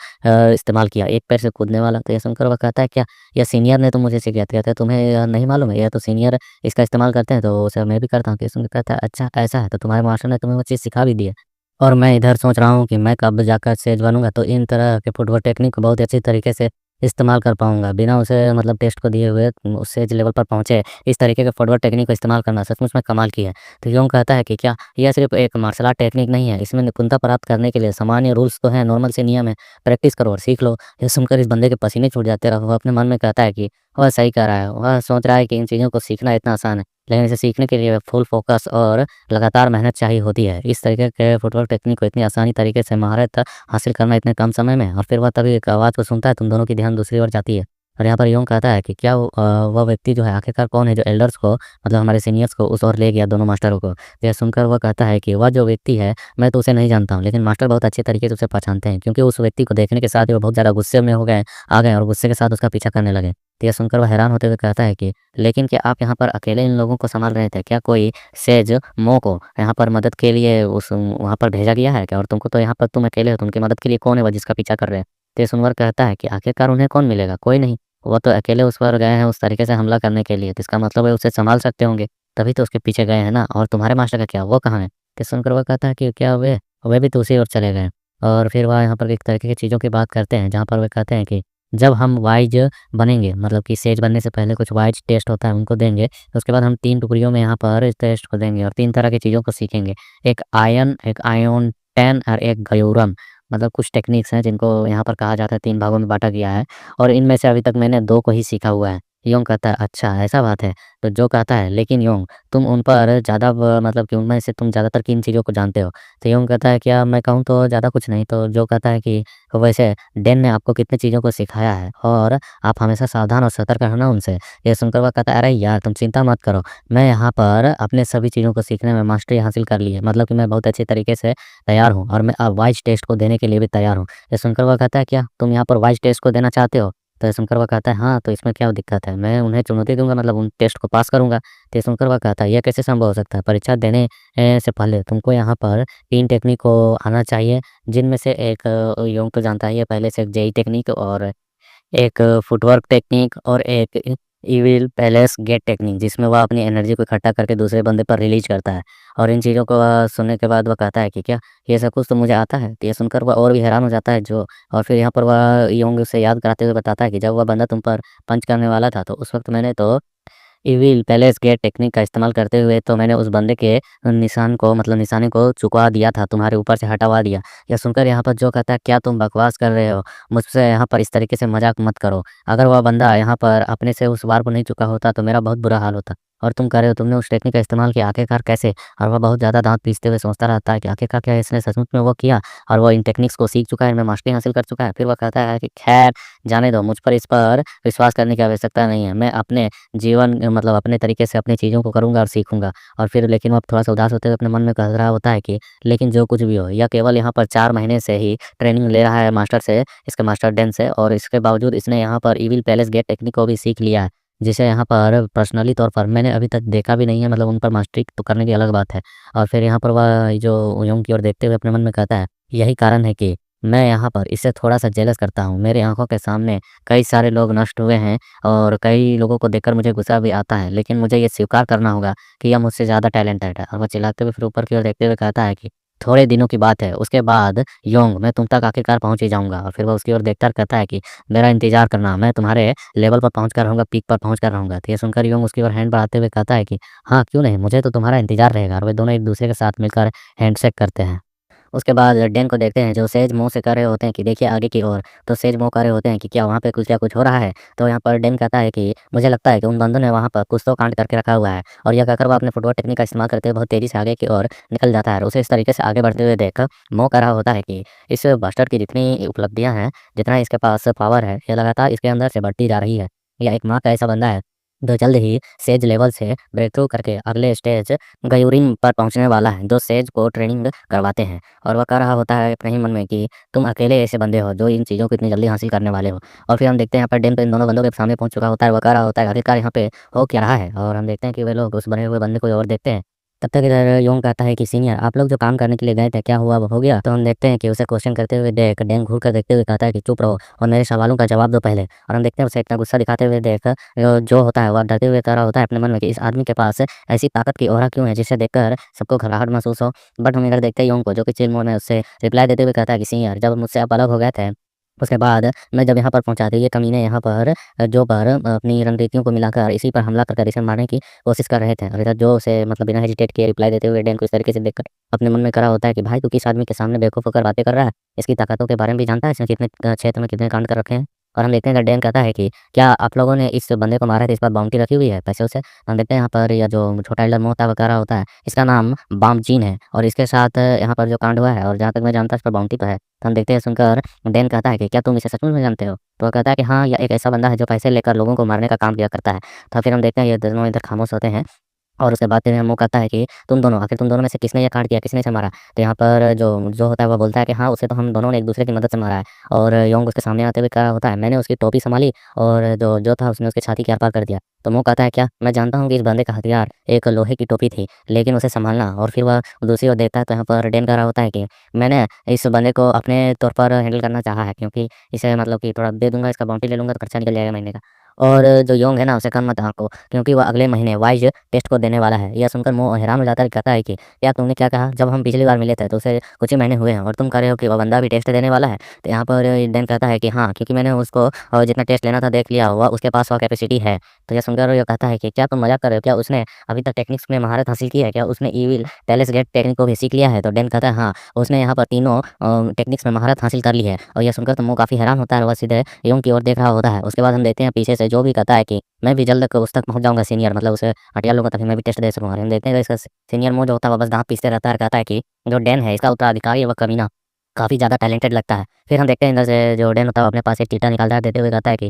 इस्तेमाल किया? एक पैर से कूदने वाला। तो ये सुनकर वो कहता है क्या यह सीनियर ने तो मुझे सिखाया था, तुम्हें यह नहीं मालूम है? यह तो सीनियर इसका इस्तेमाल करते हैं तो उसे मैं भी करता हूँ। तो ये सुनकर कहता है अच्छा ऐसा है, तो तुम्हारे मास्टर ने तुम्हें वो चीज़ सिखा भी दी है। और मैं इधर सोच रहा हूँ कि मैं कब जाकर सेज बनूँगा तो इन तरह के फुटवर्क टेक्निक को बहुत ही अच्छी तरीके से इस्तेमाल कर पाऊँगा। बिना उसे मतलब टेस्ट को दिए हुए उस सेज लेवल पर पहुँचे, इस तरीके के फुटवर्क टेक्निक को इस्तेमाल करना सचमुच में कमाल की है। तो यूँ कहता है कि क्या यह सिर्फ़ एक मार्शल आर्ट टेक्निक नहीं है, इसमें निपुणता प्राप्त करने के लिए सामान्य रूल्स तो हैं, नॉर्मल से नियम है, प्रैक्टिस करो और सीख लो। ये सुनकर इस बंदे के पसीने छूट जाते हैं और वो अपने मन में कहता है कि वह सही कह रहा है। वह सोच रहा है कि इन चीज़ों को सीखना इतना आसान है, लेकिन इसे सीखने के लिए फुल फ़ोकस और लगातार मेहनत चाहिए होती है। इस तरीके के फुटवर्क टेक्निक को इतनी आसानी तरीके से महारत हासिल करना इतने कम समय में। और फिर वह तभी एक आवाज़ को सुनता है, तुम दोनों की ध्यान दूसरी ओर जाती है। और यहाँ पर यूँ कहता है कि क्या वह व्यक्ति जो है आखिरकार कौन है जो एल्डर्स को मतलब हमारे सीनियर्स को उस ओर ले गया दोनों मास्टरों को। तो यह सुनकर वह कहता है कि वह जो व्यक्ति है मैं तो उसे नहीं जानता हूँ, लेकिन मास्टर बहुत अच्छे तरीके से उसे पहचानते हैं, क्योंकि उस व्यक्ति को देखने के साथ ही वो बहुत ज़्यादा गुस्से में हो गए आ गए और गुस्से के साथ उसका पीछा करने लगे। तो यह सुनकर वह हैरान होते हुए कहता है कि लेकिन क्या आप यहाँ पर अकेले इन लोगों को संभाल रहे थे? क्या कोई सेज मो को यहाँ पर मदद के लिए उस वहाँ पर भेजा गया है क्या? और तुमको तो यहाँ पर तुम अकेले हो, तो उनकी मदद के लिए कौन है वह जिसका पीछा कर रहे हैं? तो ये सुनकर कहता है कि आखिरकार उन्हें कौन मिलेगा? कोई नहीं। वो तो अकेले उस पर गए हैं उस तरीके से हमला करने के लिए, तो इसका मतलब है उसे संभाल सकते होंगे, तभी तो उसके पीछे गए हैं ना। और तुम्हारे मास्टर का क्या? वो कहाँ है? तो सुनकर वो कहता है कि क्या वे भी तो उसी ओर चले गए। और फिर वह यहाँ पर एक तरीके की चीज़ों की बात करते हैं, जहाँ पर वे कहते हैं कि जब हम वाइज़ बनेंगे, मतलब कि सेज बनने से पहले कुछ वाइज़ टेस्ट होता है, उनको देंगे। तो उसके बाद हम 3 टुकड़ियों में यहाँ पर इस टेस्ट को देंगे और 3 तरह की चीज़ों को सीखेंगे। एक आयन 10 और एक गयोरम, मतलब कुछ टेक्निक्स हैं जिनको यहाँ पर कहा जाता है 3 भागों में बाँटा गया है। और इनमें से अभी तक मैंने 2 को ही सीखा हुआ है। योंग कहता है अच्छा ऐसा बात है। तो जो कहता है लेकिन योंग तुम उन पर ज़्यादा मतलब कि उनमें से तुम ज़्यादातर किन चीज़ों को जानते हो? तो योंग कहता है क्या मैं कहूँ तो ज़्यादा कुछ नहीं। तो जो कहता है कि वैसे डेन ने आपको कितनी चीज़ों को सिखाया है और आप हमेशा सावधान और सतर्क रहना उनसे। ये सुनकर वह कहता है अरे यार तुम चिंता मत करो, मैं यहाँ पर अपने सभी चीज़ों को सीखने में मास्टरी हासिल कर ली है। मतलब कि मैं बहुत अच्छे तरीके से तैयार हूँ और मैं अब वाइज़ टेस्ट को देने के लिए भी तैयार हूँ। ये सुनकर वह कहता है क्या तुम यहाँ पर वाइज़ टेस्ट को देना चाहते हो? तो ये सुनकर वह कहता है हाँ, तो इसमें क्या दिक्कत है? मैं उन्हें चुनौती दूँगा, मतलब उन टेस्ट को पास करूँगा। तो ये सुनकर वह कहता है यह कैसे संभव हो सकता है? परीक्षा देने से पहले तुमको यहाँ पर 3 टेक्निक को आना चाहिए, जिनमें से एक योंग तो जानता ही है पहले से, एक जेई टेक्निक और एक फुटवर्क टेक्निक और एक इविल पैलेस गेट टेक्निक, जिसमें वह अपनी एनर्जी को इकट्ठा करके दूसरे बंदे पर रिलीज़ करता है। और इन चीज़ों को सुनने के बाद वह कहता है कि क्या ये सब कुछ तो मुझे आता है? तो ये सुनकर वह और भी हैरान हो जाता है जो। और फिर यहाँ पर वह योंग उसे याद कराते हुए बताता है कि जब वह बंदा तुम पर पंच करने वाला था तो उस वक़्त मैंने तो इविल पैलेस गेट टेक्निक का इस्तेमाल करते हुए तो मैंने उस बंदे के निशान को, मतलब निशाने को चुकवा दिया था, तुम्हारे ऊपर से हटवा दिया। यह सुनकर यहाँ पर जो कहता है क्या तुम बकवास कर रहे हो? मुझसे यहाँ पर इस तरीके से मज़ाक मत करो। अगर वह बंदा यहाँ पर अपने से उस वार को नहीं चुका होता तो मेरा बहुत बुरा हाल होता। और तुम कह रहे हो तुमने उस टेक्निक का इस्तेमाल किया, आखिरकार कैसे? और वह बहुत ज़्यादा दाँत पीसते हुए सोचता रहता है कि आखिरकार क्या इसने सचमुच में वो किया और वो इन टेक्निक्स को सीख चुका है, इनमें मास्टरी हासिल कर चुका है। फिर वह कहता है कि खैर जाने दो, मुझ पर इस पर विश्वास करने की आवश्यकता नहीं है। मैं अपने जीवन मतलब अपने तरीके से अपनी चीज़ों को करूँगा और सीखूँगा। और फिर लेकिन वो थोड़ा-सा उदास होते हुए अपने मन में कह रहा होता है कि लेकिन जो कुछ भी हो, यह केवल यहाँ पर 4 महीने से ही ट्रेनिंग ले रहा है मास्टर से, इसके मास्टर डेन से, और इसके बावजूद इसने यहाँ पर इविल पैलेस गेट टेक्निक को भी सीख लिया है, जिसे यहाँ पर पर्सनली तौर पर मैंने अभी तक देखा भी नहीं है, मतलब उन पर मास्टरी तो करने की अलग बात है। और फिर यहाँ पर वह जो योंग की ओर देखते हुए अपने मन में कहता है, यही कारण है कि मैं यहाँ पर इससे थोड़ा-सा जेलस करता हूँ। मेरी आँखों के सामने कई सारे लोग नष्ट हुए हैं और कई लोगों को देखकर मुझे गुस्सा भी आता है, लेकिन मुझे ये स्वीकार करना होगा कि यह मुझसे ज़्यादा टैलेंटेड है। और वह चिल्लाते हुए फिर ऊपर की ओर देखते हुए कहता है कि थोड़े दिनों की बात है, उसके बाद योंग मैं तुम तक आखिरकार पहुँच ही जाऊँगा। और फिर वह उसकी ओर देखकर कहता है कि मेरा इंतज़ार करना, मैं तुम्हारे लेवल पर पहुँच कर रहूँगा, पीक पर पहुँच कर रहूँगा। तो ये सुनकर योंग उसकी ओर हैंड बढ़ाते हुए कहता है कि हाँ, क्यों नहीं? मुझे तो तुम्हारा इंतज़ार रहेगा। और वे दोनों एक-दूसरे के साथ मिलकर हैंडशेक करते हैं। उसके बाद डेन को देखते हैं जो सेज मुँह से कह रहे होते हैं कि देखिए आगे की ओर, तो सेज मुँह कह रहे होते हैं कि क्या वहाँ पे कुछ या कुछ हो रहा है? तो यहाँ पर डेन कहता है कि मुझे लगता है कि उन बंदों ने वहाँ पर कुछ तो कांड करके रखा हुआ है। और यह कहकर वो अपने फुटवर्क टेक्निक का इस्तेमाल करते हुए बहुत तेज़ी से आगे की ओर निकल जाता है और उसे इस तरीके से आगे बढ़ते हुए देख मोह कह रहा होता है कि इस बस्टर्ड की जितनी उपलब्धियाँ हैं, जितना इसके पास पावर है, ये लगातार इसके अंदर से बढ़ती जा रही है। यह एक माँ का ऐसा बंदा है, जो जल्द ही सेज लेवल से ब्रेक थ्रू करके अगले स्टेज गयूरिन पर पहुँचने वाला है, जो सेज को ट्रेनिंग करवाते हैं। और वह कह रहा होता है अपने ही मन में कि तुम अकेले ऐसे बंदे हो जो इन चीज़ों को इतनी जल्दी हासिल करने वाले हो। और फिर हम देखते हैं यहाँ पर डेन तो इन दोनों बंदों के सामने पहुँच चुका होता है। वह कह रहा होता है आखिरकार यहाँ पे हो क्या रहा है? और हम देखते हैं कि वे लोग उस बने हुए बंदे को और देखते हैं। तब तक इधर योंग कहता है कि सीनियर आप लोग जो काम करने के लिए गए थे क्या हुआ वो हो गया? तो हम देखते हैं कि उसे क्वेश्चन करते हुए देख डेन घूर कर देखते हुए कहता है कि चुप रहो और मेरे सवालों का जवाब दो पहले। और हम देखते हैं उसे इतना गुस्सा दिखाते हुए देख जो होता है वह डरते हुए कह रहा होता है अपने मन में कि इस आदमी के पास ऐसी ताकत की ऑरा क्यों है जिसे देखकर सबको घबराहट महसूस हो। बट हम इधर देखते हैं योंग को जो कि चिल मोड में उससे रिप्लाई देते हुए कहता है कि सीनियर जब मुझसे आप अलग हो गए थे उसके बाद मैं जब यहाँ पर पहुँचा तो ये कमीने यहाँ पर अपनी रणनीतियों को मिलाकर इसी पर हमला कर इसे मारने की कोशिश कर रहे थे। और इधर जो उसे मतलब बिना हेजिटेट किए रिप्लाई देते हुए डेन को इस तरीके से देखकर अपने मन में करा होता है कि भाई तू किस आदमी के सामने बेवकूफ़ होकर बातें कर रहा है? इसकी ताकतों के बारे में भी जानता है, इसने कितने क्षेत्र में कितने कांड कर रखे हैं? और हम देखते हैं इधर डेन कहता है कि क्या आप लोगों ने इस बंदे को मारा है तो इस पर बाउंटी रखी हुई है पैसे से? हम देखते हैं यहाँ पर या जो छोटा एल्डर मोह होता है वो कह रहा होता है इसका नाम बामचीन है और इसके साथ यहाँ पर जो कांड हुआ है और जहाँ तक मैं जानता हूँ इस पर बाउंटी तो है। तो हम देखते हैं सुनकर डेन कहता है कि क्या तुम इसे सचमुच में जानते हो? तो वो कहता है कि हाँ, यह एक ऐसा बंदा है जो पैसे लेकर लोगों को मारने का काम किया करता है। तो फिर हम देखते हैं ये दोनों इधर खामोश होते हैं और उसके बाद फिर वो कहता है कि तुम दोनों में से किसने ये कांड किया, किसने इसे मारा? तो यहाँ पर जो जो होता है वो बोलता है कि हाँ, उसे तो हम दोनों ने एक-दूसरे की मदद से मारा है। और योंग उसके सामने आते हुए कह रहा होता है मैंने उसकी टोपी सँभाली और जो जो था उसने उसकी छाती के आर-पार कर दिया। तो वो कहता है क्या? मैं जानता हूँ कि इस बंदे का हथियार एक लोहे की टोपी थी, लेकिन उसे सँभालना और फिर वह दूसरी ओर देखता है तो यहाँ पर डेन कह रहा होता है कि मैंने इस बंदे को अपने तौर पर हैंडल करना चाहा है क्योंकि इसे मतलब कि थोड़ा दे दूँगा, इसका बाउंटी ले लूँगा तो खर्चा निकल जाएगा महीने का। और जो योंग है ना उसे कम मत आँको क्योंकि वह अगले महीने वाइज़ टेस्ट को देने वाला है। यह सुनकर वो हैरान हो जाता है, कहता है कि क्या तुमने क्या कहा? जब हम पिछली बार मिले थे तो उसे कुछ ही महीने हुए हैं और तुम कह रहे हो कि वह बंदा भी टेस्ट देने वाला है। तो यहाँ पर डेन कहता है कि हाँ, क्योंकि मैंने उसको जितना टेस्ट लेना था देख लिया, वह उसके पास वह कैपेसिटी है। तो यह सुनकर ये कहता है कि क्या तुम मज़ाक कर रहे हो? क्या उसने अभी तक टेक्निक्स में महारत हासिल की है? क्या उसने इविल पैलेस गेट टेक्निक को भी सीख लिया है? तो डेन कहता है हाँ, उसने यहाँ पर तीनों टेक्निक्स में महारत हासिल कर ली है। और यह सुनकर तो वो काफ़ी हैरान होता है और वह सीधे योंग की ओर देख रहा होता है। उसके बाद हम देखते हैं पीछे से जो भी कहता है कि मैं भी जल्द उस तक पहुँच जाऊँगा सीनियर, मतलब उसे हटिया लूँगा ताकि मैं भी टेस्ट दे सकूँ। और हम देखते हैं इसका सीनियर मोह जो होता है वो बस दाँत पीसते रहता है और कहता है कि जो डेन है इसका उत्तराधिकारी है वह कमीना काफ़ी ज़्यादा टैलेंटेड लगता है। फिर हम देखते हैं इधर से जो डेन होता है वो अपने पास एक चीटा निकालता है देते हुए कहता है कि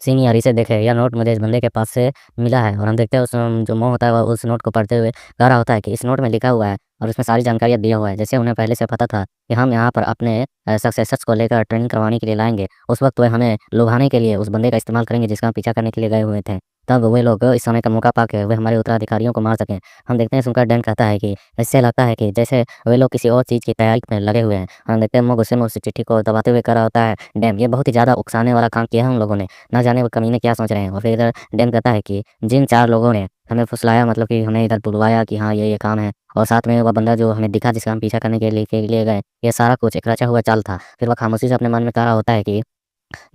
सीनियर इसे देखें, यह नोट मुझे इस बंदे के पास से मिला है। और हम देखते हैं उस जो मोह होता है वह उस नोट को पढ़ते हुए कह रहा होता है कि इस नोट में लिखा हुआ है और उसमें सारी जानकारियाँ दिया हुआ है। जैसे उन्हें पहले से पता था कि हम यहाँ पर अपने सक्सेसर्स को लेकर ट्रेनिंग करवाने के लिए लाएँगे। उस वक़्त वह हमें लुभाने के लिए उस बंदे का इस्तेमाल करेंगे जिसका हम पीछा करने के लिए गए हुए थे। तब वे लोग इस समय का मौका पाके वे हमारे उत्तराधिकारियों को मार सकें। हम देखते हैं सुनकर डैन कहता है कि इससे लगता है कि जैसे वे लोग किसी और चीज़ की तैयारी में लगे हुए हैं। हम देखते हैं वो गुस्से में उस चिट्ठी को दबाते हुए कह रहा होता है, डैम ये बहुत ही ज़्यादा उकसाने वाला काम किया है हम लोगों ने। ना जाने वो कमीने क्या सोच रहे हैं। और फिर इधर डैन कहता है कि जिन 4 लोगों ने हमें फुसलाया, मतलब कि हमें इधर बुलवाया कि हाँ, ये काम है, और साथ में वह बंदा जो हमें दिखा जिसका हम पीछा करने के लिए गए, ये सारा कुछ एक रचा हुआ चाल था। फिर वह खामोशी से अपने मन में कह रहा होता है कि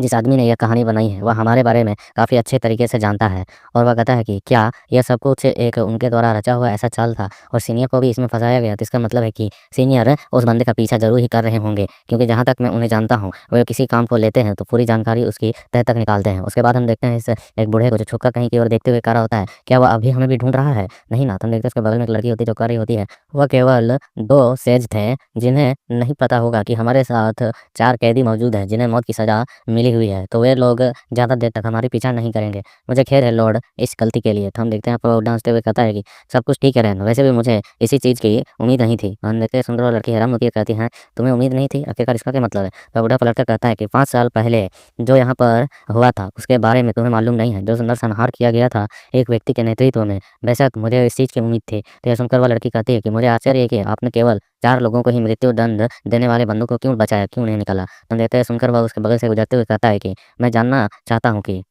जिस आदमी ने यह कहानी बनाई है वह हमारे बारे में काफ़ी अच्छे तरीके से जानता है और वह कहता है कि क्या यह सब कुछ एक उनके द्वारा रचा हुआ ऐसा चाल था और सीनियर को भी इसमें फंसाया गया। तो इसका मतलब है कि सीनियर उस बंदे का पीछा ज़रूर ही कर रहे होंगे, क्योंकि जहाँ तक मैं उन्हें जानता हूँ वह किसी काम को लेते हैं तो पूरी जानकारी उसकी तह तक निकालते हैं। उसके बाद हम देखते हैं इस एक बूढ़े को जो छुपकर कहीं की ओर देखते हुए खड़ा होता है, क्या वह अभी हमें भी ढूंढ रहा है? नहीं ना। तो हम देखते हैं उसके बगल में एक लड़की होती है जो कर रही होती है। वह केवल 2 सेज थे जिन्हें नहीं पता होगा कि हमारे साथ 4 कैदी मौजूद हैं जिन्हें मौत की सज़ा मिली हुई है, तो वे लोग ज़्यादा देर तक हमारी पीछा नहीं करेंगे। मुझे खेद है लॉर्ड इस गलती के लिए। तो हम देखते हैं आपको डांसते हुए कहता है कि सब कुछ ठीक है रहना, वैसे भी मुझे इसी चीज़ की उम्मीद नहीं थी। हम देखते हैं सुंदर और लड़की हैरान होती है, कहती है तुम्हें उम्मीद नहीं थी? आखिरकार इसका क्या मतलब है? तो बूढ़ा पलटकर कहता है कि 5 साल पहले जो यहाँ पर हुआ था उसके बारे में तुम्हें मालूम नहीं है, जो नरसंहार किया गया था एक व्यक्ति के नेतृत्व में, बेशक मुझे इस चीज़ की उम्मीद थी। तो यह सुनकर वह लड़की कहती है कि मुझे आश्चर्य है कि आपने केवल 4 लोगों को ही मृत्यु दंड देने वाले बंदों को क्यों बचाया, क्यों नहीं निकाला? तो हम देखते हैं सुनकर वह उसके बगल से गुजरते हुए कहता है कि मैं जानना चाहता हूँ कि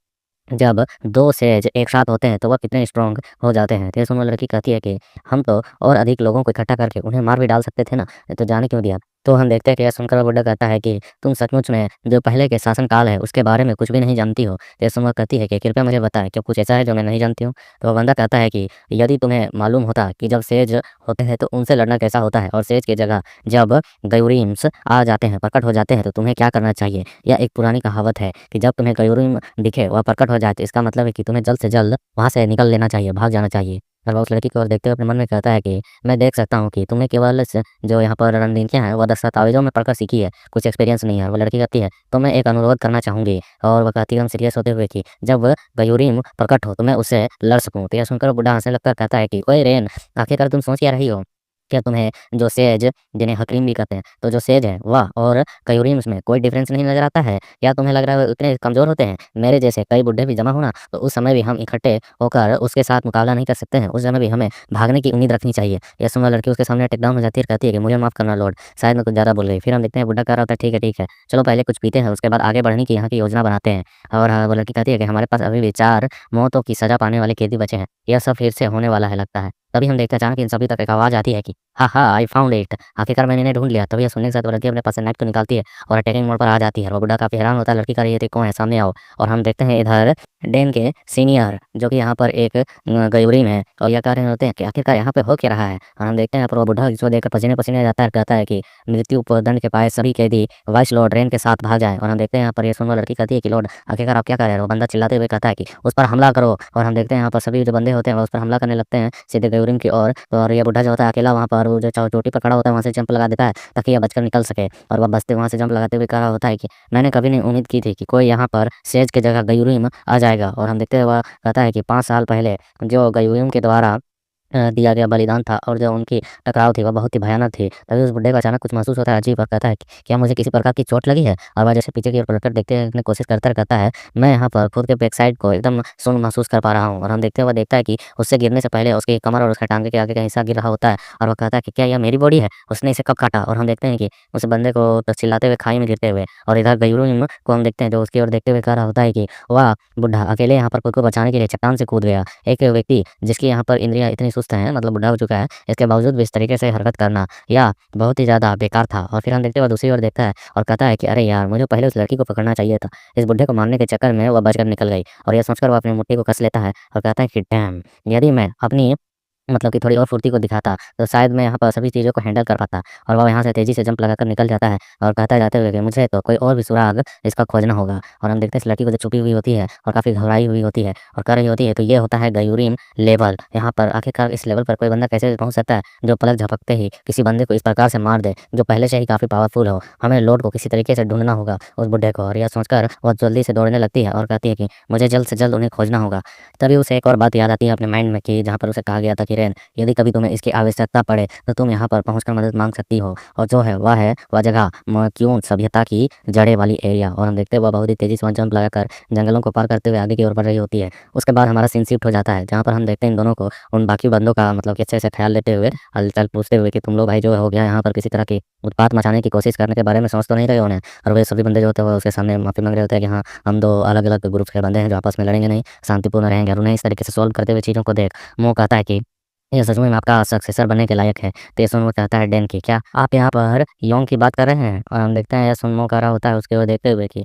जब 2 सेज एक साथ होते हैं तो वह कितने स्ट्रॉन्ग हो जाते हैं। तो ये सुनकर लड़की कहती है कि हम तो और अधिक लोगों को इकट्ठा करके उन्हें मार भी डाल सकते थे ना, तो जाने क्यों दिया? तो हम देखते हैं कि यह सुनकर बुड्ढा कहता है कि तुम सचमुच में जो पहले के शासनकाल है उसके बारे में कुछ भी नहीं जानती हो। तो ये सुनकर कहती है कि कृपया मुझे बताएं क्या कुछ ऐसा है जो मैं नहीं जानती हूँ? तो वह बंदा कहता है कि यदि तुम्हें मालूम होता कि जब सेज होते हैं तो उनसे लड़ना कैसा होता है और सेज की जगह जब गयूरिम्स आ जाते हैं, प्रकट हो जाते हैं, तो तुम्हें क्या करना चाहिए? यह एक पुरानी कहावत है कि जब तुम्हें गयूरिम दिखे वह प्रकट हो जाए तो इसका मतलब है कि तुम्हें जल्द से जल्द वहाँ से निकल लेना चाहिए, भाग जाना चाहिए। और वह उस लड़की की ओर देखते हुए अपने मन में कहता है कि मैं देख सकता हूँ कि तुम्हें केवल जो यहाँ पर रणनीतियाँ हैं वह दस्तावेज़ों में पढ़कर सीखी है, कुछ एक्सपीरियंस नहीं है। वो लड़की कहती है तो मैं एक अनुरोध करना चाहूँगी, और वह कहती है हम सीरियस होते हुए कि जब गयूरिम प्रकट हो तो मैं उससे लड़ सकूँ। तो यह सुनकर बूढ़ा हंसने लगकर कहता है कि ओए रेन, आखिरकार तुम सोच क्या रही हो? क्या तुम्हें जो सेज जिन्हें हकरीम भी कहते हैं, तो जो सेज है वह और कयूरीम्स में कोई डिफरेंस नहीं नज़र आता है? या तुम्हें लग रहा है वो उतने कमज़ोर होते हैं? मेरे जैसे कई बुड्ढे भी जमा हो ना, तो उस समय भी हम इकट्ठे होकर उसके साथ मुकाबला नहीं कर सकते हैं। उस समय भी हमें भागने की उम्मीद रखनी चाहिए। यह सुनकर लड़की उसके सामने टेक डाउन हो जाती है और कहती है कि मुझे माफ़ करना लॉर्ड, शायद मैं कुछ ज़्यादा बोल गई। फिर हम देखते हैं बुड्ढा कह रहा होता है ठीक है, चलो पहले कुछ पीते हैं, उसके बाद आगे बढ़ने की यहाँ की योजना बनाते हैं। और वो लड़की कहती है कि हमारे पास अभी भी 4 मौतों की सज़ा पाने वाले कैदी बचे हैं। यह सब फिर से होने वाला है लगता है। तभी हम देखते हैं अचानक इन सभी तक एक आवाज़ आती है कि हा आई फाउंड इट, आखिरकार मैंने इन्हें ढूँढ लिया। तभी यह सुनने के साथ वो लड़की अपने पास से नाइफ को निकालती है और अटैकिंग मोड पर आ जाती है। वो बुड्ढा काफ़ी हैरान होता है, लड़की कह रही है ये कौन है, सामने आओ। और हम देखते हैं इधर डैन के सीनियर जो कि यहाँ पर एक गयूरीम है और यह कह रहे होते हैं कि आखिरकार यहाँ पे हो क्या रहा है। और हम देखते हैं यहाँ पर वो बुड्ढा जिसको देखकर पसीने-पसीने आ जाता है, कहता है कि मृत्यु दंड के पाए सभी कैदी वाइस लॉर्ड रेन के साथ भाग जाएँ। और हम देखते हैं यहाँ पर ये सुनकर लड़की कहती है कि लॉर्ड आखिरकार आप क्या कर रहे हो? वो बंदा चिल्लाते हुए कहता है कि उस पर हमला करो। और हम देखते हैं यहाँ पर सभी जो बंदे होते हैं वो उस पर हमला करने लगते हैं सीधे गयूरीम की ओर। और ये बुड्ढा जो होता है अकेला वहाँ पर वो जो चोटी पर खड़ा होता है वहाँ से जंप लगा देता है ताकि यह बचकर निकल सके। और वह बचते वहाँ से जंप लगाते हुए कह रहा होता है कि मैंने कभी नहीं उम्मीद की थी कि कोई यहाँ पर सेज की जगह गयूरीम आ जाएगा। और हम देखते हैं वह कहता है कि 5 साल पहले जो गयूरीम के द्वारा दिया गया बलिदान था और जो उनकी टकराव थी वह बहुत ही भयानक थी। तभी उस बुड्ढे को अचानक कुछ महसूस होता है अजीब, और कहता है कि क्या मुझे किसी प्रकार की चोट लगी है? और वह जैसे पीछे की ओर पलटकर देखते की कोशिश करता कहता है मैं यहाँ पर खुद के बैक साइड को एकदम सुन्न महसूस कर पा रहा हूँ। और हम देखते हैं वह देखता है कि उससे गिरने से पहले उसकी कमर और उसके टांगे के आगे का हिस्सा गिर रहा होता है। और वह कहता है कि क्या यह मेरी बॉडी है? उसने इसे कब काटा? और हम देखते हैं कि उस बंदे को तो चिल्लाते हुए खाई में गिरते हुए, और इधर गयूरुम को हम देखते हैं जो उसकी ओर देखते हुए कह रहा होता है कि वह बुड्ढा अकेले यहाँ पर खुद को बचाने के लिए चट्टान से कूद गया। एक व्यक्ति जिसकी यहाँ पर इंद्रियाँ इतनी सुस्त हैं, मतलब बुड्ढा हो चुका है, इसके बावजूद भी इस तरीके से हरकत करना या बहुत ही ज़्यादा बेकार था। और फिर हम देखते हैं वह दूसरी ओर देखता है और कहता है कि अरे यार, मुझे पहले उस लड़की को पकड़ना चाहिए था। इस बुड्ढे को मारने के चक्कर में वह बचकर निकल गई। और यह सोचकर वह अपनी मुट्ठी को कस लेता है और कहता है कि डैम, यदि मैं अपनी मतलब कि थोड़ी और फुर्ती को दिखाता तो शायद मैं यहाँ पर सभी चीज़ों को हैंडल कर पाता। और वह यहाँ से तेज़ी से जंप लगाकर निकल जाता है और कहता है जाते हुए कि मुझे तो कोई और भी सुराग इसका खोजना होगा। और हम देखते हैं इस लड़की को जो छुपी हुई होती है और काफ़ी घबराई हुई होती है और कर रही होती है, तो ये होता है गयूरीम लेवल। यहाँ पर आखिरकार इस लेवल पर कोई बंदा कैसे पहुँच सकता है जो पलक झपकते ही किसी बंदे को इस प्रकार से मार दे जो पहले से ही काफ़ी पावरफुल हो। हमें लॉर्ड को किसी तरीके से ढूंढना होगा उस बुड्ढे को। और यह सोचकर वह जल्दी से दौड़ने लगती है और कहती है कि मुझे जल्द से जल्द उन्हें खोजना होगा। तभी उसे एक और बात याद आती है अपने माइंड में कि जहाँ पर उसे कहा गया था कि रेन, यदि कभी तुम्हें इसकी आवश्यकता पड़े तो तुम यहाँ पर पहुँचकर मदद मांग सकती हो। और जो है वह जगह क्यों सभ्यता की जड़े वाली एरिया। और हम देखते हैं वह बहुत ही तेज़ी से जंप लगाकर जंगलों को पार करते हुए आगे की ओर बढ़ रही होती है। उसके बाद हमारा सीन शिफ्ट हो जाता है जहाँ पर हम देखते हैं इन दोनों को उन बाकी बंदों का मतलब कि अच्छे से ख्याल लेते हुए हलचल पूछते हुए कि तुम लोग भाई जो हो गया यहाँ पर किसी तरह की उत्पात मचाने की कोशिश करने के बारे में समझ तो नहीं रहे उन्हें। और वे सभी बंदे जो होते हैं वो उसके सामने माफी मांग रहे होते हैं कि हाँ, हम 2 अलग अलग ग्रुप के बंदे हैं जो आपस में लड़ेंगे नहीं, शांतिपूर्ण रहेंगे। और उन्हें इस तरीके से सॉल्व करते हुए चीज़ों को देख मोह कहता है कि ये सच में आपका सक्सेसर बनने के लायक है। तो ये सुनवो कहता है डैन की, क्या आप यहाँ पर योंग की बात कर रहे हैं? और हम देखते हैं यह सुनमो कह रहा होता है उसकी ओर देखते हुए कि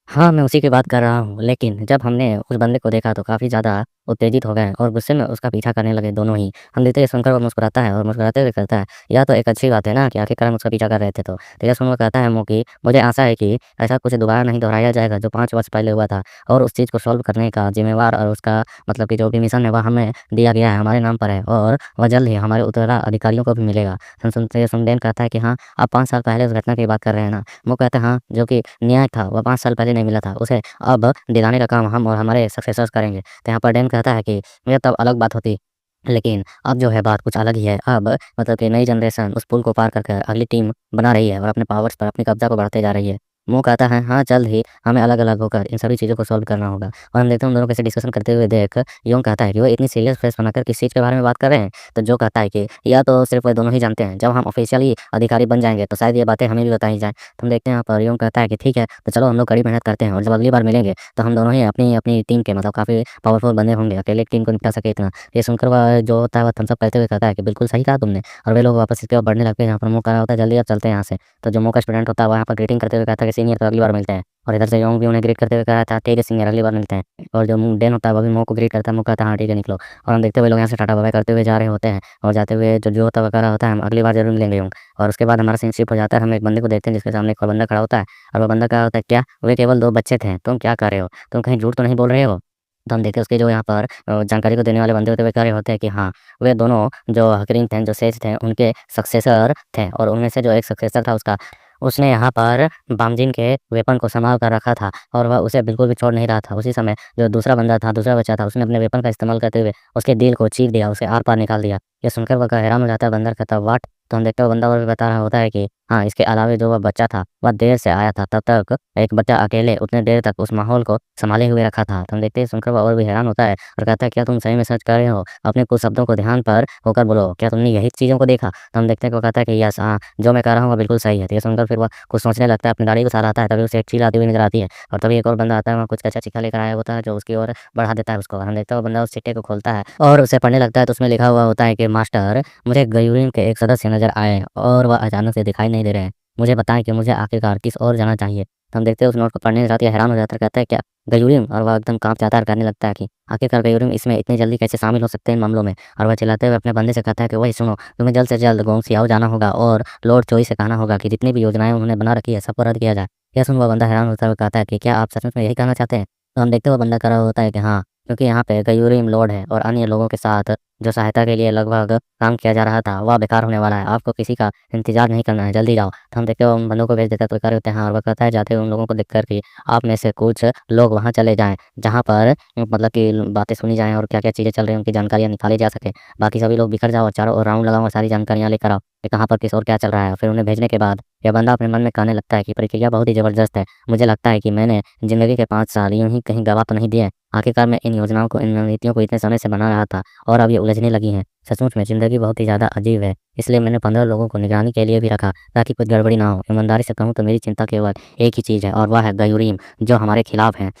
हाँ, मैं उसी की बात कर रहा हूँ, लेकिन जब हमने उस बंदे को देखा तो काफ़ी ज़्यादा उत्तेजित हो गए और गुस्से में उसका पीछा करने लगे दोनों ही। हम देखते ही सुनकर वो मुस्कुराता है और मुस्कुराते हुए कहता है, यह तो एक अच्छी बात है ना कि आखिरकार हम उसका पीछा कर रहे थे तो। यह सुनकर कहता है कि मुझे आशा है कि ऐसा कुछ दोबारा नहीं दोहराया जाएगा जो 5 वर्ष पहले हुआ था और उस चीज़ को सॉल्व करने का ज़िम्मेवार और उसका मतलब कि जो भी मिशन है वह हमें दिया गया है, हमारे नाम पर है और वह जल्द ही हमारे उत्तराधिकारियों को भी मिलेगा। सुनते ही सुनडेन कहता है कि हाँ, आप 5 साल पहले उस घटना की बात कर रहे हैं ना? वो कहता है हाँ, जो कि न्याय था वह 5 साल पहले नहीं मिला था, उसे अब दिलाने का काम हम और हमारे सक्सेसर्स करेंगे। तो यहाँ पर डैन कहता है कि ये तब अलग बात होती, लेकिन अब जो है बात कुछ अलग ही है। अब मतलब कि नई जनरेशन उस पुल को पार कर कर अगली टीम बना रही है और अपने पावर्स पर अपनी कब्ज़ा को बढ़ाते जा रही है। वो कहता है हाँ, जल्द ही हमें अलग-अलग होकर इन सभी चीज़ों को सॉल्व करना होगा और हम देखते हैं उन दोनों कैसे डिस्कशन करते हुए देख योंग कहता है कि वो इतनी सीरियस फेस बनाकर किस चीज़ के बारे में बात कर रहे हैं? तो जो कहता है कि यह तो सिर्फ़ वे दोनों ही जानते हैं। जब हम ऑफ़िशियली अधिकारी बन जाएँगे तो शायद ये बातें हमें भी बताई जाएँ। तो हम देखते हैं यहाँ पर योंग कहता है कि ठीक है, तो चलो हम लोग कड़ी मेहनत करते हैं और जब अगली बार मिलेंगे तो हम दोनों ही अपनी-अपनी टीम के मतलब काफ़ी पावरफुल बंदे होंगे, अकेले टीम को निपटा सके इतना। ये सुनकर वह जो होता है वह थम्स अप करते हुए कहता है कि बिल्कुल सही कहा तुमने और वे लोग वापस इसके ओर बढ़ने लगते हैं। यहाँ पर मुँह कह रहा होता है जल्दी अब चलते हैं यहाँ से। तो जो मुँह का स्टूडेंट होता है वह यहाँ पर ग्रीटिंग करते हुए कहता है कि सीनियर तो अगली बार मिलते हैं और इधर से योंग भी उन्हें ग्रीट करते हुए कह रहा था ठीक है सीनियर अगली बार मिलते हैं और जो डेन होता है वह भी मुँह को ग्रीट करता है, मुँह कहता है हाँ ठीक है निकलो और हम देखते हुए लोग यहाँ से टाटा बाय-बाय करते हुए जा रहे होते हैं और जाते हुए जो होता है वह कह रहा होता है हम अगली बार ज़रूर मिलेंगे योंग और उसके बाद हमारा सीन शिफ्ट हो जाता है। हम एक बंदे को देखते हैं जिसके सामने एक और बंदा खड़ा होता है और वो बंदा कह रहा होता है क्या? वे केवल 2 बच्चे थे, तुम क्या कर रहे हो? तुम कहीं झूठ तो नहीं बोल रहे हो? तो हम देखते हैं उसके जो यहाँ पर जानकारी को देने वाले बंदे होते हुए कह रहे होते हैं कि हाँ, वे दोनों जो हकरिंग थे, जो सेज थे, उनके सक्सेसर थे और उनमें से जो एक सक्सेसर था उसका, उसने यहाँ पर बामजिन के वेपन को सँभाल कर रखा था और वह उसे बिल्कुल भी छोड़ नहीं रहा था। उसी समय जो दूसरा बंदा था, दूसरा बच्चा था, उसने अपने वेपन का इस्तेमाल करते हुए उसके दिल को चीर दिया, उसे आर-पार निकाल दिया। ये सुनकर वह हैरान हो जाता है, बंदर कहता है व्हाट? तो हम देखते हैं वो बंदा और भी बता रहा होता है कि हाँ, इसके अलावा जो वह बच्चा था, वह देर से आया था, तब तक एक बच्चा अकेले उतने देर तक उस माहौल को सँभाले हुए रखा था। तो हम देखते हैं सुनकर वह और भी हैरान होता है और कहता है क्या तुम सही में सच कह रहे हो? अपने कुछ शब्दों को ध्यान पर होकर बोलो, क्या तुमने यही चीज़ों को देखा? तो हम देखते हैं कि वो कहता है कि यस हाँ, जो मैं कह रहा हूँ वो बिल्कुल सही है। तो ये सुनकर फिर वह कुछ सोचने लगता है, अपनी दाढ़ी को सहलाता है, तभी उसे एक चील आती हुई नज़र आती है और तभी एक और बंदा आता है, वह कुछ कच्चा-चिक्का लेकर आया होता है, जो उसकी ओर बढ़ा देता है उसको और हम देखते हैं वो बंदा उस चिट्ठे को खोलता है और उसे पढ़ने लगता है, तो उसमें लिखा हुआ होता है कि मास्टर, मुझे गयूरिन के एक सदस्य नज़र आए और वह अचानक से दिखाई नहीं दे रहे हैं। मुझे बताएँ कि मुझे आखिरकार किस ओर जाना चाहिए? तो हम देखते हैं उस नोट को पढ़ने जाते ही हैरान हो जाता है, कहता है क्या गयूरिन? और वह एकदम काँप जाता है और कहने लगता है कि आखिरकार गयूरिन इसमें इतनी जल्दी कैसे शामिल हो सकते हैं इन मामलों में? और वह चिल्लाते हुए अपने बंदे से कहता है कि वही सुनो, तुम्हें जल्द से जल्द गोंगसियाओ जाना होगा और लॉर्ड चोई से कहना होगा कि जितनी भी योजनाएँ उन्होंने बना रखी है सबको रद्द किया जाए। यह सुन वह बंदा हैरान होता हुआ कहता है कि क्या आप सचमुच में यही कहना चाहते हैं? तो हम देखते हैं वो बंदा कह रहा होता है कि हाँ, क्योंकि यहाँ पे गयूरिन लॉर्ड है और अन्य लोगों के साथ जो सहायता के लिए लगभग काम किया जा रहा था, वह बेकार होने वाला है। आपको किसी का इंतज़ार नहीं करना है, जल्दी जाओ। तो हम देखते हैं वो उन बंदों को भेज देता है, तो कह रहे होते हैं हाँ और वो कहता है जाते हुए उन लोगों को देखकर कि आप में से कुछ लोग वहाँ चले जाएँ, जहाँ पर मतलब कि बातें सुनी जाएँ और क्या-क्या चीज़ें चल रही हैं, उनकी जानकारियाँ निकाली जा सके। बाकी सभी लोग बिखर जाओ और चारों ओर राउंड लगाओ और सारी जानकारियाँ लेकर आओ कि कहाँ पर किस ओर क्या चल रहा है। फिर उन्हें भेजने के बाद यह बंदा अपने मन में कहने लगता है कि प्रक्रिया बहुत ही ज़बरदस्त है। मुझे लगता है कि मैंने ज़िंदगी के 5 साल यूँ ही कहीं गँवा तो नहीं दिए। आखिरकार मैं इन योजनाओं को, इन रणनीतियों को इतने समय से बना रहा था और अब ये उलझने लगी हैं। सचमुच में ज़िंदगी बहुत ही ज़्यादा अजीब है। इसलिए मैंने 15 लोगों को निगरानी के लिए भी रखा ताकि कुछ गड़बड़ी ना हो। ईमानदारी से कहूँ तो मेरी चिंता केवल एक ही चीज़ है और वह है गयूरीम, जो हमारे खिलाफ हैं।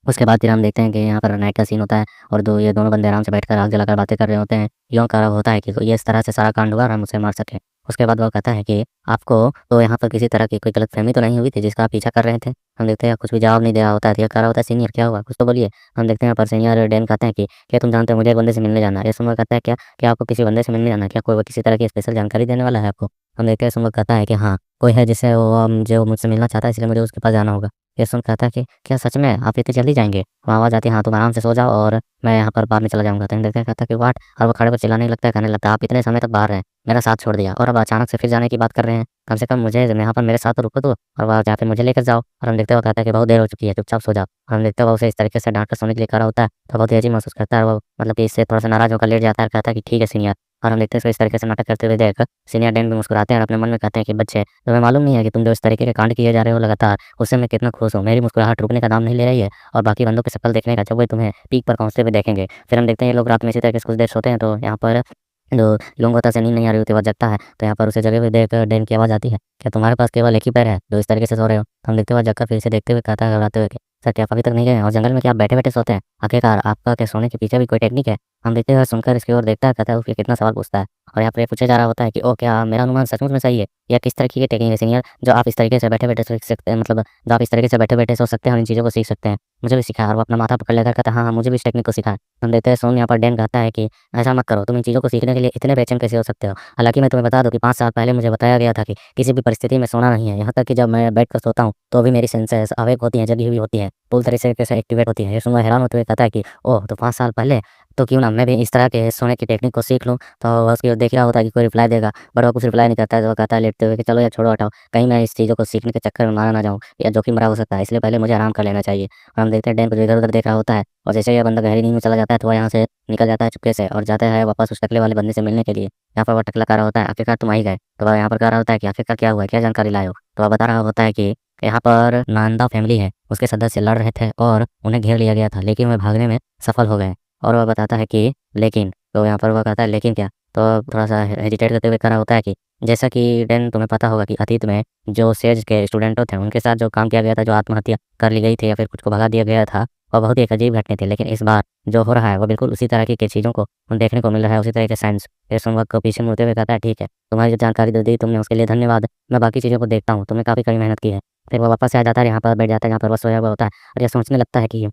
उसके बाद फिर हम देखते हैं कि यहाँ पर नाइट का सीन होता है और ये दोनों बंदे आराम से बैठकर आग जलाकर बातें कर रहे होते हैं। यों का होता है कि ये इस तरह से सारा कांड हुआ और हम उसे मार सकें। उसके बाद वो कहता है कि आपको तो यहाँ पर किसी तरह की कोई गलतफ़हमी तो नहीं हुई थी जिसका आप पीछा कर रहे थे? हम देखते हैं कुछ भी जवाब नहीं दे रहा होता है, तो ये कह रहा होता है सीनियर क्या हुआ? कुछ तो बोलिए। हम देखते हैं यहाँ पर सीनियर डैन कहते हैं कि क्या तुम जानते हो मुझे एक बंदे से मिलने जाना है। ये सुनकर कहता है क्या आपको किसी बंदे से मिलने जाना है? क्या कोई किसी तरह की स्पेशल जानकारी देने वाला है आपको? हम देखते हैं सुनकर कहता है कि हाँ, कोई है जिससे वो जो मुझसे मिलना चाहता है इसलिए मुझे उसके पास जाना होगा। ये सुन कहता है कि क्या सच में आप इतनी जल्दी जाएँगे? वहाँ आवाज़ आती है हाँ, तुम आराम से सो जाओ और मैं यहाँ पर बाद में चला जाऊँगा। तो हम देखते हैं कहता है कि व्हाट? और वो खड़े होकर चिल्लाने लगता है, कहने लगता है आप इतने समय तक बाहर रहे, मेरा साथ छोड़ दिया और अब अचानक से फिर जाने की बात कर रहे हैं। कम से कम मुझे यहाँ पर मेरे साथ तो रुको तो और वहाँ जहाँ पे मुझे लेकर जाओ। और हम देखते हैं वो कहता है कि बहुत देर हो चुकी है, चुपचाप सो जाओ। और हम देखते हैं वो उसे इस तरीके से डाँट कर सोने के लिए कह रहा होता है, तो बहुत ही अजीब महसूस करता है वो, मतलब कि इससे थोड़ा-सा नाराज़ होकर लेट जाता है और कहता है कि ठीक है सीनियर। और हम देखते हैं इसको इस तरीके से नाटक करते हुए देख सीनियर डैन भी मुस्कुराते हैं और अपने मन में कहते हैं कि बच्चे, तुम्हें मालूम नहीं है कि तुम जो इस तरीके के कांड किए जा रहे हो लगातार, उससे मैं कितना खुश हूँ। मेरी मुस्कुराहट रुकने का नाम नहीं ले रही है और बाकी बंदों की शक्ल देखने का जब वो तुम्हें पीक पर पहुँचते हुए देखेंगे। फिर हम देखते हैं ये लोग रात में इसी तरीके से कुछ देर सोते हैं, तो यहाँ पर जो लोंगोता से नींद नहीं आ रही होती, वह जगता है, तो यहाँ पर उसे जगे हुए देख डैन की आवाज़ आती है, क्या तुम्हारे पास केवल एक ही पैर है, जो इस तरीके से सो रहे हो? तो हम देखते हुए जगकर फिर से देखते हुए कहता है घबराते हुए कि सर क्या आप अभी तक नहीं गए हैं और जंगल में क्या आप बैठे-बैठे सोते हैं? आखिरकार आपका क्या सोने के पीछे भी कोई टेक्निक है? हम देखते हुए सुनकर इसकी ओर देखता है, कहता है उफ़! ये कितना सवाल पूछता है और यहाँ पर ये पूछा जा रहा होता है कि ओह! क्या मेरा अनुमान सचमुच में सही है? या किस तरीके की टेक्निक है सीनियर जो आप इस तरीके से बैठे-बैठे सीख सकते हैं मतलब जो आप इस तरीके से बैठे-बैठे सोच सकते हैं और इन चीज़ों को सीख सकते हैं? मुझे भी सिखाया और वो अपना माथा पकड़ लेकर कहता है, हाँ, हाँ, मुझे भी इस टेक्निक को सिखाया। हम देखते हैं सोन यहाँ पर डैन कहता है कि ऐसा मत करो, तुम इन चीज़ों को सीखने के लिए इतने बेचैन कैसे हो सकते हो? हालाँकि मैं तुम्हें बता दूँ कि 5 साल पहले मुझे बताया गया था कि किसी भी परिस्थिति में सोना नहीं है। यहाँ तक कि जब मैं बैठकर सोता हूँ, तो भी मेरी सेंसेस अवेक होती हैं, जगी हुई होती हैं, पूरी तरीके से एक्टिवेट होती हैं। ये सुन वो हैरान होते हुए कहता है कि ओह! तो 5 साल पहले, तो क्यों ना मैं भी इस तरह के सोने की टेक्निक को सीख लूँ। तो उसकी ओर देख रहा होता है कि कोई रिप्लाई देगा, बट वो कुछ रिप्लाई नहीं करता है, तो वो कहता है लेटते हुए कि चलो यार छोड़ो हटाओ, कहीं मैं इस चीज़ों को सीखने के चक्कर में मारा ना जाऊँ या जोखिम भरा हो सकता है, इसलिए पहले मुझे आराम कर लेना चाहिए। और हम देखते हैं डैन कुछ इधर-उधर देख रहा होता है और जैसे ही ये बंदा गहरी नींद में चला जाता है, तो वह यहाँ से निकल जाता है चुपके से और जाता है वापस उस टकले वाले बंदे से मिलने के लिए। यहाँ पर वो टकला कह रहा होता है, आखिरकार तुम आ ही गए। तो वह यहाँ पर कह रहा होता है कि आखिरकार क्या हुआ है? क्या जानकारी लाए हो? तो वह बता रहा होता है कि यहाँ पर नांदा फैमिली है, उसके सदस्य लड़ रहे थे और उन्हें घेर लिया गया था, लेकिन वे भागने में सफल हो गए। और वह बताता है कि लेकिन, तो यहाँ पर वह कहता है लेकिन क्या? तो थोड़ा-सा हेजिटेट करते हुए कह रहा होता है कि जैसा कि डैन तुम्हें पता होगा कि अतीत में जो सेज के स्टूडेंटों थे, उनके साथ जो काम किया गया था, जो आत्महत्या कर ली गई थी या फिर कुछ को भगा दिया गया था, वह बहुत ही एक अजीब घटना थी। लेकिन इस बार जो हो रहा है, वो बिल्कुल उसी तरह की चीज़ों को देखने को मिल रहा है, उसी तरह के साइंस। ये सुनकर को पीछे मुड़ते हुए कहता है, ठीक है, तुम्हारी जो जानकारी दे दी तुमने उसके लिए धन्यवाद। मैं बाकी चीज़ों को देखता हूँ, तुमने काफ़ी कड़ी मेहनत की है। फिर वो वापस से आ जाता है, यहाँ पर बैठ जाता है, जहाँ पर वो सोया हुआ होता है और ये सोचने लगता है कि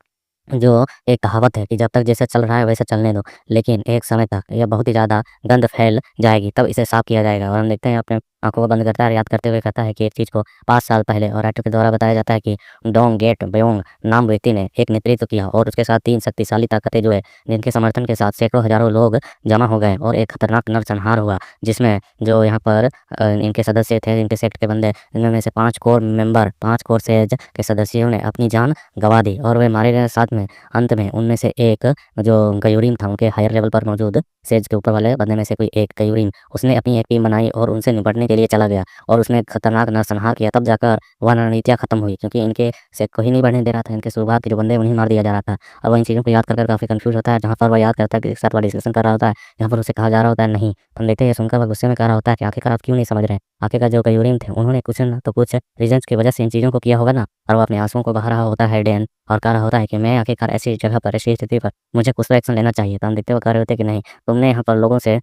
जो एक कहावत है कि जब तक जैसे चल रहा है वैसे चलने दो, लेकिन एक समय तक यह बहुत ही ज़्यादा गंध फैल जाएगी, तब इसे साफ़ किया जाएगा। और हम देखते हैं अपने आँखों को बंद करता है और याद करते हुए कहता है कि एक चीज़ को 5 साल पहले और राइटर के द्वारा बताया जाता है कि डोंग गेट बेओंग नाम व्यक्ति ने एक नेतृत्व किया और उसके साथ 3 शक्तिशाली ताकतें जो है, जिनके समर्थन के साथ सैकड़ों हज़ारों लोग जमा हो गए और एक खतरनाक नरसंहार हुआ, जिसमें जो यहाँ पर इनके सदस्य थे, इनके सेक्ट के बंदे, इनमें में से 5 कोर मेंबर, 5 कोर सेज के सदस्यों ने अपनी जान गँवा दी और वे मारे गए। साथ में अंत में उनमें से एक जो गयूरीम था, उनके हायर लेवल पर मौजूद सेज के ऊपर वाले बंदे में से कोई एक गयूरीम, उसने अपनी एक टीम बनाई और उनसे निपटने के लिए चला गया और उसने खतरनाक नरसंहार किया। तब जाकर वह रणनीतियाँ खत्म हुई, क्योंकि इनके सेज को ही नहीं बढ़ने दे रहा था, इनके शुरुआत के जो बंदे उन्हें मार दिया जा रहा था। और वह इन चीज़ों को याद कर काफ़ी कन्फ्यूज़ होता है, जहाँ पर वह याद करता है कि एक साथ वह डिस्कशन कर रहा होता है, जहाँ पर उसे कहा जा रहा होता है नहीं। तो हम देखते हैं ये सुनकर वह गुस्से में कह रहा होता है कि आखिरकार आप क्यों नहीं समझ रहे हैं? आखिरकार जो गयूरीम थे, उन्होंने कुछ न तो कुछ रीज़न्स की वजह से इन चीज़ों को किया होगा ना। और वो अपने आँसुओं को बहा रहा होता है डैन और कह रहा होता है कि मैं आखिरकार ऐसी जगह पर, ऐसी स्थिति पर मुझे कुछ तो एक्शन लेना चाहिए। तो हम देखते हुए कह रहे होते हैं कि नहीं, तुमने यहाँ पर लोगों से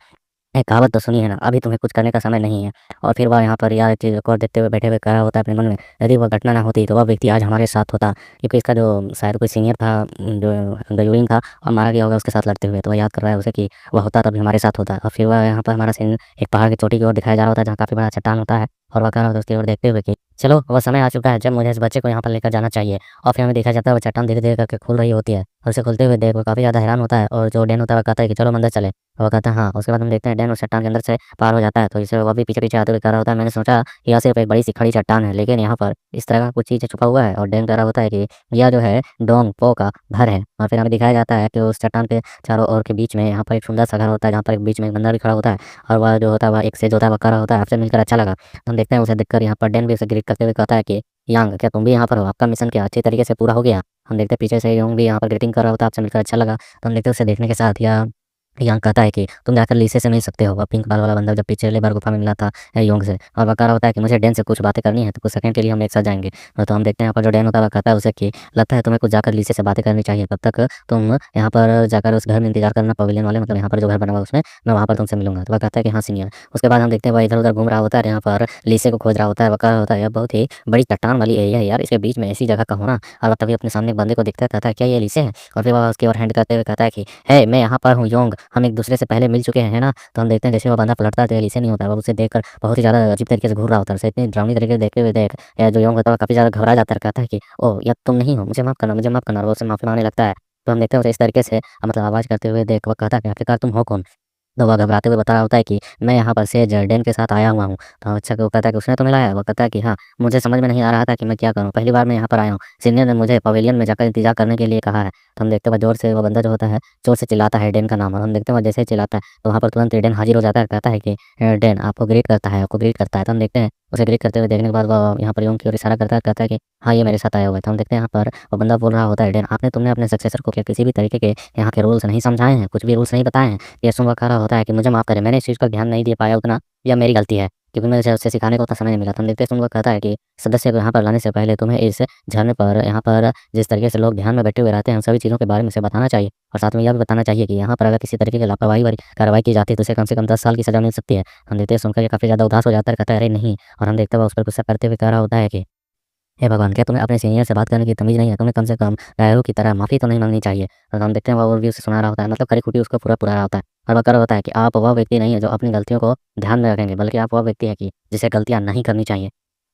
एक कहावत तो सुनी है ना, अभी तुम्हें कुछ करने का समय नहीं है। और फिर वह यहाँ पर यार एक चीज़ एक और देखते हुए बैठे हुए कह रहा होता है अपने मन में, यदि वह घटना ना होती तो वह व्यक्ति आज हमारे साथ होता, क्योंकि इसका जो शायद कोई सीनियर था, जो गयूरीन था और मारा गया होगा उसके साथ लड़ते हुए, तो वह याद कर रहा है उसे कि वह होता तभी हमारे साथ होता। और फिर वह यहाँ पर हमारा सीन एक पहाड़ की चोटी की ओर दिखाया जा रहा होता है, जहाँ काफ़ी बड़ा चट्टान होता है और वह कह रहा होता है उसकी ओर देखते हुए कि चलो वह समय आ चुका है जब मुझे इस बच्चे को यहाँ पर लेकर जाना चाहिए। और फिर हमें देखा जाता है वो चट्टान धीरे-धीरे करके खुल रही होती है और उसे खुलते हुए देख वो काफ़ी ज़्यादा हैरान होता है और जो डैन होता है वो कहता है कि चलो हम अंदर चलें। वो कहता है हाँ, उसके बाद हम देखते हैं डैन उस चट्टान के अंदर से पार हो जाता है, तो इसे वह भी पीछे-पीछे आते हुए कह रहा होता है, मैंने सोचा यह सिर्फ़ एक बड़ी-सी खड़ी चट्टान है, लेकिन यहाँ पर इस तरह का कुछ चीज़ छुपा हुआ है। और डैन कह रहा होता है कि यह जो है डोंग पो का घर है। और फिर हमें दिखाया जाता है कि उस चट्टान के चारों ओर के बीच में यहाँ पर एक सुंदर-सा घर होता है, जहाँ पर एक बीच में एक बंदर भी खड़ा होता है और वह जो होता है वह एक सेज होता है, वह कह रहा होता है आपसे मिलकर अच्छा लगा। तो हम देखते हैं उसे देखकर यहाँ पर डैन भी उसे ग्रीट करते हुए कहता है कि यांग, क्या तुम भी यहाँ पर हो? आपका मिशन क्या अच्छी तरीके से पूरा हो गया? हम देखते हैं पीछे से योंग भी यहाँ पर ग्रीटिंग कर रहा होता है, आपसे मिलकर अच्छा लगा। तो हम देखते हैं उसे देखने के साथ या यांग कहता है कि तुम जाकर लीसे से मिल सकते हो, वह पिंक बाल वाला बंदा जब पिछले बार गुफा में मिला था योंग से। और वह कह रहा होता है कि मुझे डैन से कुछ बातें करनी है, तो कुछ सेकंड के लिए हम एक साथ जाएँगे। तो हम देखते हैं यहाँ पर जो डैन होता है वह कहता है उसे कि लगता है तुम्हें कुछ जाकर लीसे से बातें करनी चाहिए, तब तक तुम यहाँ पर जाकर उस घर में इंतज़ार करना, पवेलियन वाले मतलब यहाँ पर जो घर बना हुआ है उसमें, मैं वहाँ पर तुमसे मिलूँगा। तो वह कहता है कि हाँ सीनियर। उसके बाद हम देखते हैं वह इधर-उधर घूम रहा होता है, यहाँ पर लीसे को खोज रहा होता है। वह कह रहा होता है यह बहुत ही बड़ी चट्टान वाली एरिया है यार, इसके बीच में ऐसी जगह का होना। और वह तभी अपने सामने एक बंदे को देखता है, कहता है क्या ये लीसे है? और फिर वह उसकी ओर हैंड करते हुए कहता है कि हे मैं यहाँ पर हूँ योंग, हम एक दूसरे से पहले मिल चुके हैं, है ना? तो हम देखते हैं जैसे वो बंदा पलटता है तो एलिसे नहीं होता है, वो उसे देखकर बहुत ही ज़्यादा अजीब तरीके से घूर रहा होता है। उसे इतनी डरावनी तरीके से देखते हुए देख जो योंग होता है वो काफ़ी ज़्यादा घबरा जाता है, कहता है कि ओह! यह तुम नहीं हो, मुझे माफ़ करना, मुझे माफ़ करना। और वो उससे माफ़ी माँगने लगता है। तो हम देखते हैं उसे इस तरीके से मतलब आवाज़ करते हुए देख वो कहता है कि आखिरकार तुम हो कौन? तो वह घबराते हुए बता रहा होता है कि मैं यहाँ पर से जर्डेन के साथ आया हुआ हूँ। तो अच्छा वो कहता है कि उसने तुम्हें लाया? वो कहता है कि हाँ, मुझे समझ में नहीं आ रहा था कि मैं क्या करूँ? पहली बार मैं यहाँ पर आया हूँ। सीनियर ने मुझे पवेलियन में जाकर इंतज़ार करने के लिए कहा है। तो हम देखते हैं वह ज़ोर से वो बंदा जो होता है, ज़ोर से चिल्लाता है डेन का नाम और हम देखते हैं वह जैसे ही चिल्लाता है, तो वहाँ पर तुरंत डेन हाज़िर हो जाता है, कहता है कि डेन आपको ग्रीट करता है, आपको ग्रीट करता है। तो हम देखते हैं उसे ग्रीट करते हुए देखने के बाद वह यहाँ पर योंग की ओर इशारा करता है, कहता है कि हाँ, ये मेरे साथ आया हुआ है। तो हम देखते हैं यहाँ पर वो बंदा बोल रहा होता है, डेन तुमने अपने सक्सेसर को क्या किसी भी तरीके के यहाँ के रूल्स नहीं समझाए हैं? कुछ भी रूल्स नहीं बताए हैं? ये सुन वह कह रहा होता है कि मुझे माफ़ करें, मैंने इस चीज़ का ध्यान नहीं दे पाया उतना, या मेरी गलती है। क्योंकि मुझे उसे सिखाने को उतना समय नहीं मिला। तो हम देखते हैं सुनकर कहता है कि सदस्य को यहाँ पर लाने से पहले तुम्हें इस झरने पर यहाँ पर जिस तरीके से लोग ध्यान में बैठे हुए रहते हैं, उन सभी चीज़ों के बारे में उसे बताना चाहिए और साथ में यह भी बताना चाहिए कि यहाँ पर अगर किसी तरीके की लापरवाही वाली कार्रवाई की जाती है तो उसे कम से कम 10 साल की सज़ा मिल सकती है। हम देखते हैं सुनकर ये काफ़ी ज़्यादा उदास हो जाता है, कहता है अरे नहीं, और हम देखते हैं वह उस पर गुस्सा करते हुए कह रहा होता है कि हे भगवान! क्या तुम्हें अपने सीनियर से बात करने की तमीज़ नहीं है? तुम्हें कम से कम गायरों की तरह माफ़ी तो नहीं माँगनी चाहिए। और हम देखते हैं वह भी उसे सुना रहा होता है, मतलब खरी-खोटी उसको पूरा रहा होता है और वह कह रहा होता है कि आप वह व्यक्ति नहीं है जो अपनी गलतियों को ध्यान में रखेंगे, बल्कि आप वह व्यक्ति है कि जिसे गलतियाँ नहीं करनी चाहिए।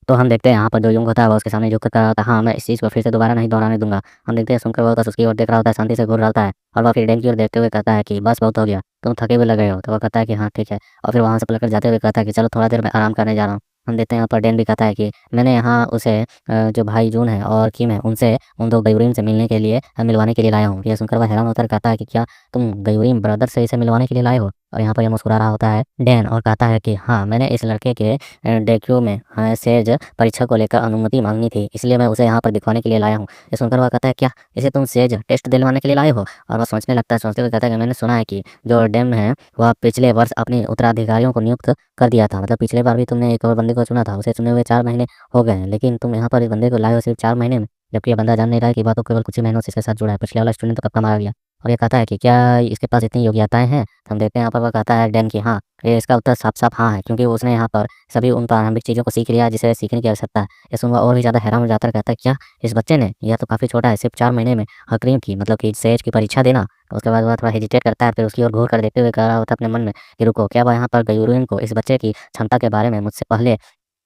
तो हम देखते हैं यहाँ पर जो युंग होता है वह उसके सामने झुक कर कह रहा होता है, हाँ, मैं इस चीज़ को फिर से दोबारा नहीं दोहराने दूँगा। हम देखते हैं सुनकर वह बस उसकी ओर देख रहा होता है, शांति से घूर रहा होता है और वह फिर डैन की ओर देखते हुए कहता है कि बस बहुत हो गया, तुम थके हुए लग रहे हो। तो वह कहता है कि हाँ, ठीक है, और फिर वहाँ से पलट कर जाते हुए कहता है कि चलो थोड़ा देर मैं आराम करने जा रहा हूँ। हम देखते हैं यहाँ पर डैन भी कहता है कि मैंने यहाँ उसे जो भाई जून है और किम है उनसे उन 2 गयूरीन से मिलने के लिए मिलवाने के लिए लाया हूँ। ये सुनकर वह हैरान होकर कहता है कि क्या तुम गयूरीन ब्रदर से इसे मिलवाने के लिए लाए हो? और यहाँ पर ये मुस्कुरा रहा होता है डैन और कहता है कि हाँ, मैंने इस लड़के के डेक्यू में सेज परीक्षा को लेकर अनुमति माँगनी थी, इसलिए मैं उसे यहाँ पर दिखवाने के लिए लाया हूँ। ये सुनकर वह कहता है क्या इसे तुम सेज टेस्ट दिलवाने के लिए लाए हो? और वह सोचने लगता है, सोचते हुए कहता है कि मैंने सुना है कि जो डेम है वह पिछले वर्ष अपने उत्तराधिकारियों को नियुक्त कर दिया था। मतलब पिछले बार भी तुमने एक और बंदे को चुना था, उसे चुने हुए 4 महीने हो गए हैं, लेकिन तुम यहाँ पर इस बंदे को लाए हो सिर्फ़ 4 महीने में, जबकि ये बंदा जान नहीं रहा है कि वह तो केवल कुछ ही महीनों से इसके साथ जुड़ा है। पिछले वाला स्टूडेंट तो कब का मारा गया। और ये कहता है कि क्या इसके पास इतनी योग्यताएँ हैं? तो हम देखते हैं यहाँ पर वह कहता है डैन कि हाँ, ये इसका उत्तर साफ-साफ हाँ है, क्योंकि उसने यहाँ पर सभी उन प्रारंभिक चीज़ों को सीख लिया है जिसे सीखने की आवश्यकता है। ये सुन वह और भी ज़्यादा हैरान हो जाता है, कहता है क्या इस बच्चे ने, यह तो काफ़ी छोटा है, सिर्फ़ 4 महीने में हकरीम की मतलब कि सेज की परीक्षा देना। उसके बाद वह थोड़ा हेजिटेट करता है, फिर उसकी ओर घूर कर देखते हुए कह रहा होता है अपने मन में कि रुको, क्या वह यहाँ पर गयूरुइन को इस बच्चे की क्षमता के बारे में मुझसे पहले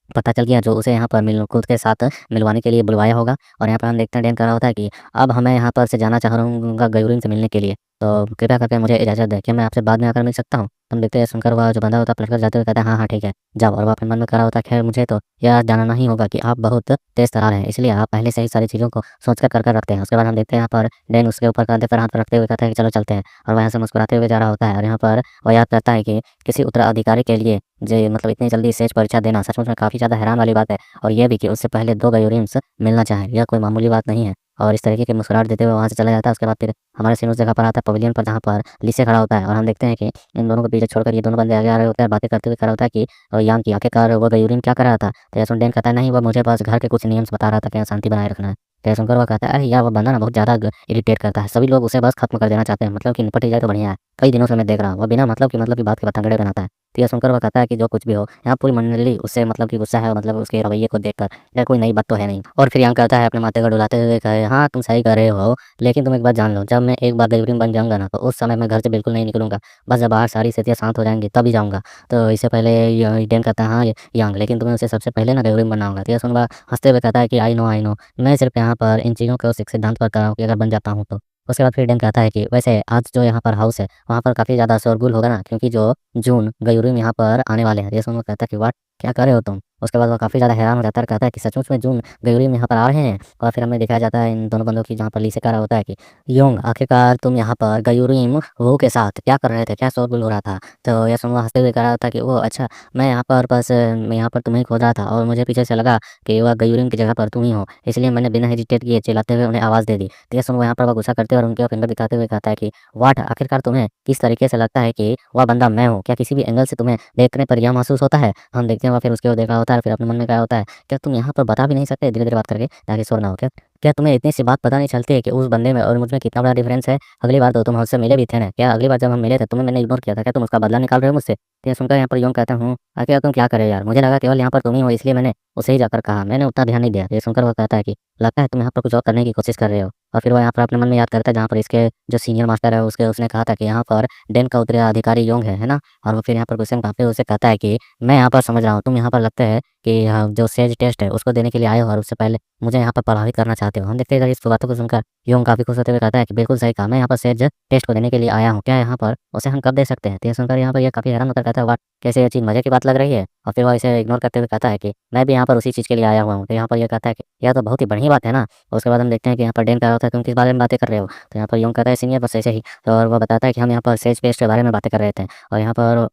पता चल गया जो उसे यहाँ पर खुद के साथ मिलवाने के लिए बुलवाया होगा। और यहाँ पर हम देखते हैं डैन कह रहा होता है कि अब हमें यहाँ पर से जाना चाह रहूँगा गयूरीन से मिलने के लिए, तो कृपया करके मुझे इजाज़त दें, क्या मैं आपसे बाद में आकर मिल सकता हूँ? हम देखते हैं सुनकर वह जो बंदा होता है पलट कर जाते हुए कहता है हाँ, हाँ, ठीक है, जाओ। और वह अपने मन में कह रहा होता है खैर मुझे तो यह जानना ही होगा कि आप बहुत तेज़ तर्रार हैं, इसलिए आप पहले से ही सारी चीज़ों को सोच कर रखते हैं। उसके बाद हम देखते हैं यहाँ पर डैन उसके ऊपर कंधे पर हाथ रखते हुए कहता है कि चलो चलते हैं, और वह यहाँ से मुस्कुराते हुए जा रहा होता है। और यहाँ पर वह याद करता है कि किसी उत्तराधिकारी के लिए जी मतलब इतनी जल्दी सेज परीक्षा देना सचमुच में काफ़ी ज़्यादा हैरान वाली बात है, और ये भी कि उससे पहले 2 गयूरीन्स मिलना चाहें, यह कोई मामूली बात नहीं है। और इस तरीके की मुस्कुराहट देते हुए वहाँ से चला जाता है। उसके बाद फिर हमारा सीन उस जगह पर आता है पवेलियन पर, जहाँ पर लीसे खड़ा होता है और हम देखते हैं कि इन दोनों को पीछे छोड़कर ये दोनों बंदे आगे आ रहे होते हैं, बातें करते हुए खड़ा होता है कि यान की आखिरकार वो गयूरीन क्या कर रहा था? तो यह सुन डैन कहता है नहीं, वह मुझे बस घर के कुछ नियम्स बता रहा था कि यहाँ शांति बनाए रखना है। तो यह सुनकर वह कहता है अरे यार, वो बंदा ना बहुत ज़्यादा इरिटेट करता है, सभी लोग उसे बस खत्म कर देना चाहते हैं, मतलब कि निपट ही जाए तो बढ़िया है। कई दिनों से मैं देख रहा हूँ, वह बिना मतलब की बात के पतंगड़े बनाता है। तो यह सुनकर वह कहता है कि जो कुछ भी हो, यहाँ पूरी मंडली उससे मतलब कि गुस्सा है, मतलब उसके रवैये को देखकर, यह कोई नई बात तो है नहीं। और फिर यहाँ कहता है अपने माथे को डुलाते हुए कहे हाँ, तुम सही कह रहे हो, लेकिन तुम एक बात जान लो, जब मैं एक बार गयूरीन बन जाऊँगा ना, तो उस समय मैं घर से बिल्कुल नहीं निकलूँगा। बस जब बाहर सारी स्थितियाँ शांत हो जाएँगी तभी जाऊँगा। तो इससे पहले य डैन कहता है हाँ, यांग, लेकिन तुम्हें उसे सबसे पहले ना गयूरीन बनना होगा। तो यह सुन वह हँसते हुए कहता है कि आई नो, मैं सिर्फ़ यहाँ पर इन चीज़ों को एक सिद्धांत पर कर रहा हूँ कि अगर बन जाता हूँ तो। उसके बाद फिर डैन कहता है कि वैसे आज जो यहाँ पर हाउस है, वहाँ पर काफ़ी ज़्यादा शोरगुल होगा ना, क्योंकि जो जून गयूरीन यहाँ पर आने वाले हैं। ये सुन वो कहता है कि व्हाट? क्या कर रहे हो तुम? उसके बाद वो काफ़ी ज़्यादा हैरान हो जाता है और कहता है कि सचमुच में जून गयूरीन यहाँ पर आ रहे हैं? और फिर हमें दिखाया जाता है इन दोनों बंदों की, जहाँ पर लीसे कह रहा होता है कि योंग, आखिरकार तुम यहाँ पर गयूरीन वो के साथ क्या कर रहे थे? क्या शोरगुल हो रहा था? तो ये सुन वो हँसते हुए कह रहा था कि ओह अच्छा, मैं यहाँ पर बस मैं यहाँ पर तुम्हें ही खोज रहा था और मुझे पीछे से लगा कि वह गयूरीन की जगह पर तुम ही हो, इसलिए मैंने बिना हेजिटेट किए चिल्लाते हुए उन्हें आवाज़ दे दी। तो ये सुन वो यहाँ पर वह गुस्सा करते हुए और उनके फिंगर दिखाते हुए कहता है कि व्हाट? आखिरकार तुम्हें किस तरीके से लगता है कि वह बंदा मैं हूँ? क्या किसी भी एंगल से तुम्हें देखने पर यह महसूस होता है? हम देखते हैं वह फिर उसकी ओर देख रहा होता है, फिर अपने मन में कहा होता है, क्या तुम यहाँ पर बता भी नहीं सकते धीरे-धीरे बात करके ताकि शोर ना हो क्या? क्या तुम्हें इतनी सी बात पता नहीं चलती है कि उस बंदे में और मुझ में कितना बड़ा डिफरेंस है? अगली बार तो तुम मुझसे मिले भी थे ना? क्या अगली बार जब हम मिले थे तुम्हें मैंने इग्नोर किया था? क्या तुम उसका बदला निकाल रहे हो मुझसे? तो ये सुनकर यहाँ पर योंग कहता हूँ, आखिर तुम क्या कर रहे हो यार? मुझे लगा केवल यहाँ पर तुम ही हो, इसलिए मैंने उसे ही जाकर कहा, मैंने उतना ध्यान नहीं दिया। ये सुनकर वो कहता है कि लगता है तुम यहाँ पर कुछ और करने की कोशिश कर रहे हो। और फिर वो यहाँ पर अपने मन में याद करता है जहाँ पर इसके जो सीनियर मास्टर है उसके उसने कहा था कि यहाँ पर डैन का उत्तराधिकारी योंग है ना? और वो फिर यहाँ पर गुस्से में काँपते हुए उसे कहता है कि मैं यहाँ पर समझ रहा हूँ, तुम यहाँ पर लगता है कि जो सेज टेस्ट है उसको देने के लिए आए हो और उससे पहले मुझे यहाँ पर प्रभावित करना चाहते हो। हम देखते हैं इस बातों को सुनकर योंग काफ़ी खुश होते हुए कहता है कि बिल्कुल सही कहा, मैं यहाँ पर सेज टेस्ट को देने के लिए आया हूँ, क्या यहाँ पर उसे हम कब दे सकते हैं? तो ये सुनकर यहाँ पर ये काफ़ी हैरान होकर कहता है, वाह! कैसे ये चीज़ मज़े की बात लग रही है? और फिर वो इसे इग्नोर करते हुए कहता है कि मैं भी यहाँ पर उसी चीज़ के लिए आया हुआ हूँ। तो यहाँ पर ये कहता है कि यह तो बहुत ही बढ़िया बात है ना। उसके बाद हम देखते हैं कि यहाँ पर डैन कह रहा होता है तुम किस बारे में बातें कर रहे हो? तो यहाँ पर योंग कहता है सीनियर बस ऐसे ही। तो और वो बताता है कि हम यहाँ पर सेज टेस्ट के बारे में बातें कर रहे थे और यहाँ पर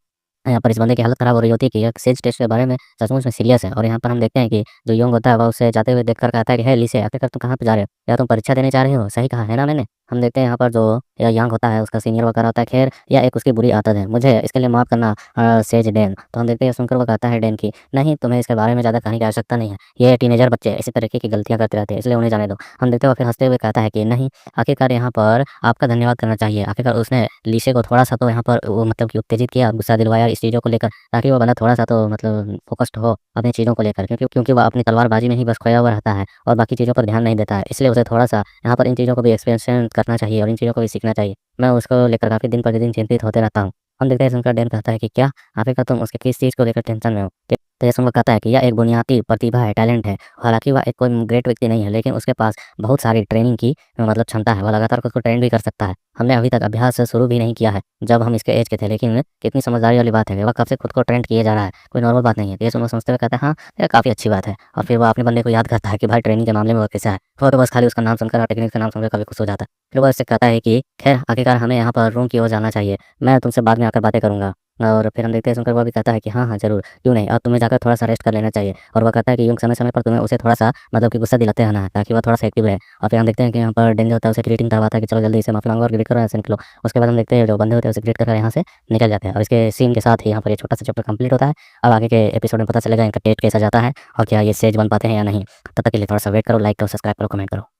इस बंदे की हालत ख़राब हो रही होती है कि ये सेज टेस्ट के बारे में सचमुच में सीरियस है। और यहाँ पर हम देखते हैं कि जो योंग होता है वह उसे जाते हुए देखकर कहता है कि हे लीसे, आखिरकार तुम कहाँ पे जा रहे हो? क्या तुम परीक्षा देने जा रहे हो? सही कहा है ना मैंने? हम देखते हैं यहाँ पर जो यांग होता है उसका सीनियर वगैरह होता है, खैर यह एक उसकी बुरी आदत है, मुझे इसके लिए माफ़ करना सेज डेन। तो हम देखते हैं सुनकर वो कहता है डेन की, नहीं तुम्हें इसके बारे में ज़्यादा कहने की आवश्यकता नहीं है, ये टीनेजर बच्चे इसी तरीके की गलतियाँ करते रहते हैं, इसलिए उन्हें जाने दो। हम देखते हैं वो फिर हँसते हुए कहता है कि नहीं, आखिरकार यहाँ पर आपका धन्यवाद करना चाहिए, आखिरकार उसने लीशे को थोड़ा-सा तो यहाँ पर वो मतलब कि उत्तेजित किया, गुस्सा दिलवाया इस चीज़ों को लेकर, ताकि वो बंदा थोड़ा-सा तो मतलब फ़ोकस्ड हो अपनी चीज़ों को लेकर, क्योंकि वह अपनी तलवारबाज़ी में ही बस खोया हुआ रहता है और बाकी चीज़ों पर ध्यान नहीं देता है। इसलिए उसे थोड़ा-सा यहाँ पर इन चीज़ों को भी एक्सपेरिमेंट करना चाहिए और इन चीज़ों को भी सीखना चाहिए। मैं उसको लेकर काफ़ी दिन प्रतिदिन चिंतित होते रहता हूँ। हम देखते हैं सुनकर डैन कहता है कि क्या? आखिरकार तुम उसके किस चीज़ को लेकर टेंशन में हो? तो ये सुनकर कहता है कि यह एक बुनियादी प्रतिभा है, टैलेंट है। हालाँकि वह एक कोई ग्रेट व्यक्ति नहीं है, लेकिन उसके पास बहुत सारी ट्रेनिंग की मतलब क्षमता है। वह लगातार खुद को ट्रेन भी कर सकता है। हमने अभी तक अभ्यास शुरू भी नहीं किया है, जब हम इसके ऐज के थे, लेकिन कितनी समझदारी वाली बात है, वह कब से खुद को ट्रेन किए जा रहा है, कोई नॉर्मल बात नहीं है। तो ये सुनो समझते हुए कहता है, हाँ, यह काफ़ी अच्छी बात है। और फिर वह अपने बंदे को याद करता है कि भाई ट्रेनिंग के मामले में वो कैसा है। वो तो बस खाली उसका नाम सुनकर और टेक्निक का नाम सुनकर काफ़ी खुश हो जाता है। फिर वह उससे कहता है कि खैर आखिरकार हमें यहाँ पर रूम की ओर जाना चाहिए। मैं तुमसे बाद में आकर बातें करूँगा। और फिर हम देखते हैं सुनकर वह भी कहता है कि हाँ, हाँ, ज़रूर, क्यों नहीं, अब तुम्हें जाकर थोड़ा-सा रेस्ट कर लेना चाहिए। और वह कहता है कि यूँ समय-समय पर तुम्हें उसे थोड़ा-सा मतलब कि गुस्सा दिलाते रहना है, ताकि वह थोड़ा-सा एक्टिव रहे। और फिर हम देखते हैं कि यहाँ पर डेंजर होता है, उसे ग्रीटिंग करवाता है कि चलो जल्दी से माफ़ी माँगो और ग्रीट करो, यहाँ से निकलो। उसके बाद हम देखते हैं जो बंदे होते हैं उसे ग्रीट कर यहाँ से निकल जाते हैं। और इसके सीन के साथ ही यहाँ पर ये छोटा-सा चैप्टर कंप्लीट होता है। अब आगे के एपिसोड में पता चलेगा इनका टेस्ट कैसा जाता है और क्या ये सेज बन पाते हैं या नहीं। तब तक के लिए थोड़ा-सा वेट करो, लाइक करो, सब्सक्राइब करो, कमेंट करो।